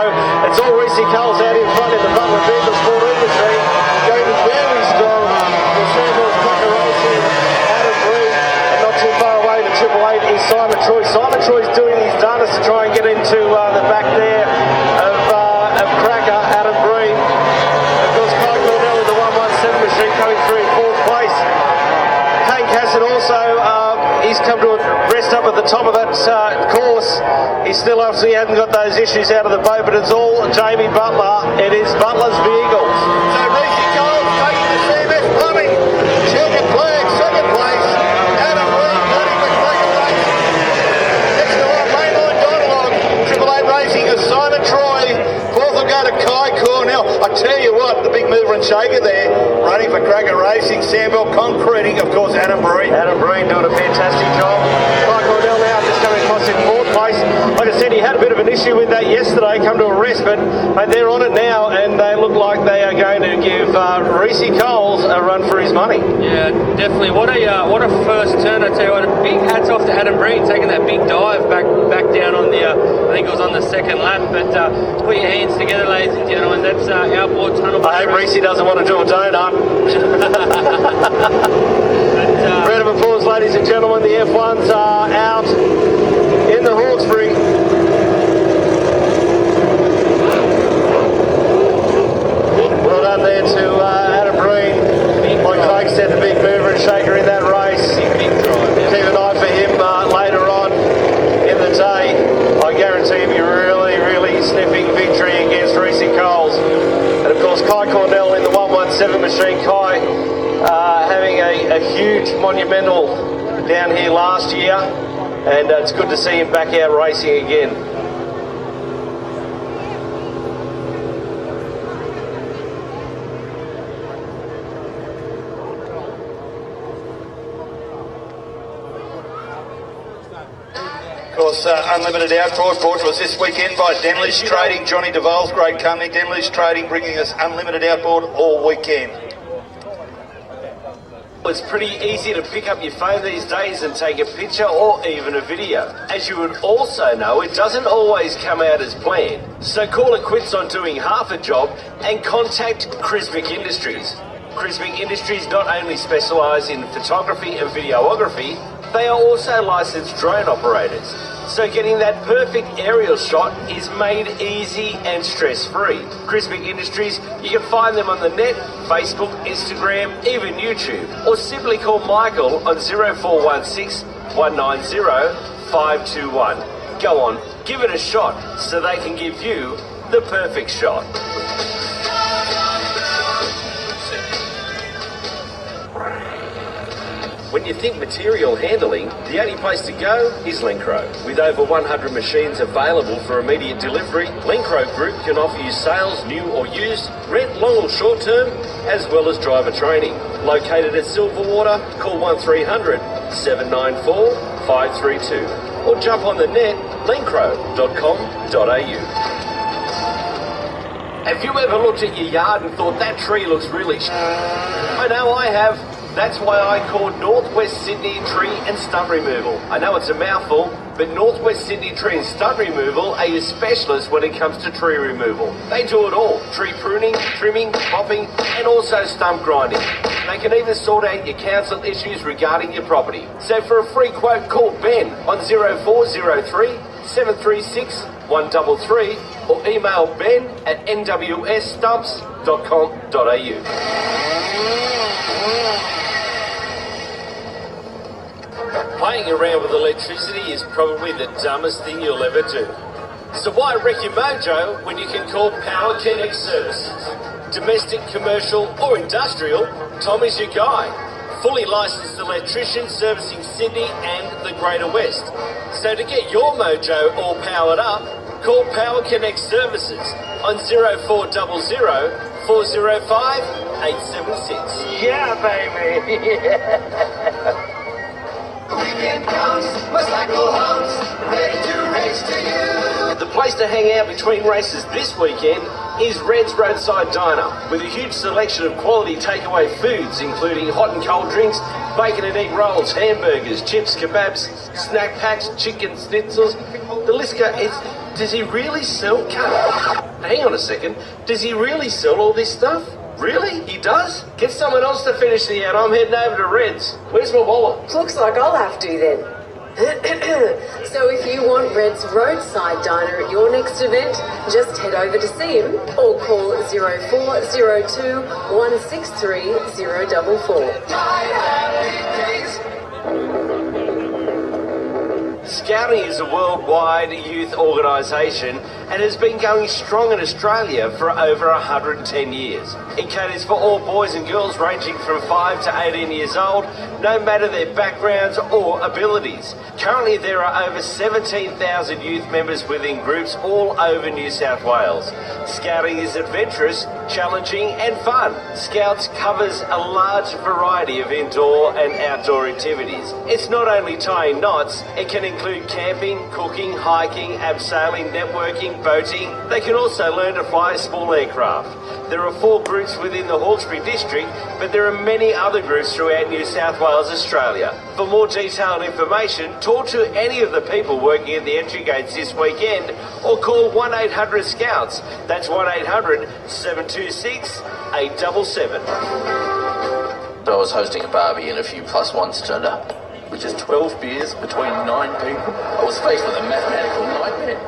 It's all Reece Coles out in front in the Butler Vehicles Sport Industry, going very strong. The Sandhills Cracker Racing, Adam Breen, and not too far away to Triple 8 is Simon Troy. Simon Troy's doing his darndest to try and get into the back there of Cracker, Adam Breen. Of course, Kai Cornell in the 117 machine coming through in 4th place. Kane Casson also, he's come to a rest up at the top of that course. He still obviously hasn't got those issues out of the boat, but it's all Jamie Butler. It is Butler's Vehicles. So Reece Coles taking the CMS plumbing. Checkered flag, second place. Adam Breen leading the Cracker Racing. Next to our mainline dialogue, Triple 8 Racing is Simon Troy. Fourth will go to Kai Cornell. I tell you what, the big mover and shaker there, running for Cracker Racing, Sandville Concreting, of course, Adam Breen. Adam Breen doing a fantastic job. Kai Cornell now just coming across in 4th place. Like I said, he had a bit of an issue with that yesterday, come to a rest, but they're on it now, and they look like they are going to give Reece Coles a run for his money. Yeah, definitely. What a first turn! I tell you what, a big hats off to Adam Breen taking that big dive back down on the. I think it was on the second lap. But put your hands together, ladies and gentlemen. That's outboard tunnel. I hope Reece doesn't want to do a donut. Round of applause, ladies and gentlemen. The F1s are out in the Hawkesbury. Well done there to Adam Breen. Like Craig said, the big mover and shaker in that race. Keep an eye for him later on in the day. I guarantee he'll be really, really sniffing victory against Reece Coles. And of course, Kai Cornell in the 117 machine. Kai having a huge monumental down here last year, and it's good to see him back out racing again. Of course, Unlimited Outboard brought to us this weekend by Denlish Trading. Johnny Duvall's great company, Denlish Trading, bringing us Unlimited Outboard all weekend. It's pretty easy to pick up your phone these days and take a picture or even a video. As you would also know, it doesn't always come out as planned. So call it quits on doing half a job and contact Crismic Industries. Crismic Industries not only specialise in photography and videography, they are also licensed drone operators. So getting that perfect aerial shot is made easy and stress-free. Crismic Industries, you can find them on the net, Facebook, Instagram, even YouTube, or simply call Michael on 0416 190 521. Go on, give it a shot so they can give you the perfect shot. When you think material handling, the only place to go is Lencro. With over 100 machines available for immediate delivery, Lencro Group can offer you sales, new or used, rent long or short term, as well as driver training. Located at Silverwater, call 1300 794 532 or jump on the net lencro.com.au. Have you ever looked at your yard and thought that tree looks really I know I have. That's why I call Northwest Sydney Tree and Stump Removal. I know it's a mouthful, but Northwest Sydney Tree and Stump Removal are your specialists when it comes to tree removal. They do it all: tree pruning, trimming, chopping, and also stump grinding. They can even sort out your council issues regarding your property. So for a free quote, call Ben on 0403 736 133 or email ben at nwsstumps.com.au. Playing around with electricity is probably the dumbest thing you'll ever do. So why wreck your mojo when you can call Power Connect Services? Domestic, commercial or industrial, Tom is your guy. Fully licensed electrician servicing Sydney and the Greater West. So to get your mojo all powered up, call Power Connect Services on 0400 405 876. Yeah, baby! Weekend comes, motorcycle humps, ready to race to you. The place to hang out between races this weekend is Red's Roadside Diner, with a huge selection of quality takeaway foods, including hot and cold drinks, bacon and egg rolls, hamburgers, chips, kebabs, snack packs, chicken schnitzels. The list goes. Does he really sell? Hang on a second. Does he really sell all this stuff? Really? He does? Get someone else to finish the ad. I'm heading over to Red's. Where's my wallet? Looks like I'll have to then. So if you want Red's Roadside Diner at your next event, just head over to see him or call 0402 163 044. Scouting is a worldwide youth organisation and has been going strong in Australia for over 110 years. It caters for all boys and girls ranging from 5 to 18 years old, no matter their backgrounds or abilities. Currently there are over 17,000 youth members within groups all over New South Wales. Scouting is adventurous, challenging and fun. Scouts covers a large variety of indoor and outdoor activities. It's not only tying knots, it can include camping, cooking, hiking, abseiling, networking, boating. They can also learn to fly a small aircraft. There are 4 groups within the Hawkesbury district, but there are many other groups throughout New South Wales, Australia. For more detailed information, talk to any of the people working at the entry gates this weekend or call 1-800-SCOUTS. That's 1-800-726 877. I was hosting a barbie and a few plus ones turned up, which is 12 beers between 9 people. I was faced with a mathematical nightmare.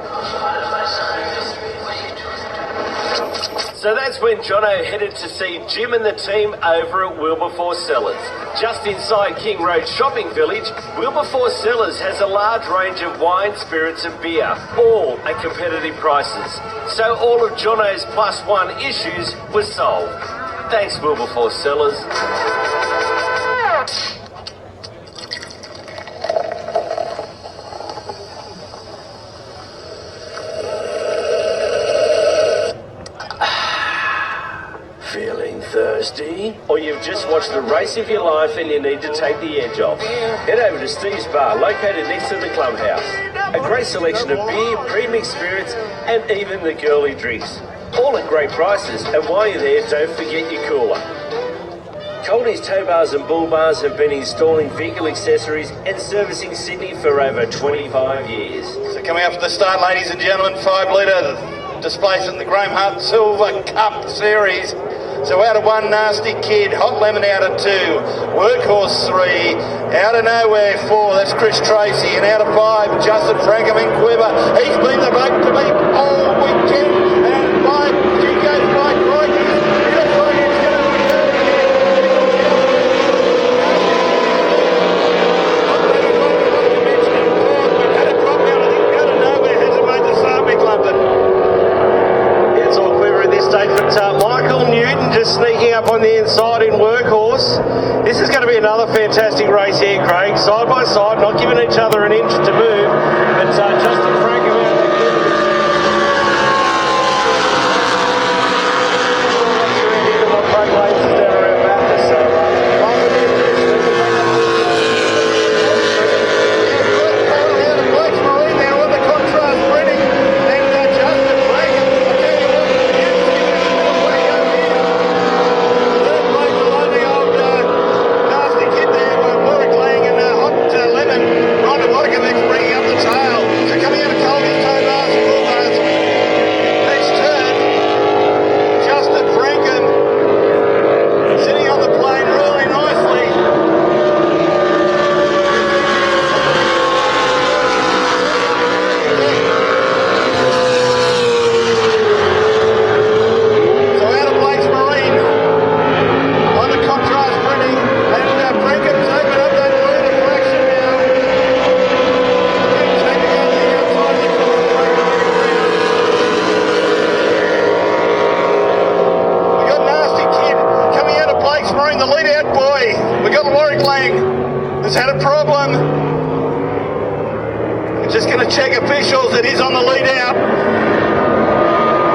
So that's when Jono headed to see Jim and the team over at Wilberforce Cellars. Just inside King Road Shopping Village, Wilberforce Cellars has a large range of wine, spirits and beer, all at competitive prices. So all of Jono's +1 issues were solved. Thanks, Wilberforce Cellars. Feeling thirsty? Or you've just watched the race of your life and you need to take the edge off? Head over to Steve's Bar, located next to the clubhouse. A great selection of beer, premium spirits and even the girly drinks. All at great prices, and while you're there, don't forget your cooler. Coldie's Tow Bars and Bull Bars have been installing vehicle accessories and servicing Sydney for over 25 years. So coming up to the start, ladies and gentlemen, 5 litre displacement, the Graham Hunt Silver Cup Series. So out of 1, Nasty Kid, Hot Lemon out of 2, Workhorse 3, out of nowhere 4, that's Chris Tracy, and out of 5, Justin Frankham in Quiver. He's been the boat to beat all weekend, and by Jingo's by Crikey. But Michael Newton just sneaking up on the inside in Workhorse. This is going to be another fantastic race here, Craig. Side by side, not giving each other an inch to move. But Justin Frankham out there. Had a problem. We're just going to check officials. It is on the lead out.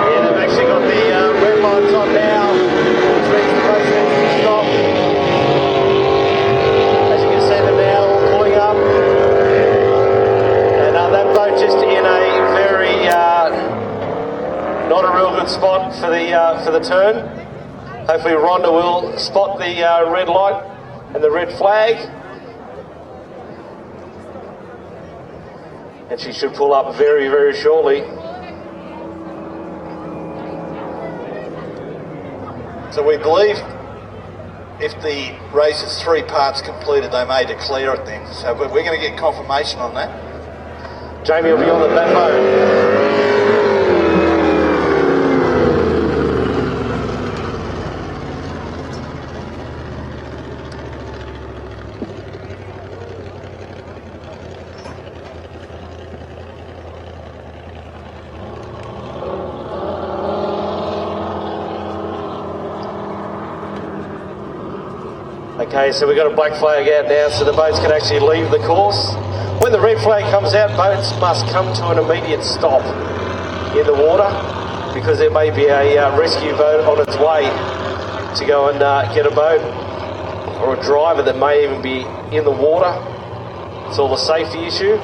Yeah, they've actually got the red lights on now, which means the race needs to stop. As you can see them now all pulling up. And that boat just in a very not a real good spot for the turn. Hopefully Rhonda will spot the red light and the red flag. And she should pull up very, very shortly. So we believe if the race is 3 parts completed, they may declare it then. So we're going to get confirmation on that. Jamie will be on the backbone. Okay, so we've got a black flag out now, so the boats can actually leave the course. When the red flag comes out, boats must come to an immediate stop in the water because there may be a rescue boat on its way to go and get a boat, or a driver that may even be in the water. It's all a safety issue.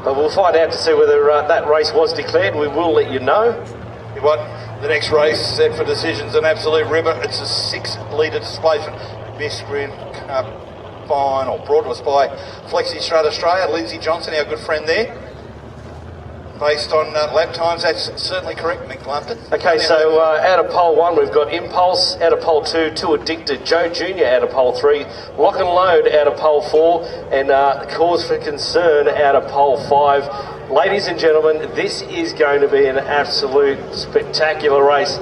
But we'll find out to see whether that race was declared. We will let you know. What the next race set for decisions, an absolute ripper. It's a 6-litre displacement. Best sprint cup final brought to us by Flexi Strut Australia. Lindsay Johnson, our good friend there. Based on lap times, that's certainly correct, Mick Lumpton. Okay, so out of pole 1, we've got Impulse. Out of pole 2, Too Addicted. Joe Jr. out of pole 3. Lock and Load out of pole 4. And Cause for Concern out of pole 5. Ladies and gentlemen, this is going to be an absolute spectacular race.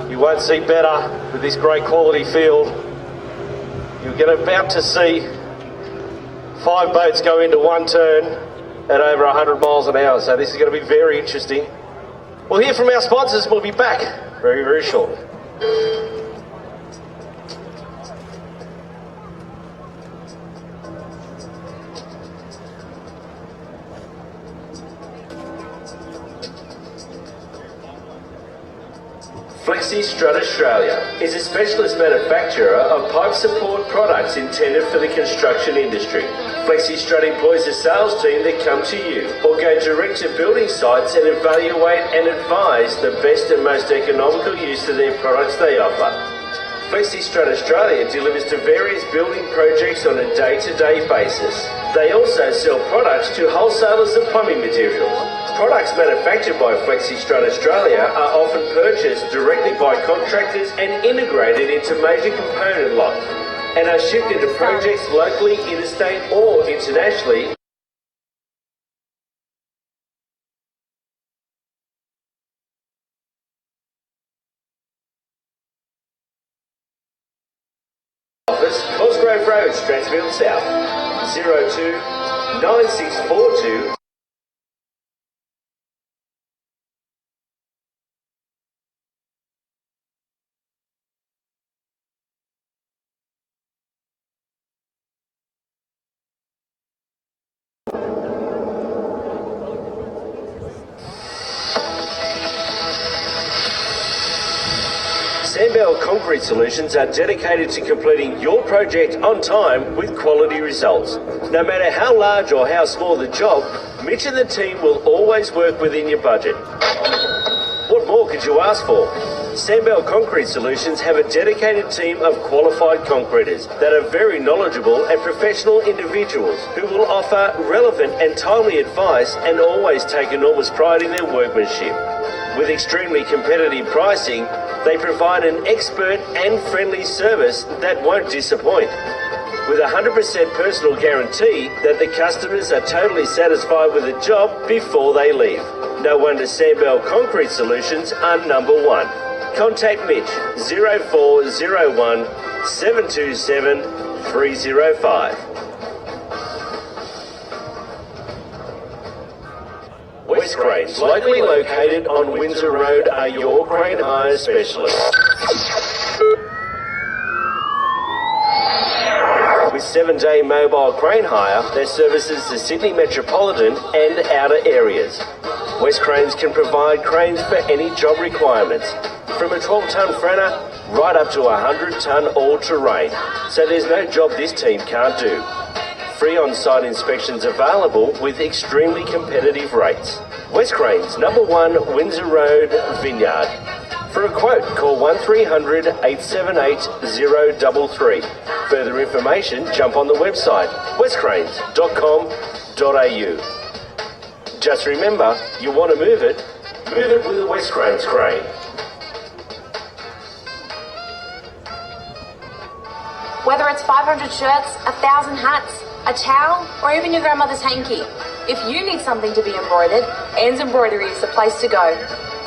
You won't see better with this great quality field. You're about to see 5 boats go into one turn at over 100 miles an hour, so this is going to be very interesting. We'll hear from our sponsors and we'll be back very, very shortly. Flexi Strut Australia is a specialist manufacturer of pipe support products intended for the construction industry. Flexi Strut employs a sales team that come to you or go direct to building sites and evaluate and advise the best and most economical use of their products they offer. Flexi Strut Australia delivers to various building projects on a day-to-day basis. They also sell products to wholesalers of plumbing materials, Products manufactured by FlexiStrut Australia are often purchased directly by contractors and integrated into major component lots, and are shipped into projects locally, interstate or internationally. Office, Cosgrove Road, Strathfield South, 02 9642. Sandbell Concrete Solutions are dedicated to completing your project on time with quality results. No matter how large or how small the job, Mitch and the team will always work within your budget. What more could you ask for? Sandbell Concrete Solutions have a dedicated team of qualified concreters that are very knowledgeable and professional individuals who will offer relevant and timely advice and always take enormous pride in their workmanship. With extremely competitive pricing, they provide an expert and friendly service that won't disappoint. With a 100% personal guarantee that the customers are totally satisfied with the job before they leave. No wonder Sandbell Concrete Solutions are number one. Contact Mitch 0401 727 305. West Cranes, locally located on Windsor Road, are your crane hire specialists. With 7-day mobile crane hire that services the Sydney metropolitan and outer areas. West Cranes can provide cranes for any job requirements, from a 12-tonne franner right up to a 100-tonne all-terrain, so there's no job this team can't do. Free on-site inspections available with extremely competitive rates. West Cranes, number 1, Windsor Road, Vineyard. For a quote, call 1300 878 033. Further information, jump on the website westcranes.com.au. Just remember, you want to move it with a West Cranes crane. Whether it's 500 shirts, 1,000 hats, a towel, or even your grandmother's hanky, if you need something to be embroidered, Anne's Embroidery is the place to go.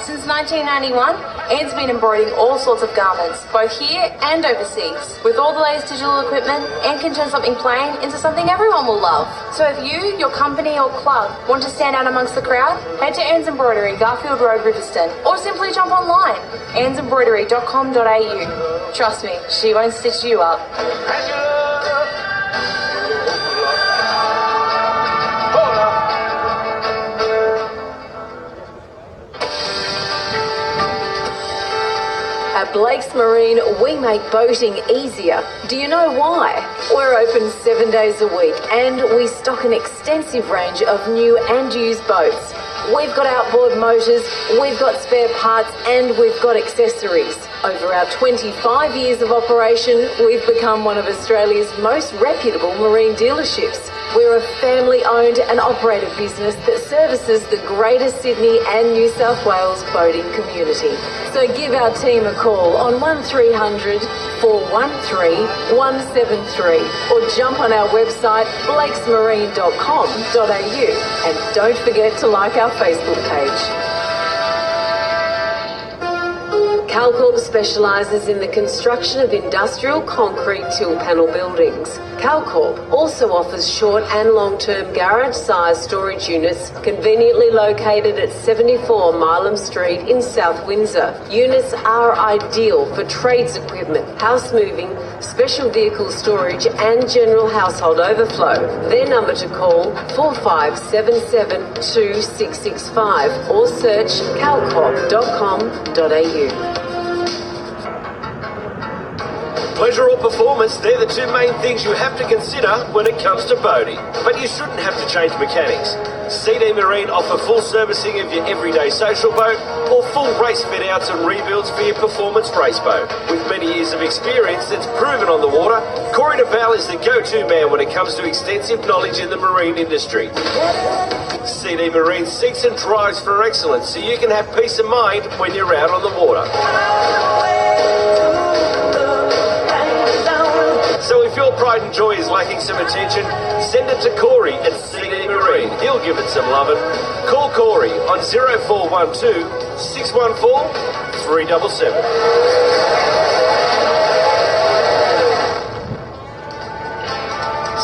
Since 1991, Anne's been embroidering all sorts of garments, both here and overseas. With all the latest digital equipment, Anne can turn something plain into something everyone will love. So if you, your company or club want to stand out amongst the crowd, head to Anne's Embroidery, Garfield Road, Riverston, or simply jump online, annesembroidery.com.au. Trust me, she won't stitch you up. At Blake's Marine, we make boating easier. Do you know why? We're open 7 days a week and we stock an extensive range of new and used boats. We've got outboard motors, we've got spare parts and we've got accessories. Over our 25 years of operation, we've become one of Australia's most reputable marine dealerships. We're a family-owned and operated business that services the Greater Sydney and New South Wales boating community. So give our team a call on 1300 413 173 or jump on our website blakesmarine.com.au and don't forget to like our Facebook page. CalCorp specialises in the construction of industrial concrete tilt panel buildings. CalCorp also offers short and long-term garage-sized storage units conveniently located at 74 Milam Street in South Windsor. Units are ideal for trades equipment, house moving, special vehicle storage and general household overflow. Their number to call 4577 2665 or search calcorp.com.au. Pleasure or performance, they're the two main things you have to consider when it comes to boating. But you shouldn't have to change mechanics. CD Marine offer full servicing of your everyday social boat or full race fit-outs and rebuilds for your performance race boat. With many years of experience that's proven on the water, Corey Val is the go-to man when it comes to extensive knowledge in the marine industry. CD Marine seeks and drives for excellence so you can have peace of mind when you're out on the water. So if your pride and joy is lacking some attention, send it to Corey at CD Marine. He'll give it some lovin'. Call Corey on 0412 614 377.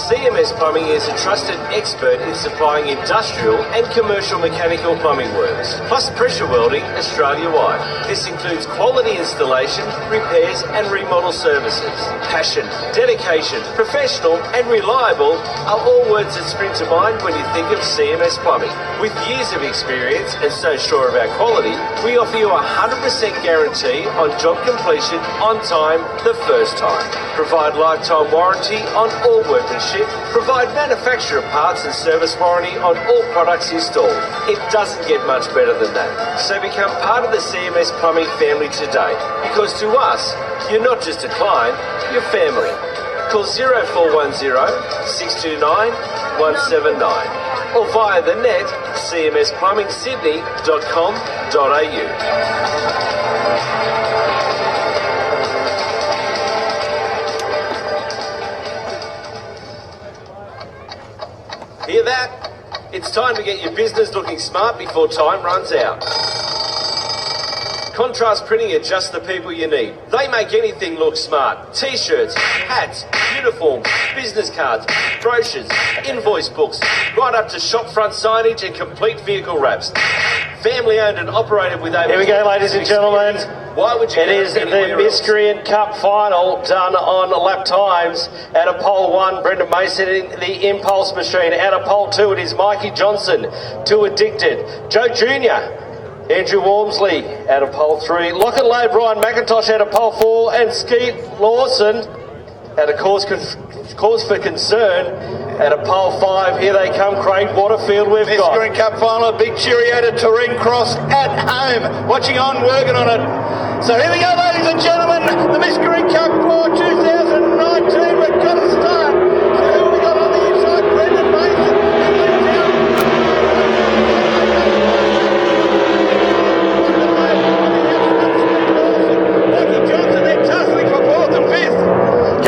CMS Plumbing is a trusted expert in supplying industrial and commercial mechanical plumbing works, plus pressure welding Australia-wide. This includes quality installation, repairs and remodel services. Passion, dedication, professional and reliable are all words that spring to mind when you think of CMS Plumbing. With years of experience and so sure of our quality, we offer you a 100% guarantee on job completion on time the first time. Provide lifetime warranty on all workmanship. Provide manufacturer parts and service warranty on all products installed. It doesn't get much better than that. So become part of the CMS Plumbing family today. Because to us, you're not just a client, you're family. Call 0410 629 179 or via the net cmsplumbingsydney.com.au. Hear that? It's time to get your business looking smart before time runs out. Contrast Printing are just the people you need. They make anything look smart. T-shirts, hats, uniforms, business cards, brochures, invoice books, right up to shop front signage and complete vehicle wraps. Family owned and operated with over... Here we go, ladies and gentlemen. Why would you... It is the Miscreant Cup final done on lap times. Out of pole 1, Brendan Mason in the Impulse machine. Out of pole 2, it is Mikey Johnson, Too Addicted. Joe Jr., Andrew Walmsley out of pole 3. Lock and Load, Brian McIntosh out of pole 4. And Skeet Lawson out of Cause for Concern out of pole 5. Here they come, Craig Waterfield. We've got Miscreant Cup final, a big cheerio to Tareen Cross at home, watching on, working on it. So here we go, ladies and gentlemen, the Miscreant Cup for 2019. We've got to start. So who we got on the inside? Brendan Mason.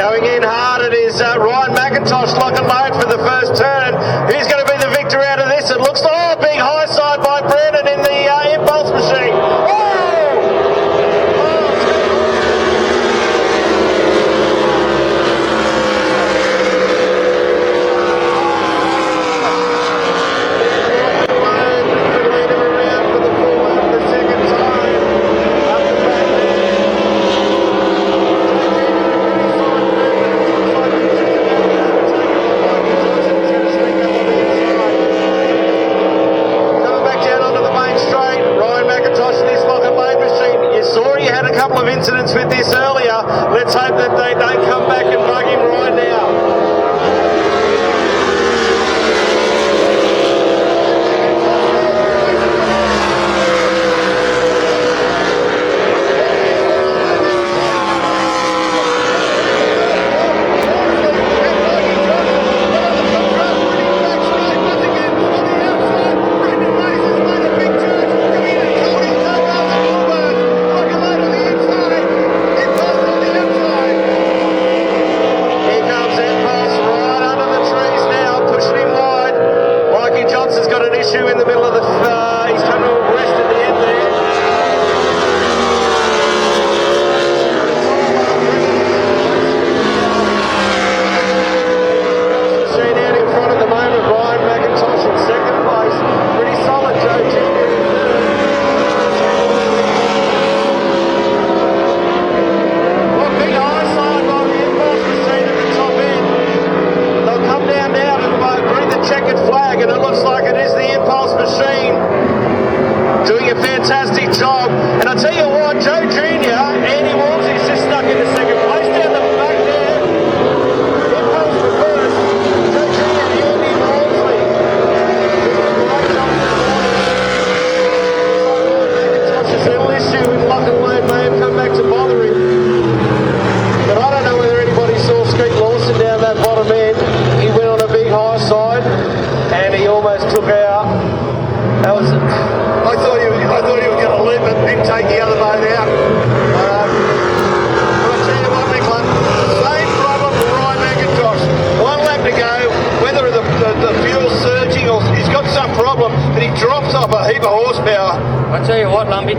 going in hard. It is Ryan McIntosh, lock and load for the first turn. Who's going to be the victor out of this? It looks like big high side by Brennan in the Impulse machine.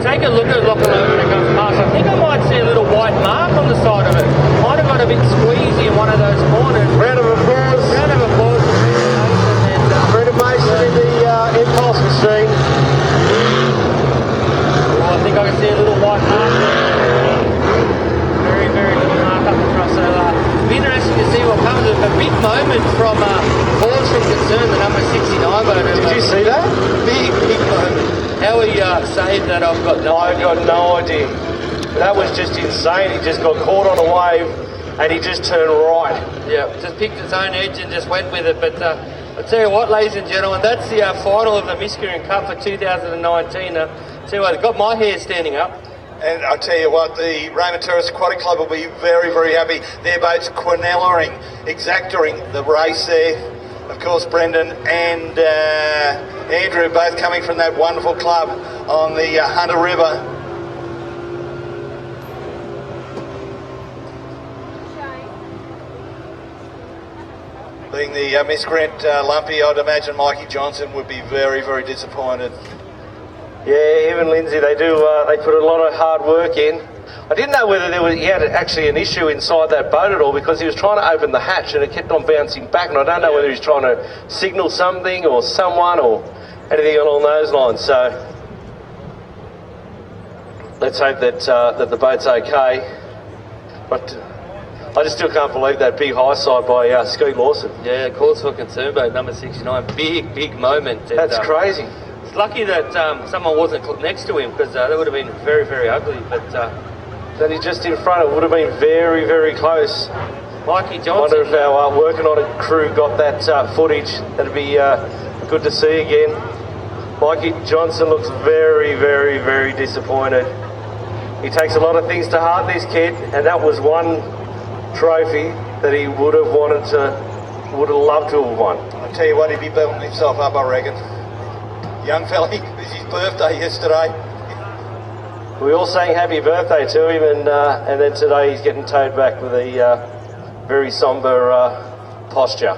take a look at Lachlan when it comes past. I think I might see a little white mark on the side of it. Might have got a bit squeezy in one of those corners. Round of applause. Round of applause for Brendan Mason in the impulse machine. Oh, I think I can see a little white mark there. Very, very little mark up the front. So it'll be interesting to see what comes of a big moment from Cause from Concern, the number 69 voter. Did you see that? Big moment. How he saved that, I've got no idea. That was just insane. He just got caught on a wave and he just turned right. Yeah, just picked its own edge and just went with it. But I'll tell you what, ladies and gentlemen, that's the final of the Miscreant Cup for 2019. Tell you what, I've got my hair standing up. And I tell you what, the Raymond Terrace Aquatic Club will be very, very happy. Their boats Quinella-ing, exacting the race there. Of course, Brendan and Andrew both coming from that wonderful club on the Hunter River. Being the miscreant Lumpy, I'd imagine Mikey Johnson would be very, very disappointed. Yeah, him and Lindsay, they put a lot of hard work in. I didn't know whether he had actually an issue inside that boat at all, because he was trying to open the hatch and it kept on bouncing back, and I don't know whether he was trying to signal something or someone or anything along those lines. So let's hope that the boat's okay. But I just still can't believe that big high side by Skeet Lawson. Yeah, Cause for Concern boat number 69. Big moment. And, that's crazy. It's lucky that someone wasn't next to him, because that would have been very, very ugly. But that he's just in front, it would have been very, very close. Mikey Johnson. I wonder if our working on it crew got that footage. That'd be good to see again. Mikey Johnson looks very, very, very disappointed. He takes a lot of things to heart, this kid, and that was one trophy that he would have loved to have won. I tell you what, he'd be building himself up, I reckon. Young fella, it was his birthday yesterday. We all sang happy birthday to him, and then today he's getting towed back with a very sombre posture.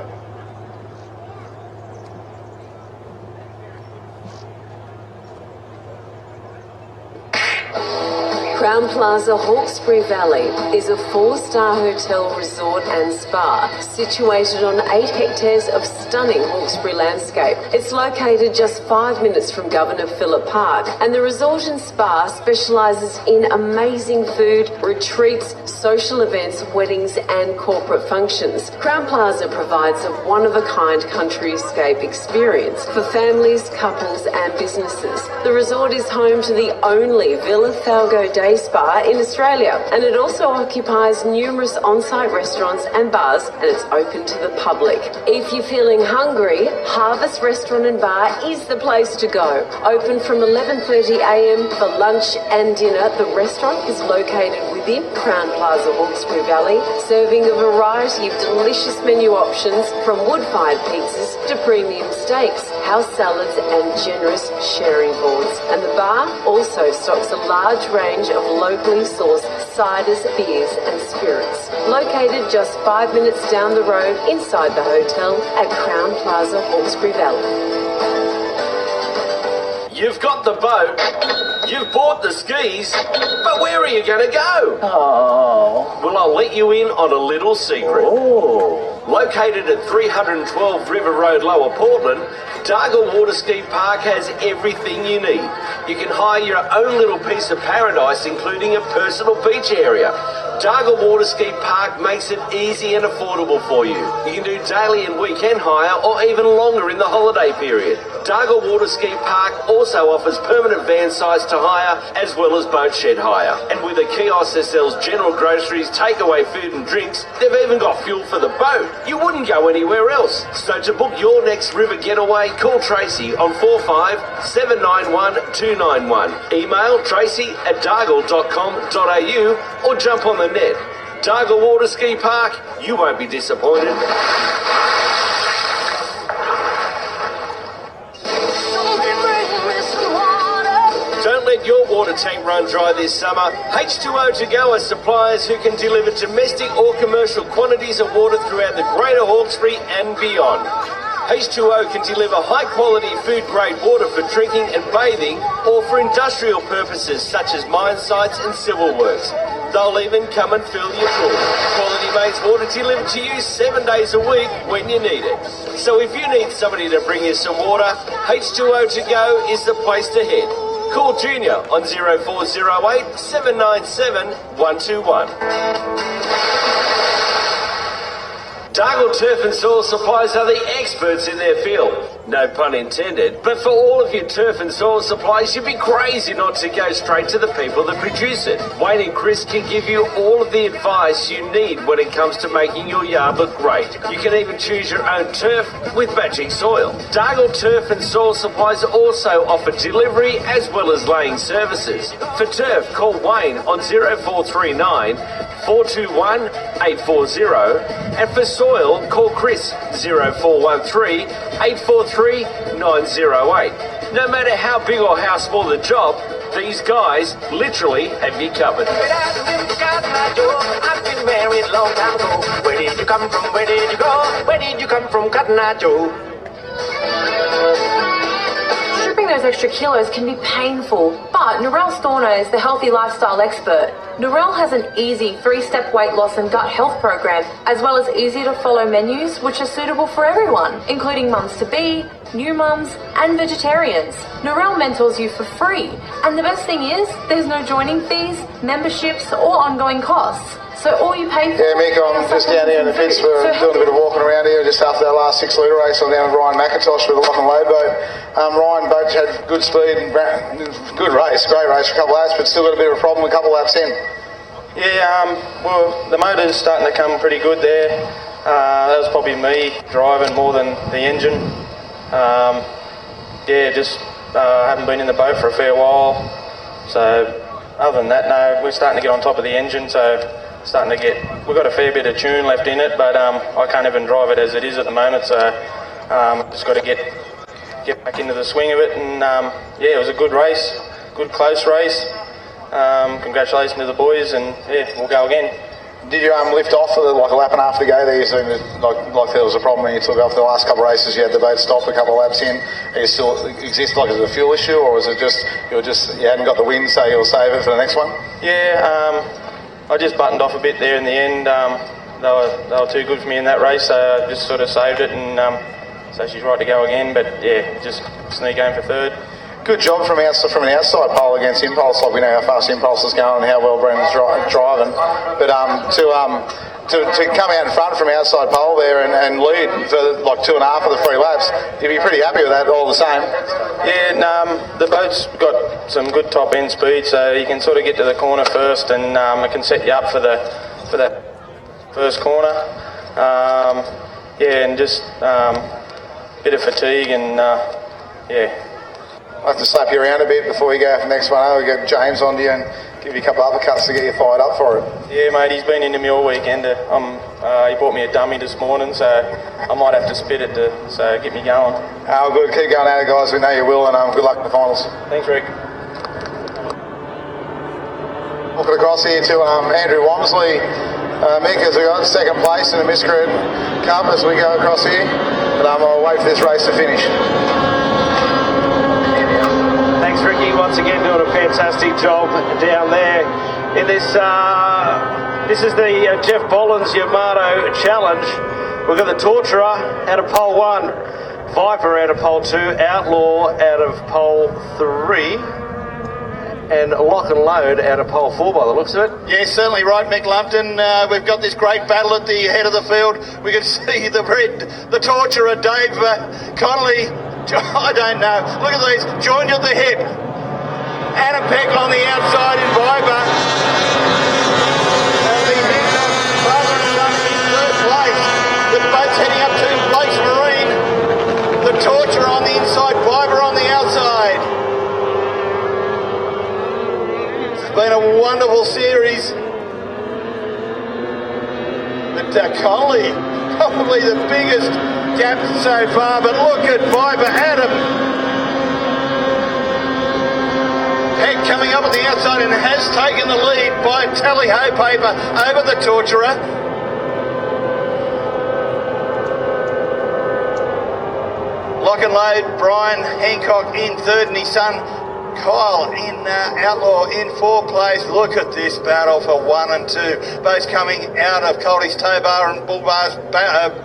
Crown Plaza Hawkesbury Valley is a 4-star hotel, resort and spa situated on 8 hectares of stunning Hawkesbury landscape. It's located just 5 minutes from Governor Phillip Park, and the resort and spa specialises in amazing food, retreats, social events, weddings and corporate functions. Crown Plaza provides a one-of-a-kind country escape experience for families, couples and businesses. The resort is home to the only Villa Falgo Day Spa in Australia, and it also occupies numerous on-site restaurants and bars, and it's open to the public. If you're feeling hungry, Harvest Restaurant and Bar is the place to go. Open from 11:30 a.m. for lunch and dinner. The restaurant is located within Crown Plaza Hawkesbury Valley, serving a variety of delicious menu options from wood-fired pizzas to premium steaks, house salads and generous sharing boards. And the bar also stocks a large range of locally sourced ciders, beers and spirits. Located just 5 minutes down the road inside the hotel at Crown Plaza Hawkesbury Valley. You've got the boat, you've bought the skis, but where are you going to go? Oh. Well, I'll let you in on a little secret. Oh. Located at 312 River Road, Lower Portland, Dargle Water Ski Park has everything you need. You can hire your own little piece of paradise, including a personal beach area. Dargle Water Ski Park makes it easy and affordable for you. You can do daily and weekend hire, or even longer in the holiday period. Dargle Water Ski Park also offers permanent van sites to hire, as well as boat shed hire. And with a kiosk that sells general groceries, takeaway food and drinks, they've even got fuel for the boat. You wouldn't go anywhere else. So to book your next river getaway, call Tracy on 45 791 291. Email tracy@dargle.com.au or jump on the net. Dargle Water Ski Park, you won't be disappointed. Don't let your water tank run dry this summer. H2O To Go are suppliers who can deliver domestic or commercial quantities of water throughout the Greater Hawkesbury and beyond. H2O can deliver high-quality food-grade water for drinking and bathing or for industrial purposes such as mine sites and civil works. They'll even come and fill your pool. Quality Mates water delivered to you 7 days a week when you need it. So if you need somebody to bring you some water, H2O to go is the place to head. Call Junior on 0408 797 121. Dargle Turf and Soil Supplies are the experts in their field. No pun intended, but for all of your turf and soil supplies, you'd be crazy not to go straight to the people that produce it. Wayne and Chris can give you all of the advice you need when it comes to making your yard look great. You can even choose your own turf with matching soil. Dargle Turf and Soil Supplies also offer delivery as well as laying services. For turf, call Wayne on 0439 421 840, and for soil, call Chris 0413 843 908. No matter how big or how small the job, these guys literally have you covered. I've been married long time ago. Where did you come from? Where did you go? Where did you come from, Cotton Eye Joe? Stripping those extra kilos can be painful, but Narelle Storno is the healthy lifestyle expert. Narelle has an easy 3-step weight loss and gut health program, as well as easy to follow menus which are suitable for everyone, including mums-to-be, new mums, and vegetarians. Narelle mentors you for free, and the best thing is, there's no joining fees, memberships, or ongoing costs. So all you pay for... Yeah, Mick, I'm just down here in the pits. We're doing a bit of walking around here just after that last 6 litre race. I'm down with Ryan McIntosh with the lock and load boat. Ryan boat had good speed and good race, great race for a couple of laps, but still got a bit of a problem a couple of laps in. Yeah, well, the motor's starting to come pretty good there. That was probably me driving more than the engine. Haven't been in the boat for a fair while. So other than that, no, we're starting to get on top of the engine. So we've got a fair bit of tune left in it, but I can't even drive it as it is at the moment. So just got to get back into the swing of it. And it was a good race, good close race. Congratulations to the boys, and we'll go again. Did you lift off like a lap and a half to go there? You seemed like there was a problem when you took off the last couple of races. You had the boat stop a couple of laps in. Are you still exist like as a fuel issue, or is it just you hadn't got the wind, so you'll save it for the next one? Yeah, I just buttoned off a bit there in the end. They were too good for me in that race, so I just sort of saved it, and so she's right to go again. But yeah, just sneak going for third. Good job from an outside pole against Impulse. Like we know how fast Impulse is going and how well Brendan's driving. But to come out in front from outside pole there and lead for like 2.5 of the 3 laps, you'd be pretty happy with that all the same. Yeah, the boat's got some good top end speed, so you can sort of get to the corner first, and it can set you up for that first corner. And just bit of fatigue and I'll have to slap you around a bit before we go for the next one. We'll get James on to you and give you a couple of uppercuts to get you fired up for it. Yeah, mate, he's been into me all weekend. He bought me a dummy this morning, so I might have to spit it to get me going. Good. Keep going at it, guys. We know you will, and good luck in the finals. Thanks, Rick. Walking across here to Andrew Wamsley. Mick has got second place in the Miscred Cup as we go across here. But I'll wait for this race to finish. Thanks, Ricky, once again doing a fantastic job down there. In this is the Jeff Bollins Yamato Challenge. We've got the Torturer out of pole 1, Viper out of pole 2, Outlaw out of pole 3, and Lock and Load out of pole 4 by the looks of it. Yeah, certainly right, Mick Lumpton. We've got this great battle at the head of the field. We can see the Torturer, Dave Connolly. I don't know. Look at these. Joined at the hip. Adam Peckle on the outside in Viper. And the Viper in third place. The boat's heading up to Blake's Marine. The Torture on the inside, Viper on the outside. It's been a wonderful series. But Connolly, probably the biggest gap so far, but look at Viper Adam. Peck coming up on the outside and has taken the lead by tally-ho paper over the Torturer. lock and load. Brian Hancock in third and his son Kyle in Outlaw in fourth place. Look at this battle for 1 and 2. Both coming out of Coldy's Tow Bar and Bull Bar's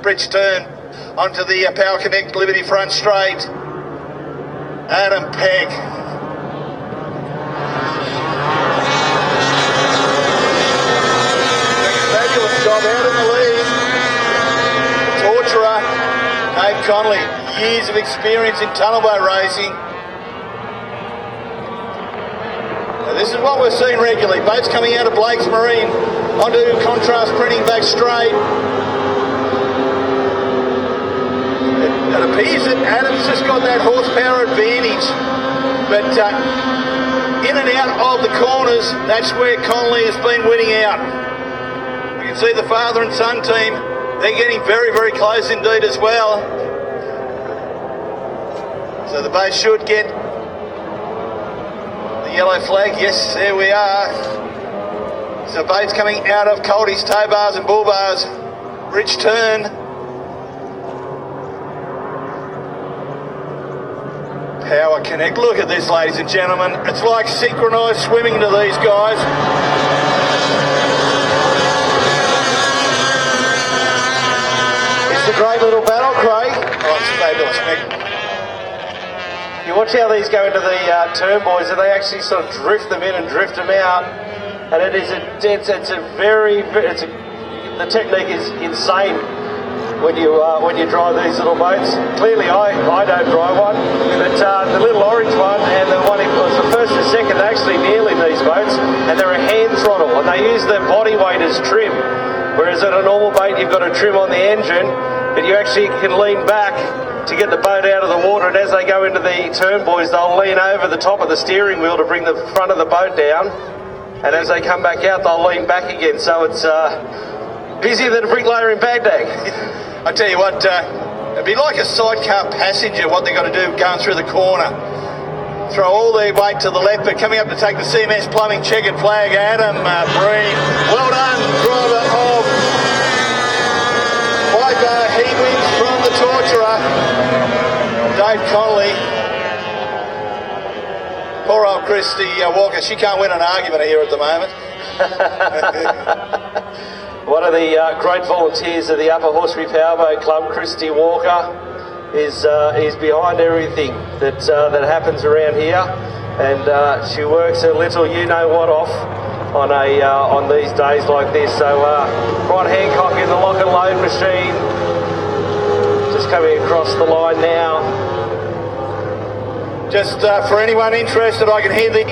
bridge turn onto the Power Connect Liberty front straight. Adam Pegg. Fabulous job out in the lead. Torturer, Dave Connolly, years of experience in tunnel boat racing. Now this is what we're seeing regularly. Boats coming out of Blake's Marine onto contrast printing back straight. It appears that Adam's just got that horsepower advantage, but in and out of the corners, that's where Connolly has been winning out. We can see the father and son team, they're getting very, very close indeed as well. So the boat should get the yellow flag. Yes, there we are. So boats coming out of Coldy's Tow Bars and Bull Bars, bridge turn. Power Connect. Look at this, ladies and gentlemen. It's like synchronised swimming to these guys. It's a great little battle, Craig. Oh, it's fabulous, Nick. You watch how these go into the turn, boys, and they actually sort of drift them in and drift them out. And the technique is insane when you drive these little boats. Clearly, I don't drive one, but the little orange one and the one it was the first and second are actually nearly these boats, and they're a hand throttle, and they use their body weight as trim. Whereas at a normal boat, you've got a trim on the engine, but you actually can lean back to get the boat out of the water. And as they go into the turn, boys, they'll lean over the top of the steering wheel to bring the front of the boat down, and as they come back out, they'll lean back again. So it's busier than a bricklayer in Baghdad. I tell you what, it'd be like a sidecar passenger, what they've got to do going through the corner. Throw all their weight to the left, but coming up to take the CMS Plumbing checkered flag, Adam Breen. Well done, driver of Piper. He wins from the Torturer. Dave Connolly. Poor old Christy Walker, she can't win an argument here at the moment. One of the great volunteers of the Upper Horsery Powerboat Club, Christy Walker, is behind everything that happens around here, and she works a little you-know-what off on these days like this. So Brian Hancock in the lock and load machine, just coming across the line now. Just for anyone interested, I can hear the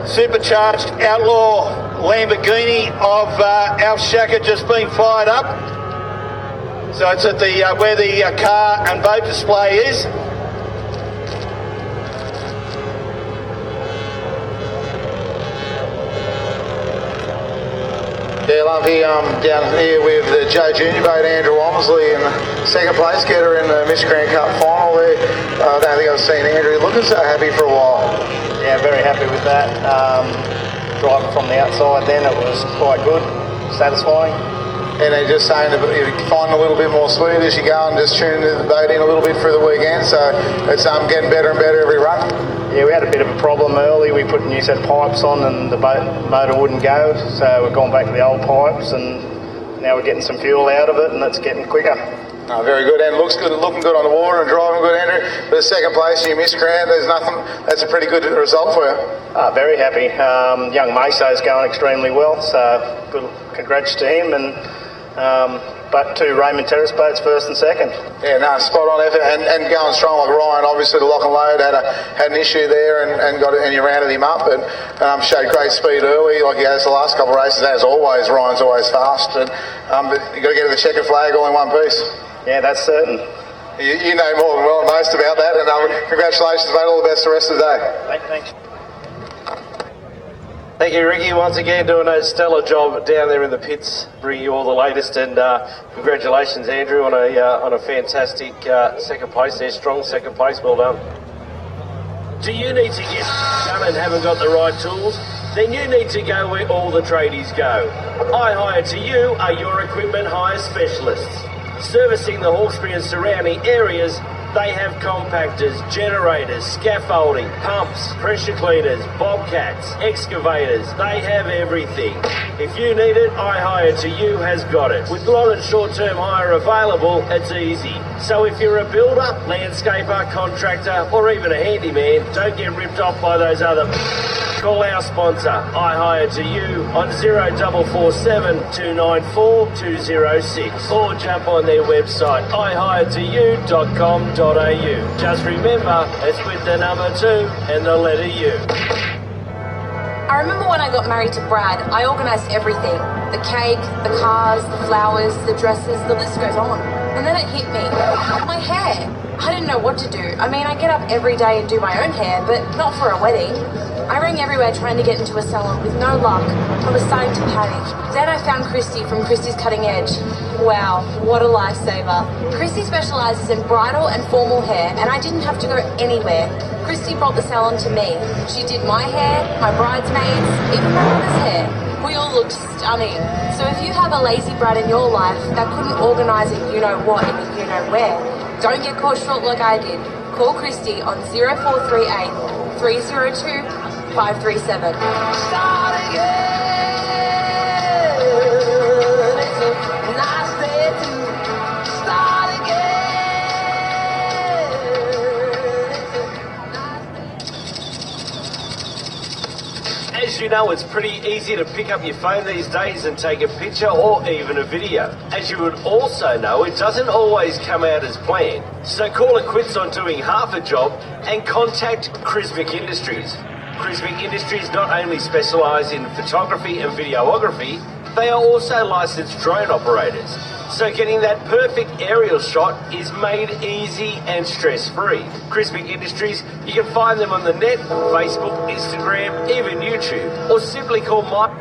supercharged Outlaw Lamborghini of Alf Shacker just being fired up. So it's at the where the car and boat display is. Yeah, lovely. Down here with the Joe Junior boat, Andrew Walmsley, in the second place getter in the Miscreant Cup final there. I don't think I've seen Andrew looking so happy for a while. Yeah, very happy with that. Driving from the outside then, it was quite good, satisfying. And they're just saying that you find a little bit more speed as you go and just tune the boat in a little bit through the weekend, so it's getting better and better every run. Yeah, we had a bit of a problem early. We put new set of pipes on and the motor wouldn't go, so we've gone back to the old pipes, and now we're getting some fuel out of it, and it's getting quicker. Oh, very good, and looks good, looking good on the water and driving good, Andrew. But second place and you miscreant, there's nothing. That's a pretty good result for you. Very happy. Young Meso's going extremely well, so good. Congrats to him, and but two Raymond Terrace boats, first and second. Yeah, no, spot on effort, and going strong like Ryan. Obviously, the lock and load had an issue there, and you rounded him up, and showed great speed early, like he has the last couple of races. As always, Ryan's always fast, and but you got to get the checkered flag all in one piece. Yeah, that's certain. You know more than well most about that, and congratulations, mate. All the best the rest of the day. Thanks. Thank you, Ricky, once again doing a stellar job down there in the pits, bringing you all the latest, and congratulations, Andrew, on a fantastic second place there, strong second place, well done. Do you need to get done and haven't got the right tools? Then you need to go where all the tradies go. I Hire to You are your equipment hire specialists, servicing the Hawkesbury and surrounding areas They have compactors, generators, scaffolding, pumps, pressure cleaners, bobcats, excavators. They have everything. If you need it, I Hire to You has got it. With long and short-term hire available, it's easy. So if you're a builder, landscaper, contractor, or even a handyman, don't get ripped off by those other... Call our sponsor, I Hire to You, on 0447 294 206, or jump on their website, ihiretoyou.com.au. Just remember, it's with the number 2 and the letter U. I remember when I got married to Brad, I organised everything. The cake, the cars, the flowers, the dresses, the list goes on. And then it hit me. My hair. I didn't know what to do. I mean, I get up every day and do my own hair, but not for a wedding. I rang everywhere trying to get into a salon with no luck. I was starting to panic. Then I found Christy from Christy's Cutting Edge. Wow, what a lifesaver. Christy specialises in bridal and formal hair, and I didn't have to go anywhere. Christy brought the salon to me. She did my hair, my bridesmaids, even my mother's hair. We all looked stunning. So if you have a lazy Brad in your life that couldn't organise a you-know-what and a you-know-where, don't get caught short like I did. Call Christy on 0438 302 537. Start again. It's a nice day to start again. As you know, it's pretty easy to pick up your phone these days and take a picture or even a video. As you would also know, it doesn't always come out as planned. So call it quits on doing half a job and contact Crismic Industries. Crismic Industries not only specialise in photography and videography, they are also licensed drone operators. So getting that perfect aerial shot is made easy and stress-free. Crismic Industries, you can find them on the net, Facebook, Instagram, even YouTube, or simply call Mike.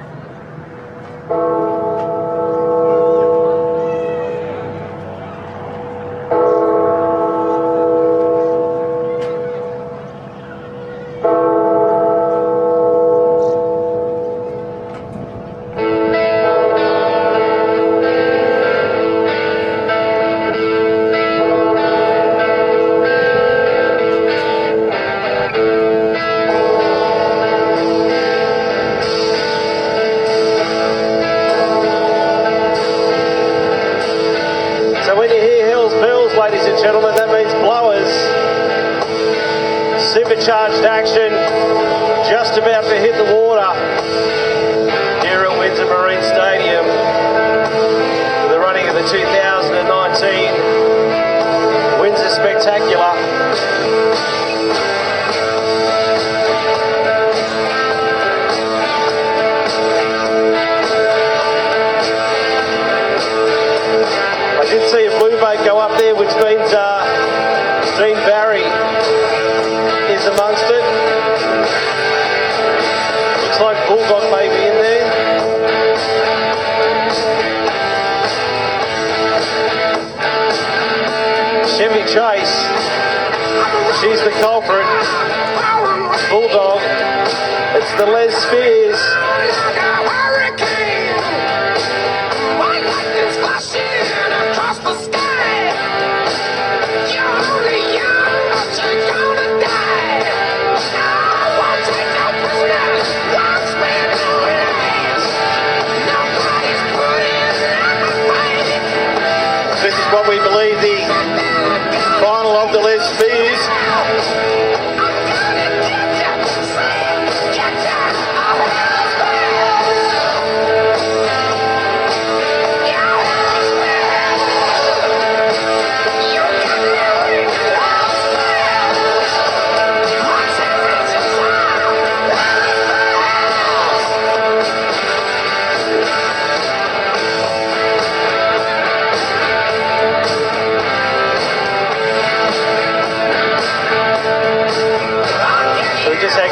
Supercharged action, just about to hit the water here at Windsor Marine Stadium for the running of the 2019 Windsor Spectacular. I did see a blue boat go up there, which means Dean Barry is amongst it. Looks like Bulldog may be in there. Chevy Chase, she's the culprit. Bulldog, it's the Les Spears. This is what we believe the final of the Les Spears.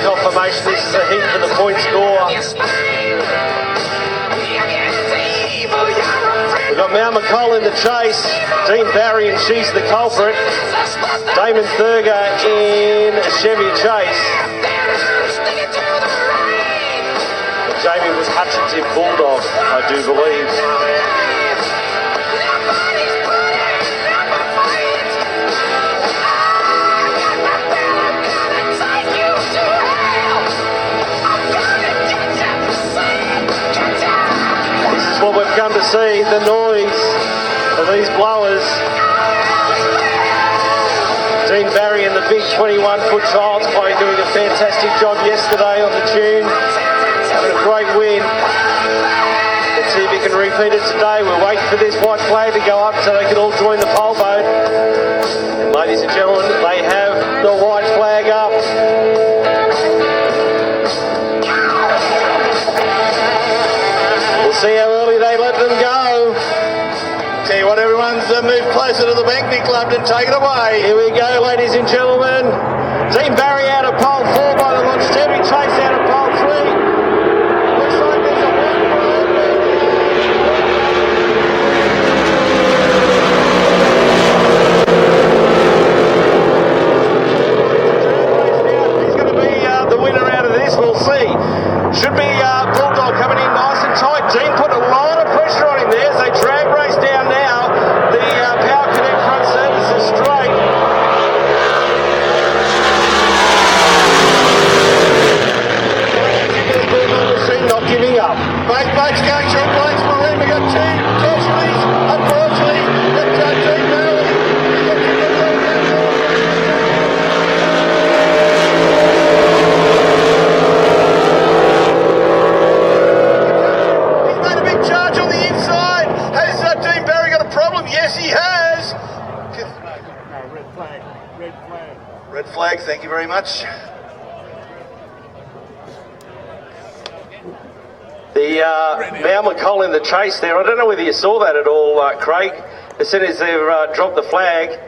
Confirmation this is a heat for the point score. We've got Mount McColl in the chase, Dean Barry and she's the culprit, Damon Thurger in a Chevy Chase. Jamie was Hutchins in Bulldog, I do believe. see the noise of these blowers. Dean Barry and the big 21-foot child's play doing a fantastic job yesterday on the tune. Having a great win. Let's see if he can repeat it today. We're waiting for this white flag to go up so they can all join the pole boat. And ladies and gentlemen, they have the white flag up. We'll see how early they let them go. Tell you what, everyone's moved closer to the Bankley Club to take it away. Here we go, ladies and gentlemen. Dean Barry out of pole 4 by the launch. Terry Chase out of pole 3. Looks like there's a He's going to be the winner out of this, we'll see. Should be Bulldog coming in nice and tight. Dean put a lot of pressure on him there as they drag race down now. The Power Connect front surface is straight. Machine not giving up. Both boats going short blades marine. We've got 2 casualties, unfortunately. But Dean Barry. He's made a big charge on the inside. Has Dean Barry got a problem? Yes, he has. No, red flag. Red flag. Red flag, thank you very much. The Mal McColl in the chase there. I don't know whether you saw that at all, Craig. As soon as they've dropped the flag,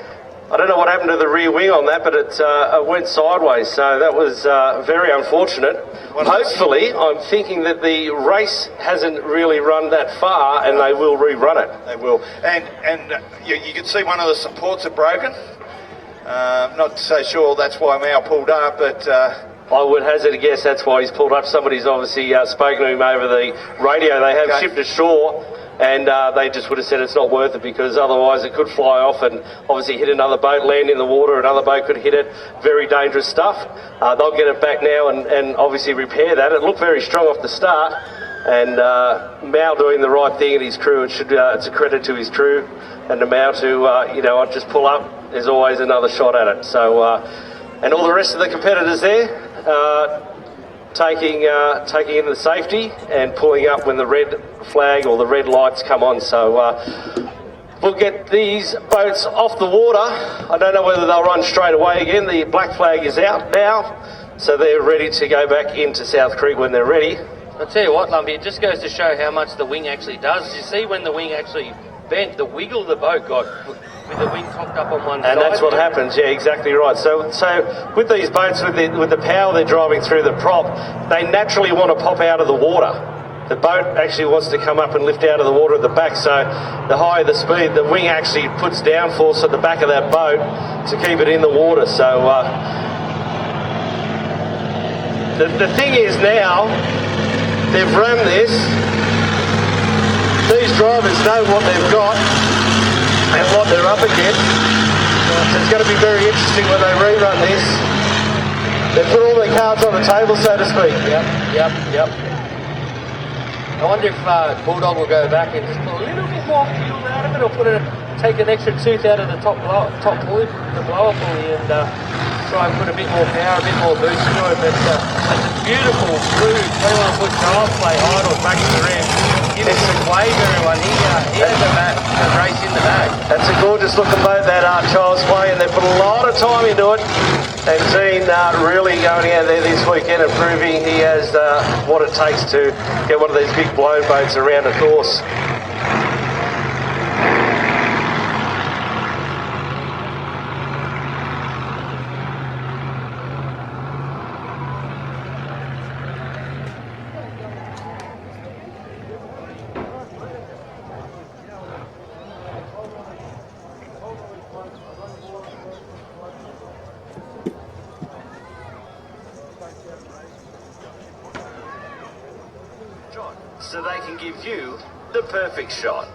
I don't know what happened to the rear wing on that, but it went sideways. So that was very unfortunate. Hopefully, I'm thinking that the race hasn't really run that far, and they will rerun it. They will. And you can see one of the supports are broken. Not so sure that's why Mal pulled up, but... I would hazard a guess that's why he's pulled up. Somebody's obviously spoken to him over the radio. They have shipped ashore, and they just would have said it's not worth it because otherwise it could fly off and obviously hit another boat, land in the water, another boat could hit it. Very dangerous stuff. They'll get it back now and obviously repair that. It looked very strong off the start, and Mal doing the right thing and his crew. It's a credit to his crew and to Mal to just pull up. There's always another shot at it. So and all the rest of the competitors there. Taking in the safety and pulling up when the red flag or the red lights come on. So we'll get these boats off the water. I don't know whether they'll run straight away again. The black flag is out now, so they're ready to go back into South Creek when they're ready. I'll tell you what, Lumpy, it just goes to show how much the wing actually does. You see when the wing actually bent, the wiggle the boat got with the wing cocked up on one side. And that's what happens, yeah, exactly right. So with these boats, with the power they're driving through the prop, they naturally want to pop out of the water. The boat actually wants to come up and lift out of the water at the back, so the higher the speed, the wing actually puts downforce at the back of that boat to keep it in the water. So the thing is now, they've run this. These drivers know what they've got and what they're up against. So it's going to be very interesting when they rerun this. They've put all their cards on the table, so to speak. Yep. I wonder if Bulldog will go back and just put a little bit more fuel out of it, or take an extra tooth out of the top pulley, the blower pulley, and try and put a bit more power, a bit more boost to it. But it's a beautiful, smooth 21-foot drive play, idle back to the rim. Give it some wave, everyone. He has a race in the bag. That's a gorgeous looking boat, that Child's Play, and they put a lot of time into it. And Dean really going out there this weekend and proving he has what it takes to get one of these big blown boats around a course. So they can give you the perfect shot.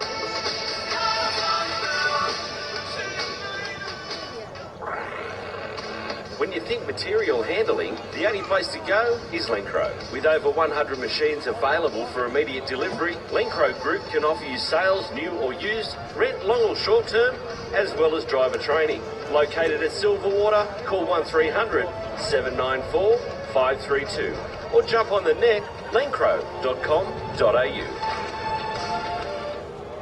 When When you think material handling, the only place to go is Lencro. With over 100 machines available for immediate delivery, Lencro Group can offer you sales, new or used, rent long or short term, as well as driver training. Located at Silverwater, call 1300 794 532 or jump on the net lencro.com.au.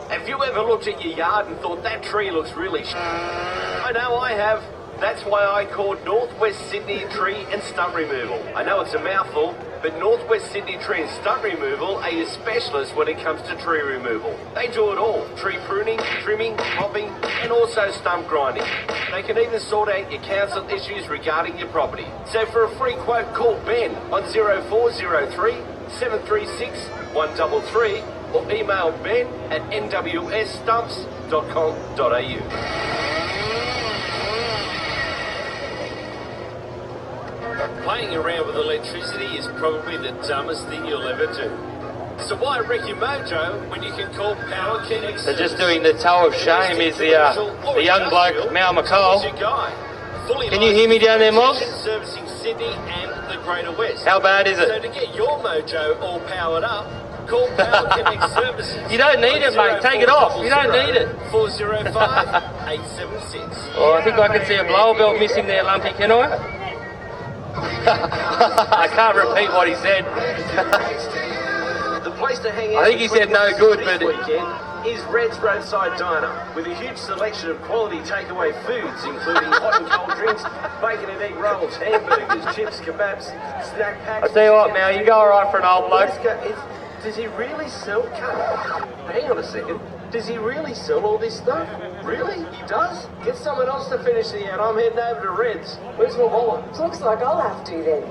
Have you ever looked at your yard and thought that tree looks really I know I have. That's why I called Northwest Sydney Tree and Stump Removal. I know it's a mouthful, but Northwest Sydney Tree and Stump Removal are your specialists when it comes to tree removal. They do it all. Tree pruning, trimming, mopping, and also stump grinding. They can even sort out your council issues regarding your property. So for a free quote, call Ben on 0403 736 133 or email ben@nWSstumps.com.au. Playing around with electricity is probably the dumbest thing you'll ever do. So why wreck your mojo when you can call Power Connect? So just doing the toe of shame is the young bloke, Mal McCall. Can you hear me down there, Mob? Servicing Sydney and the Greater West. How bad is it? So to get your mojo all powered up, call Power Connect Services. You don't need it, mate. Take it off. You don't need it. 405 876. Oh, I think I can see a blower belt missing there, Lumpy. Can I? I can't repeat what he said. The place to hang out. I think he said no good, but weekend is Red's Roadside Diner with a huge selection of quality takeaway foods, including hot and cold drinks, bacon and egg rolls, hamburgers, chips, kebabs, snack packs. I tell you what, Mal, you go alright for an old bloke. Does he really sell? Hang on a second. Does he really sell all this stuff? Really? He does? Get someone else to finish the ad. I'm heading over to Red's. Where's my wallet? Looks like I'll have to then.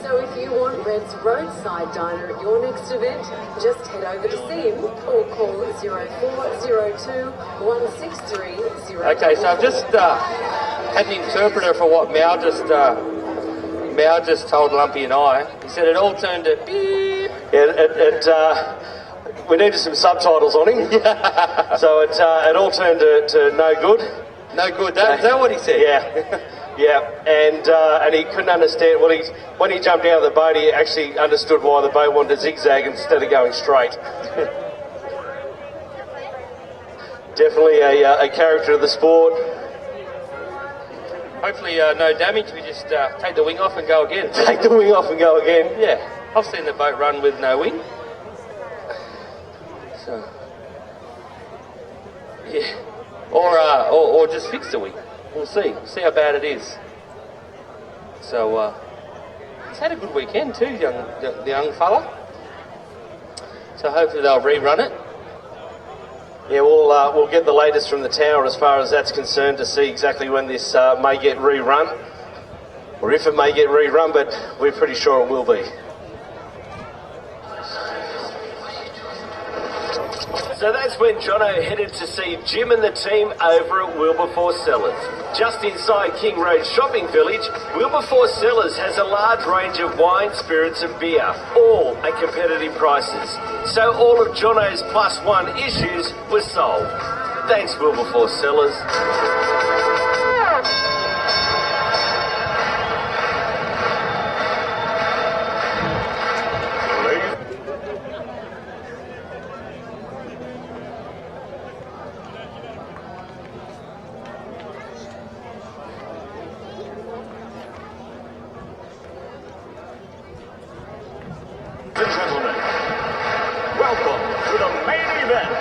So if you want Red's Roadside Diner at your next event, just head over to see him or call 0402 163 Okay, so I've just had an interpreter for what Mal just told Lumpy and I. He said it all turned to beep. Yeah, we needed some subtitles on him. So it all turned to no good. No good. Is that what he said? Yeah. Yeah, and he couldn't understand. Well, when he jumped out of the boat, he actually understood why the boat wanted to zigzag instead of going straight. Definitely a character of the sport. Hopefully no damage. We just take the wing off and go again. Take the wing off and go again. Yeah, I've seen the boat run with no wing. So, yeah, or just fix the wing. We'll see. See how bad it is. So he's had a good weekend too, the young fella. So hopefully they'll rerun it. Yeah, we'll get the latest from the tower as far as that's concerned to see exactly when this may get rerun, or if it may get rerun, but we're pretty sure it will be. So that's when Jono headed to see Jim and the team over at Wilberforce Cellars. Just inside King Road Shopping Village, Wilberforce Cellars has a large range of wine, spirits and beer, all at competitive prices. So all of Jono's +1 issues were sold. Thanks Wilberforce Cellars. Ladies and gentlemen, welcome to the main event.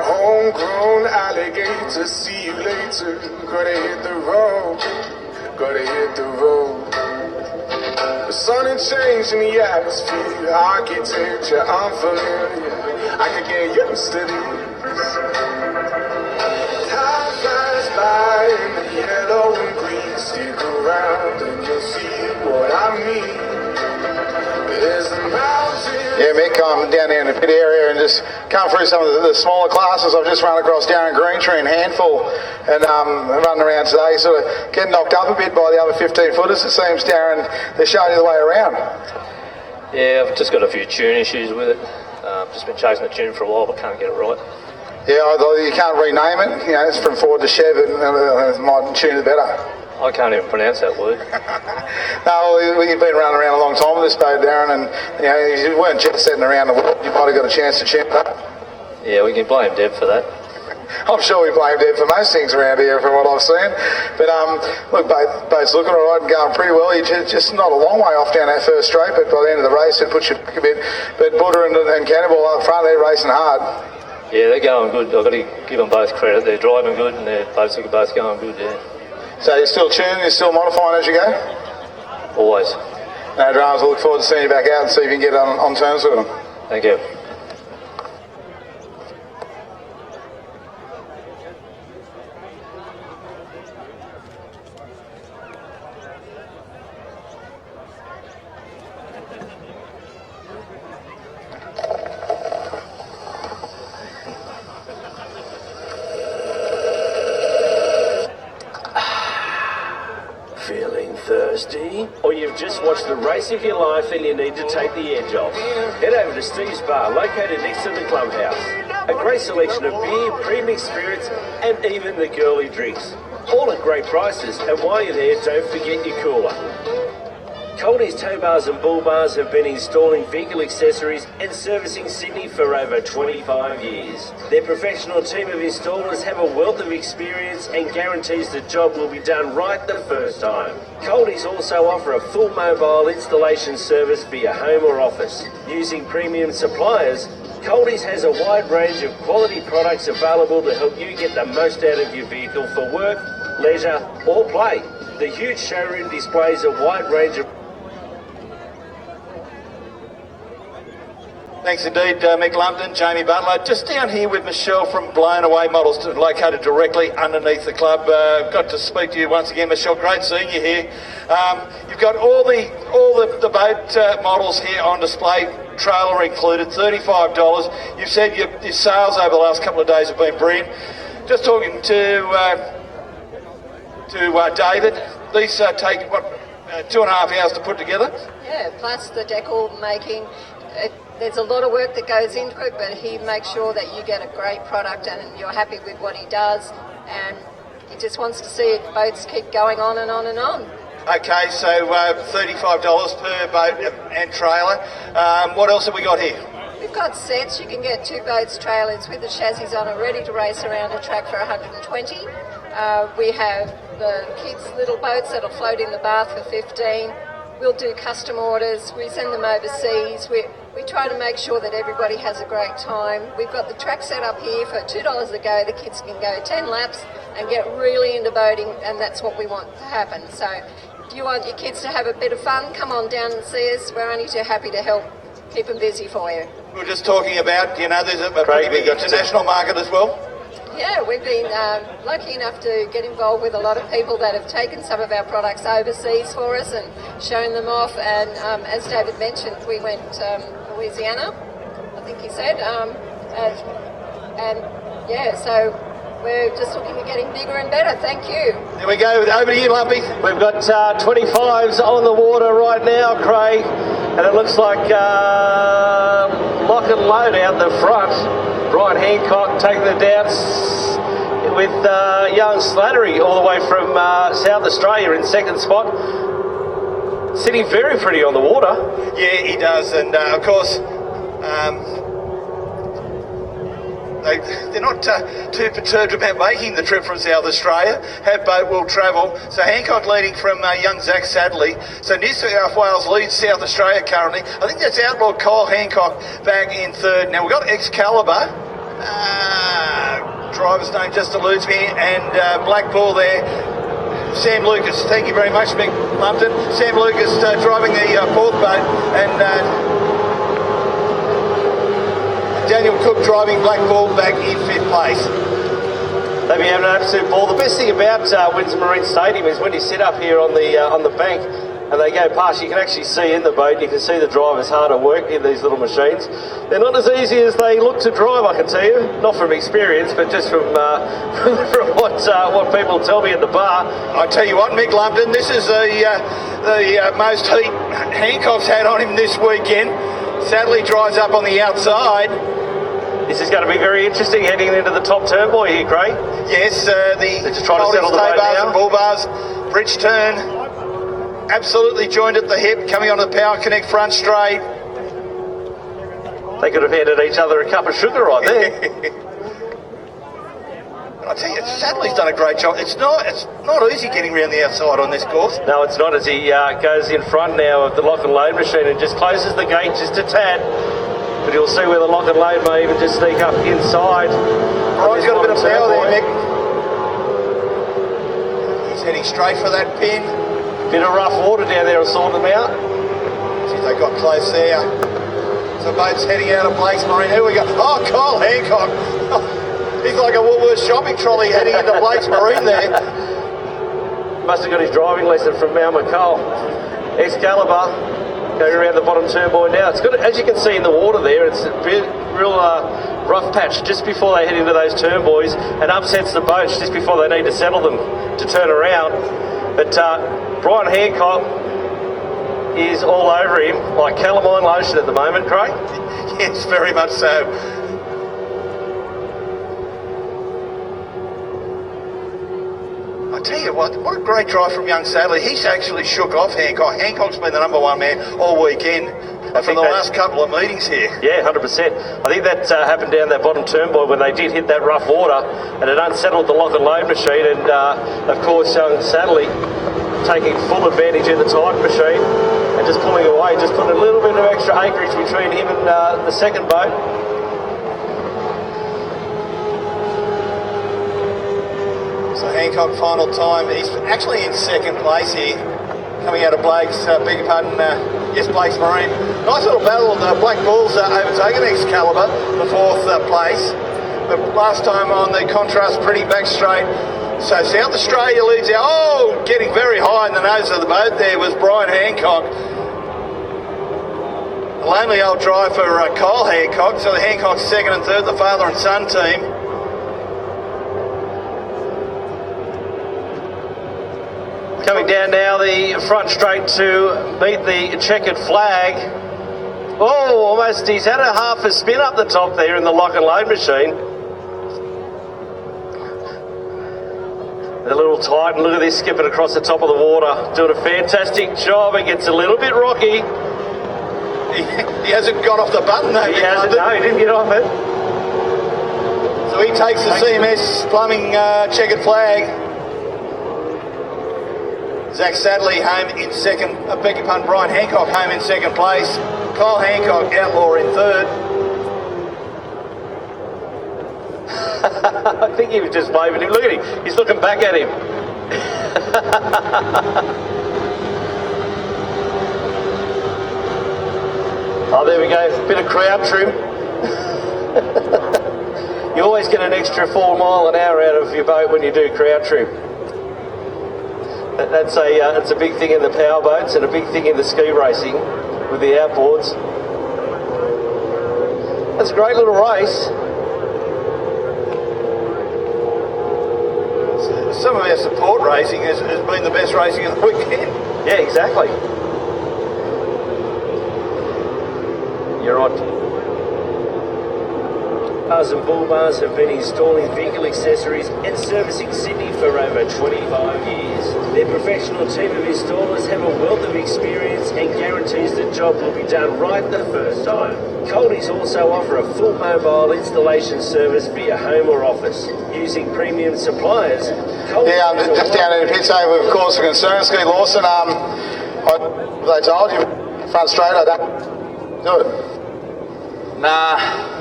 Homegrown alligator, see you later. Gotta hit the road, gotta hit the road. The sun and change in the atmosphere, architecture unfamiliar. I could get used to this. Time flies by in the yellow and green. Stick around and you'll see what I mean. There's the mountain Yeah, Mick, I'm down there in the pit area and just come through some of the smaller classes. I've just run across Darren Greentree and Handful and running around today, sort of getting knocked up a bit by the other 15-footers. It seems, Darren, they're showing you the way around. Yeah, I've just got a few tune issues with it. Just been chasing the tune for a while, but can't get it right. Yeah, you can't rename it. You know, it's from Ford to Chev, and it might tune it better. I can't even pronounce that word. No, you've been running around a long time with this boat, Darren, and you know, you weren't jet setting around the world. You might have got a chance to tune it up. Yeah, we can blame Deb for that. I'm sure we blame Deb for most things around here from what I've seen. But look, boat's looking all right and going pretty well. You're just not a long way off down that first straight, but by the end of the race it puts you back a bit. But Buddha and Cannibal up front, they're racing hard. Yeah, they're going good. I've got to give them both credit. They're driving good and their boats are both going good, yeah. So you're still tuning, you're still modifying as you go? Always. No dramas, I look forward to seeing you back out and see if you can get on terms with them. Thank you. Feeling thirsty? Or you've just watched the race of your life and you need to take the edge off? Head over to Steve's Bar, located next to the clubhouse. A great selection of beer, premium spirits, and even the girly drinks. All at great prices, and while you're there, don't forget your cooler. Coldie's Tow Bars and Bull Bars have been installing vehicle accessories and servicing Sydney for over 25 years. Their professional team of installers have a wealth of experience and guarantees the job will be done right the first time. Coldie's also offer a full mobile installation service for your home or office. Using premium suppliers, Coldie's has a wide range of quality products available to help you get the most out of your vehicle for work, leisure or play. The huge showroom displays a wide range of... Thanks indeed, Mick Lumpton, Jamie Butler. Just down here with Michelle from Blown Away Models, located directly underneath the club. Got to speak to you once again, Michelle. Great seeing you here. You've got all the boat models here on display, trailer included, $35. You've said your sales over the last couple of days have been brilliant. Just talking to David, these take what 2.5 hours to put together. Yeah, plus the decor making. There's a lot of work that goes into it, but he makes sure that you get a great product and you're happy with what he does, and he just wants to see boats keep going on and on and on. Okay, so $35 per boat and trailer. What else have we got here? We've got sets. You can get 2 boats, trailers with the chassis on it, ready to race around a track for 120. We have the kids' little boats that'll float in the bath for 15. We'll do custom orders. We send them overseas. We try to make sure that everybody has a great time. We've got the track set up here for $2 a go. The kids can go 10 laps and get really into boating, and that's what we want to happen. So if you want your kids to have a bit of fun, come on down and see us. We're only too happy to help keep them busy for you. We were just talking about, there's a pretty big international market as well. Yeah, we've been lucky enough to get involved with a lot of people that have taken some of our products overseas for us and shown them off. And as David mentioned, we went Louisiana, I think he said. And yeah, so we're just looking at getting bigger and better. Thank you. There we go. Over to you, Lumpy. We've got 25s on the water right now, Craig, and it looks like lock and load out the front. Brian Hancock taking the doubts with young Slattery all the way from South Australia in second spot. Sitting very pretty on the water. Yeah, he does, and of course, they're not too perturbed about making the trip from South Australia. Have boat will travel. So Hancock leading from young Zach Sadley. So New South Wales leads South Australia currently. I think that's outlaw Kyle Hancock back in third. Now we've got Excalibur. Driver's name just eludes me, and Black Bull there. Sam Lucas, thank you very much, Mick Lumpton. Sam Lucas driving the fourth boat, and Daniel Cook driving Black Bull back in fifth place. They'll be having an absolute ball. The best thing about Windsor Marine Stadium is when you sit up here on the bank, and they go past, you can actually see in the boat, you can see the drivers hard at work in these little machines. They're not as easy as they look to drive, I can tell you. Not from experience, but just from what people tell me at the bar. I tell you what, Mick Lumpton, this is the most heat Hancock's had on him this weekend. Sadly dries up on the outside. This is going to be very interesting heading into the top turn buoy here, Craig. Yes, They're just trying to settle the boat bars now. and bull bars, bridge turn, absolutely joined at the hip, coming onto the Power Connect front straight. They could have handed each other a cup of sugar right there. I tell you, Sadley's done a great job. It's not easy getting around the outside on this course. No, it's not, as he goes in front now of the lock and load machine and just closes the gate just a tad. But you'll see where the lock and load may even just sneak up inside. Brian's got a bit of power there, Mick. He's heading straight for that pin. Bit of rough water down there, I saw them out. See, they got close there. So boat's heading out of Blake's Marine. Here we go. Oh, Kyle Hancock. He's like a Woolworths shopping trolley heading into Blake's Marine there. Must have got his driving lesson from Mount McCall. Excalibur going around the bottom turn buoy now. It's got, as you can see in the water there, it's a real rough patch just before they head into those turn buoys and upsets the boats just before they need to settle them to turn around. But Brian Hancock is all over him like calamine lotion at the moment, Craig. Yes, very much so. I tell you what a great drive from young Sadley. He's actually shook off Hancock. Hancock's been the number one man all weekend for the last couple of meetings here. Yeah, 100%. I think that happened down that bottom turn buoy when they did hit that rough water and it unsettled the lock and load machine, and of course young Sadley taking full advantage of the tide machine and just pulling away, just putting a little bit of extra acreage between him and the second boat. So Hancock final time, he's actually in second place here, coming out of Blake's, beg your pardon, Blake's Marine. Nice little battle, Black Bulls overtaken Excalibur, the fourth place. But last time on the contrast, pretty back straight. So South Australia leads out, oh, getting very high in the nose of the boat there was Brian Hancock. A lonely old drive for Kyle Hancock, so the Hancock's second and third, the father and son team. Coming down now the front straight to meet the checkered flag. Oh, almost, he's had a half a spin up the top there in the lock and load machine. A little tight, and look at this skipping across the top of the water. Doing a fantastic job. It gets a little bit rocky. He hasn't got off the button though. He hasn't, no, he didn't get off it. So he takes the CMS plumbing checkered flag. Zach Sadley home in second, beg your pardon, Brian Hancock home in second place. Kyle Hancock, outlaw in third. I think he was just waving him. Look at him. He's looking back at him. Oh, there we go. Bit of crowd trim. You always get an extra 4 miles an hour out of your boat when you do crowd trim. That's a big thing in the power boats and a big thing in the ski racing with the outboards. That's a great little race. Some of our support racing has been the best racing of the weekend. Yeah, exactly. You're on. Bars and bull bars have been installing vehicle accessories and servicing Sydney for over 25 years. Their professional team of installers have a wealth of experience and guarantees the job will be done right the first time. Coldies also offer a full mobile installation service via home or office. Using premium suppliers, yeah, just down in the pits over, of course, the concern, Ski Lawson, they told you, front straight, I don't do it. Nah,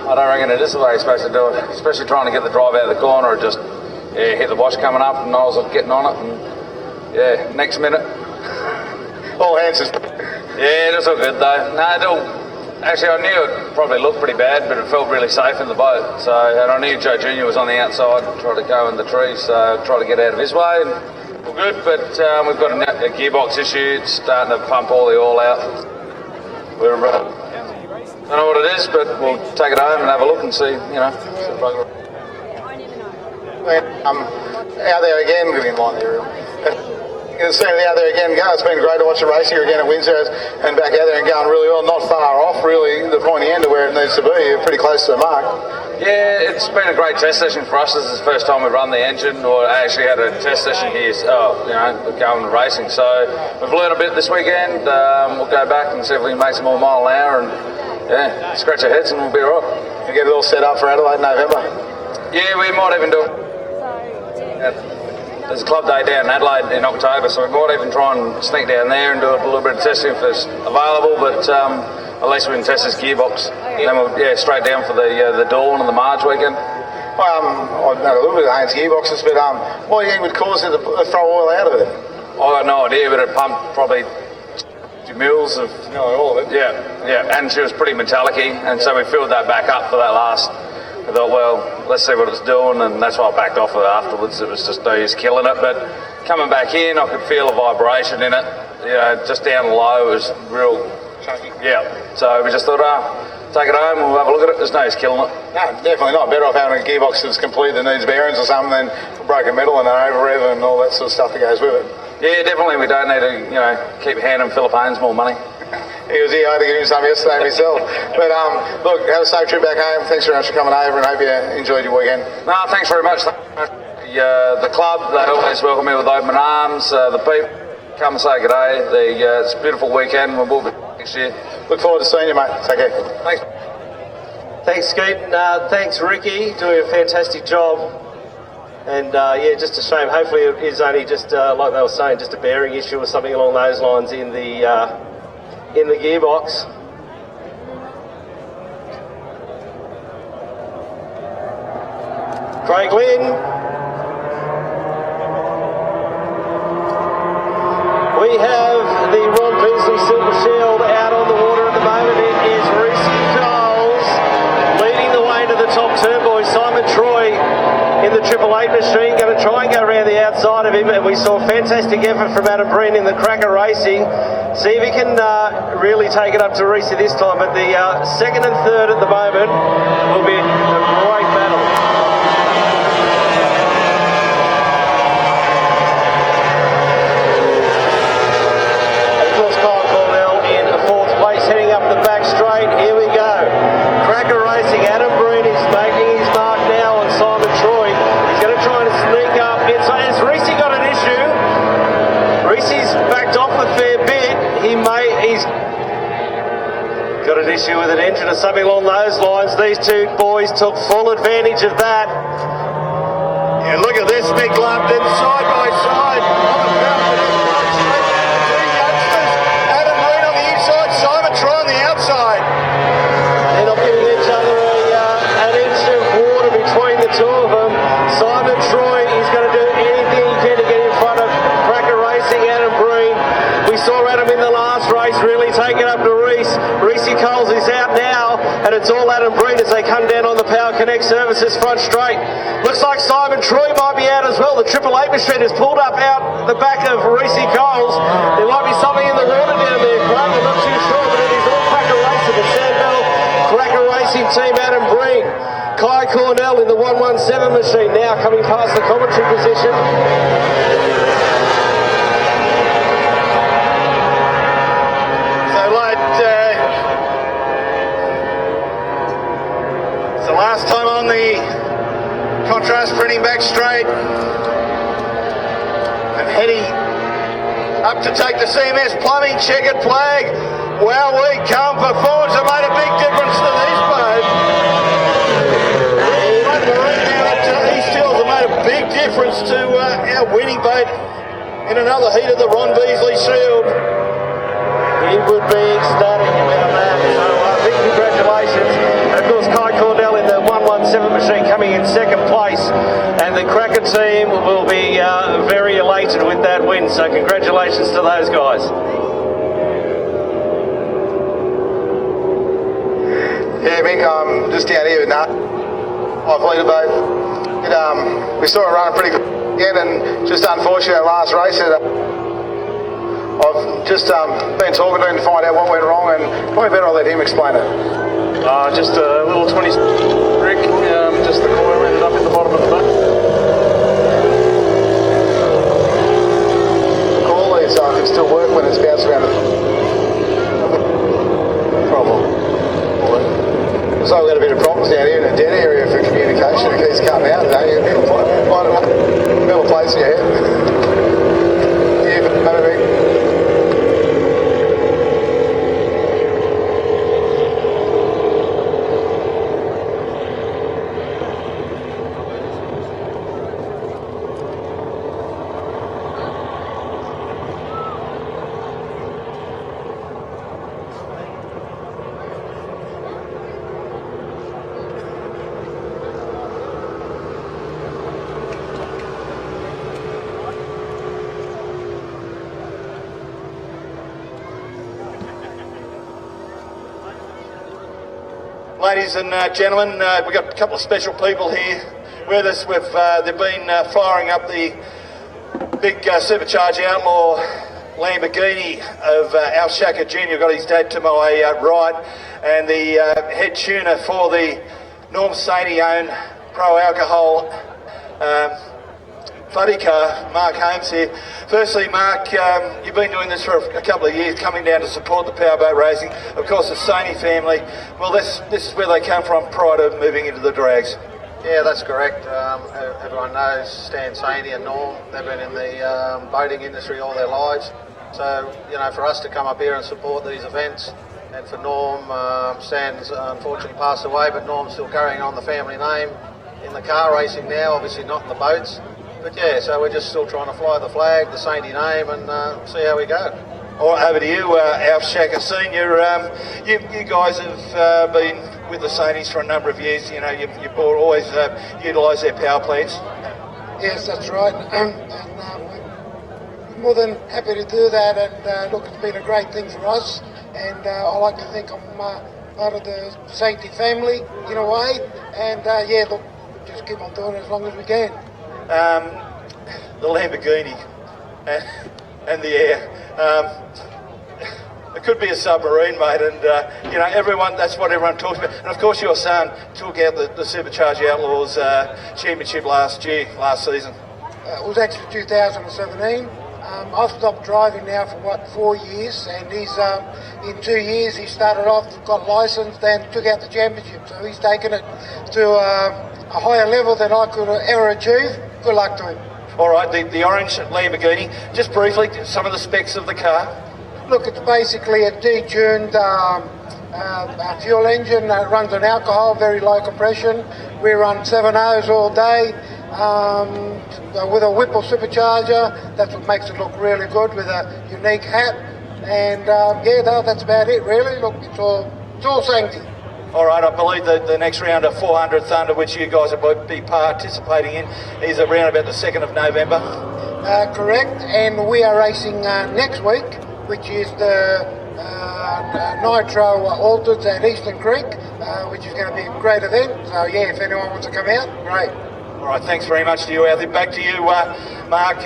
I don't reckon it is the way you're supposed to do it, especially trying to get the drive out of the corner or just hit the wash coming up and I was getting on it and next minute. All hands is... Yeah, it was all good though. Actually, I knew it probably looked pretty bad, but it felt really safe in the boat. So, and I knew Joe Jr. was on the outside, tried to go in the trees, so tried to get out of his way. And Well, good, but we've got a gearbox issue. It's starting to pump all the oil out. We're don't know what it is, but we'll take it home and have a look and see, you know. Out there again, getting in line there. It's been out there again. It's been great to watch the race here again at Windsor and back out there and going really well. Not far off, really, the pointy end of where it needs to be. You're pretty close to the mark. Yeah, it's been a great test session for us. This is the first time we've run the engine, or actually had a test session here, going racing. So we've learned a bit this weekend. We'll go back and see if we can make some more mile an hour and scratch our heads and we'll be all right. We get it all set up for Adelaide in November. Yeah, we might even do it. There's a club day down in Adelaide in October, so we might even try and sneak down there and do a little bit of testing if it's available, but at least we can test this gearbox. Then we'll straight down for the Dawn and the Marge weekend. I've had a little bit of Haynes gearboxes, but what do you think would cause it to throw oil out of it? I got no idea, but it pumped probably 2 mils of... No, all of it? Yeah, and she was pretty metallic-y, and so we filled that back up for that last... I thought, well, let's see what it's doing, and that's why I backed off of it afterwards. It was just no use killing it, but coming back in, I could feel a vibration in it. Just down low, it was real chunky. Yeah, so we just thought, take it home, we'll have a look at it. There's no use killing it. No, definitely not. Better off having a gearbox that's complete that needs bearings or something than broken metal and an over rev and all that sort of stuff that goes with it. Yeah, definitely. We don't need to, keep handing Philip Haynes more money. He was here, I had to give him some yesterday myself. But look, have a safe trip back home. Thanks very much for coming over and hope you enjoyed your weekend. No, thanks very much. The club, they always welcome me with open arms. The people come and say good day. It's a beautiful weekend. We'll be next year. Look forward to seeing you, mate. Take care. Thanks. Thanks, Scoot. And thanks, Ricky. Doing a fantastic job. And just a shame. Hopefully it is only just, like they were saying, just a bearing issue or something along those lines in the gearbox. Craig Lynn. We have the Ron Beasley Silver Shield out on the water at the moment. It is Reese Coles leading the way to the top turn, boys. Simon Troy in the 888 machine, going to try and go around the outside of him. And we saw a fantastic effort from Adam Breen in the Cracker Racing. See if he can really take it up to Reese this time. But the second and third at the moment will be a great battle. And of course, Kyle Cornell in fourth place, heading up the back straight. Here we go. Cracker Racing. Adam Breen is making his mark now on Simon Troy. He's going to try and sneak up inside. Has Reese got an issue? Reese's backed off a fair bit. He's got an issue with an engine or something along those lines. These two boys took full advantage of that. Yeah, look at this, Mick Lupton, side by side on the ground. Two youngsters, Adam Reid on the inside, Simon Troy on the outside. They're not giving each other an inch of water between the two of them. Simon Troy is going to do anything he can to get in front of Cracker Racing, Adam Breen. We saw Adam in the last race really take it up to Reese. Reese Coles is out now, and it's all Adam Breen as they come down on the Power Connect Services front straight. Looks like Simon Troy might be out as well. The 888 machine has pulled up out the back of Reese Coles. There might be something in the water down there, Craig. I'm not too sure, but it is all Cracker Racing. The Sandbell Cracker Racing team, Adam Breen. Kai Cornell in the 117 machine now coming past the commentary position. Last time on the contrast printing back straight and heading up to take the CMS plumbing checkered flag. Wow, we come. Performance have made a big difference to these boats. These steals have made a big difference to our winning boat in another heat of the Ron Beasley Shield. He would be ecstatic about that. So big congratulations. And of course, Kai Cornell in the 117 machine coming in second place. And the Cracker team will be very elated with that win. So congratulations to those guys. Yeah, Mick, just down here with 5 litre boat. We saw it running pretty good. again, and just unfortunately, last race, I've just been talking to him to find out what went wrong, and probably better I'll let him explain it. Just a little 20 brick, just the coil ended up in the bottom of the boat. The coil can still work when it's bounced around the problem. So we've got a bit of problems down here in the dead area for communication. It keeps cutting out. Find a better place for your head. Yeah, but maybe. Ladies and gentlemen, we've got a couple of special people here with us. They've been firing up the big supercharged outlaw Lamborghini of Al Shaka Jr. Got his dad to my right, and the head tuner for the Norm Saney-owned pro alcohol funny car, Mark Holmes here. Firstly, Mark, you've been doing this for a couple of years, coming down to support the powerboat racing. Of course, the Saney family, well, this is where they come from prior to moving into the drags. Yeah, that's correct. Everyone knows Stan Saney and Norm. They've been in the boating industry all their lives. So, you know, for us to come up here and support these events, and for Norm, Stan's unfortunately passed away, but Norm's still carrying on the family name in the car racing now, obviously not in the boats. But yeah, so we're just still trying to fly the flag, the Saney name, and see how we go. All right, over to you, Al Shaka Senior. You guys have been with the Saneys for a number of years. You know, you've always utilised their power plants. Yes, that's right. And we're more than happy to do that. And look, it's been a great thing for us. And I like to think I'm part of the Sainty family in a way. And yeah, look, just keep on doing it as long as we can. The Lamborghini and the air. It could be a submarine, mate, and you know, that's what everyone talks about. And of course, your son took out the Supercharged Outlaws Championship last season. It was actually 2017. I've stopped driving now for 4 years, and he's in 2 years he started off, got licensed, then took out the championship. So he's taken it to a higher level than I could ever achieve. Good luck to him. All right, the orange Lamborghini. Just briefly, some of the specs of the car. Look, it's basically a detuned fuel engine that runs on alcohol, very low compression. We run 7.0s all day with a Whipple supercharger. That's what makes it look really good, with a unique hat. And yeah, that's about it really. Look, it's all Sainty. All right, I believe that the next round of 400 Thunder, which you guys will be participating in, is around about the 2nd of November. Correct, and we are racing next week, which is the Nitro Alters at Eastern Creek, which is going to be a great event. So yeah, if anyone wants to come out, great. All right, thanks very much to you, Alfie. Back to you, Mark.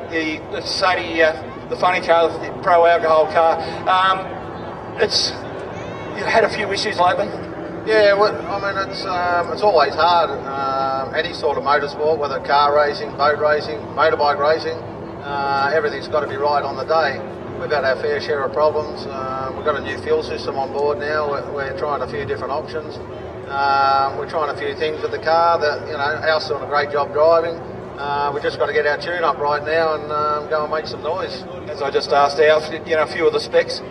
The Saney, the funny car, the pro alcohol car. You've had a few issues lately. Yeah, well, I mean, it's always hard. Any sort of motorsport, whether car racing, boat racing, motorbike racing, everything's got to be right on the day. We've had our fair share of problems. We've got a new fuel system on board now. We're trying a few different options. We're trying a few things with the car that, you know, Al's doing a great job driving. We've just got to get our tune up right now and go and make some noise. As I just asked Al, you know, a few of the specs.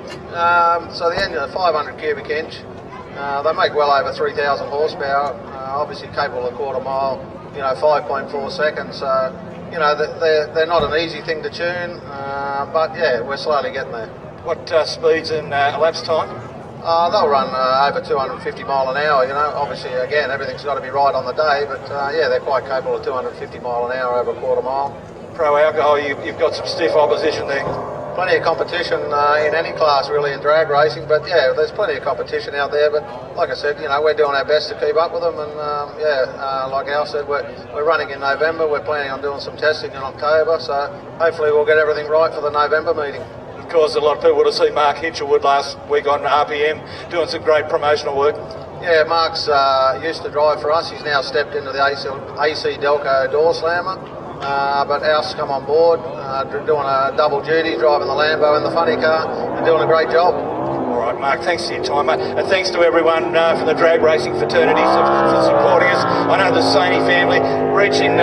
So the engine is 500 cubic inch. They make well over 3,000 horsepower. Obviously capable of quarter mile, you know, 5.4 seconds. So, you know, they're not an easy thing to tune, but yeah, we're slowly getting there. What speeds and elapsed time? They'll run over 250 mile an hour, you know. Obviously, again, everything's got to be right on the day, but yeah, they're quite capable of 250 mile an hour over a quarter mile. Pro alcohol, you've got some stiff opposition there. plenty of competition in any class really in drag racing, but yeah, there's plenty of competition out there, but like I said, you know, we're doing our best to keep up with them, and like Al said, we're running in November, we're planning on doing some testing in October, so hopefully we'll get everything right for the November meeting. Of course, a lot of people would have seen Mark Hitchelwood last week on RPM doing some great promotional work. Yeah, Mark's used to drive for us, he's now stepped into the AC Delco door slammer. But Al's come on board, doing a double duty, driving the Lambo and the funny car, and doing a great job. All right, Mark, thanks for your time, mate. And thanks to everyone from the drag racing fraternity for supporting us. I know the Saney family, rich in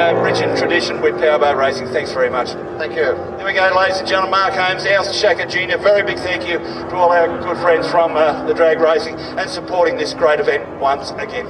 tradition with powerboat racing. Thanks very much. Thank you. There we go, ladies and gentlemen. Mark Holmes, Al Shaka Jr. Very big thank you to all our good friends from the drag racing and supporting this great event once again.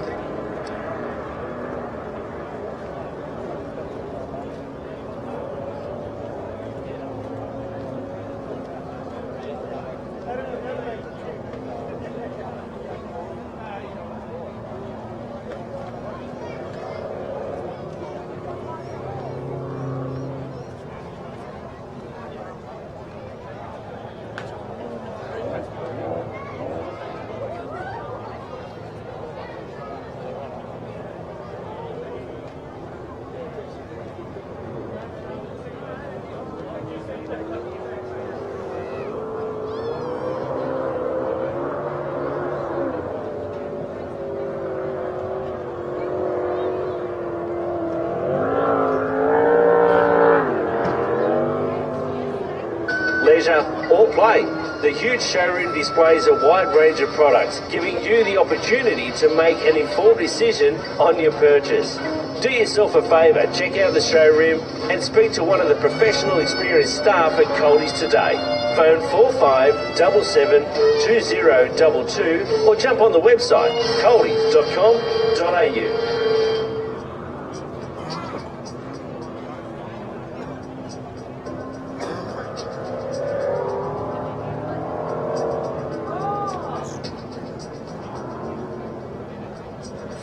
Or play. The huge showroom displays a wide range of products, giving you the opportunity to make an informed decision on your purchase. Do yourself a favour, check out the showroom and speak to one of the professional experienced staff at Coldie's today. Phone 4577 2022 or jump on the website coldies.com.au.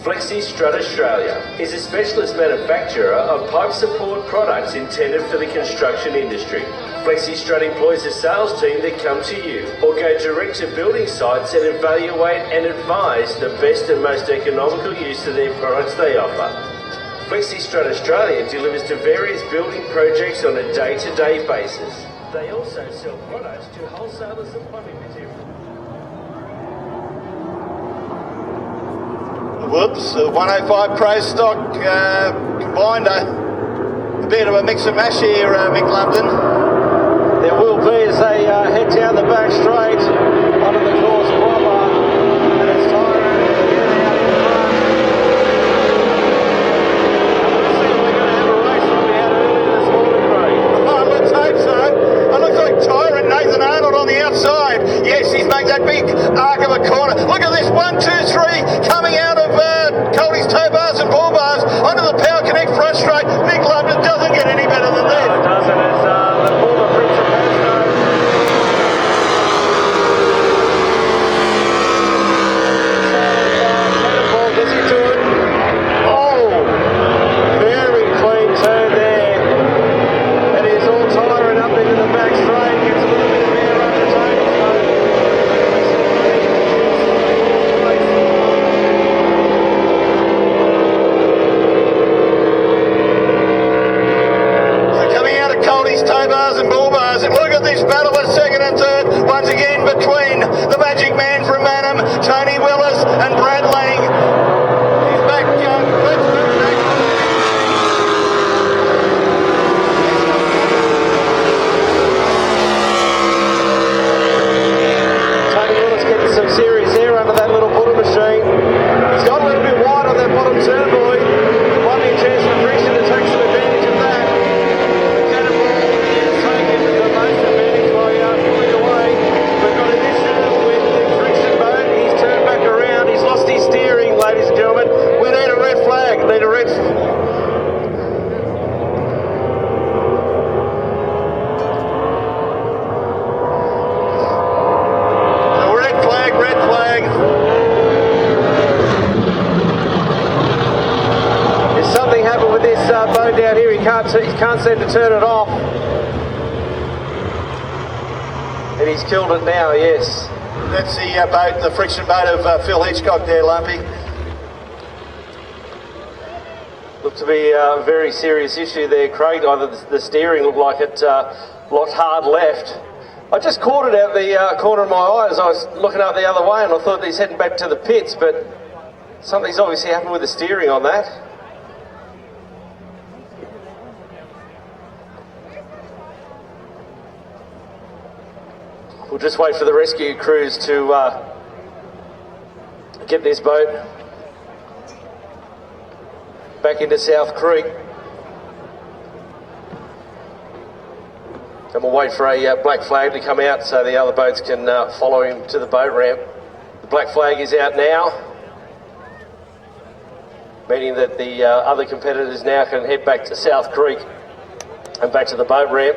Flexi-Strut Australia is a specialist manufacturer of pipe support products intended for the construction industry. Flexi-Strut employs a sales team that come to you or go direct to building sites and evaluate and advise the best and most economical use of their products they offer. Flexi-Strut Australia delivers to various building projects on a day-to-day basis. They also sell products to wholesalers and plumbing materials. Whoops, 105 Pro Stock combined. A bit of a mix and mash here, Mick London. There will be as they head down the back straight onto the course proper, and it's time to get out in front. Let's see if we're going to have a race like we had earlier this morning, Craig. Oh, let's hope so. It looks like Tyrant Nathan Arnold on the outside. Yes, he's made that big arc of a corner. Look at this, 1, 2, 3, coming out of Coldie's tow bars and ball bars onto the Power Connect front straight. Mick London doesn't get any better than that. No, it doesn't. It's the former Prince of Pasco. Catapult, gets into it. Oh, very clean turn there. And he's all tiring up into the back straight. Gets a little bit of air over Tony's boat. Tow bars and bull bars, and look at this battle at second and third once again between the Magic Man from Manham, Tony Willis and Brad Lang. He's back, Tony Willis getting some serious air under that little butter machine. He's got a little bit wide on that bottom turn, boy. Might be a chance for friction to take some advantage of that. Ladies and gentlemen, we need a red flag. We need a red. Red flag, red flag. There's something happened with this boat down here. He can't seem to turn it off. He's killed it now, yes. That's the boat, the friction boat of Phil Hitchcock there, Lumpy. Looked to be a very serious issue there, Craig. Either the steering looked like it locked hard left. I just caught it out the corner of my eye as I was looking up the other way, and I thought he's heading back to the pits, but something's obviously happened with the steering on that. We'll just wait for the rescue crews to get this boat back into South Creek. And we'll wait for a black flag to come out so the other boats can follow him to the boat ramp. The black flag is out now, meaning that the other competitors now can head back to South Creek and back to the boat ramp.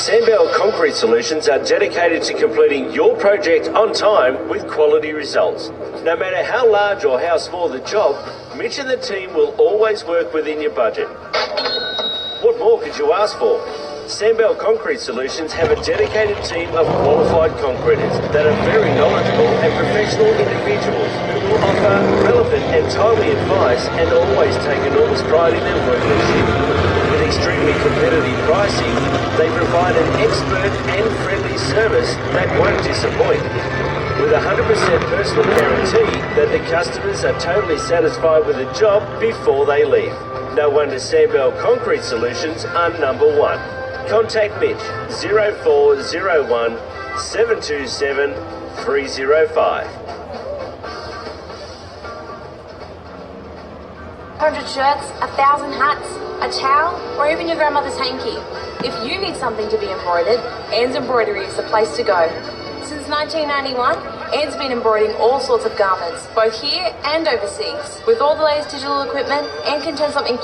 Sandbell Concrete Solutions are dedicated to completing your project on time with quality results. No matter how large or how small the job, Mitch and the team will always work within your budget. What more could you ask for? Sandbell Concrete Solutions have a dedicated team of qualified concreters that are very knowledgeable and professional individuals who will offer relevant and timely advice and always take enormous pride in their workmanship. With extremely competitive pricing, they provide an expert and friendly service that won't disappoint. With a 100% personal guarantee that the customers are totally satisfied with the job before they leave. No wonder Sandbell Concrete Solutions are number one. Contact Mitch 0401 727 305. 100 shirts, 1,000 hats, a towel, or even your grandmother's hanky. If you need something to be embroidered, Anne's Embroidery is the place to go. Since 1991, Anne's been embroidering all sorts of garments, both here and overseas. With all the latest digital equipment, Anne can turn something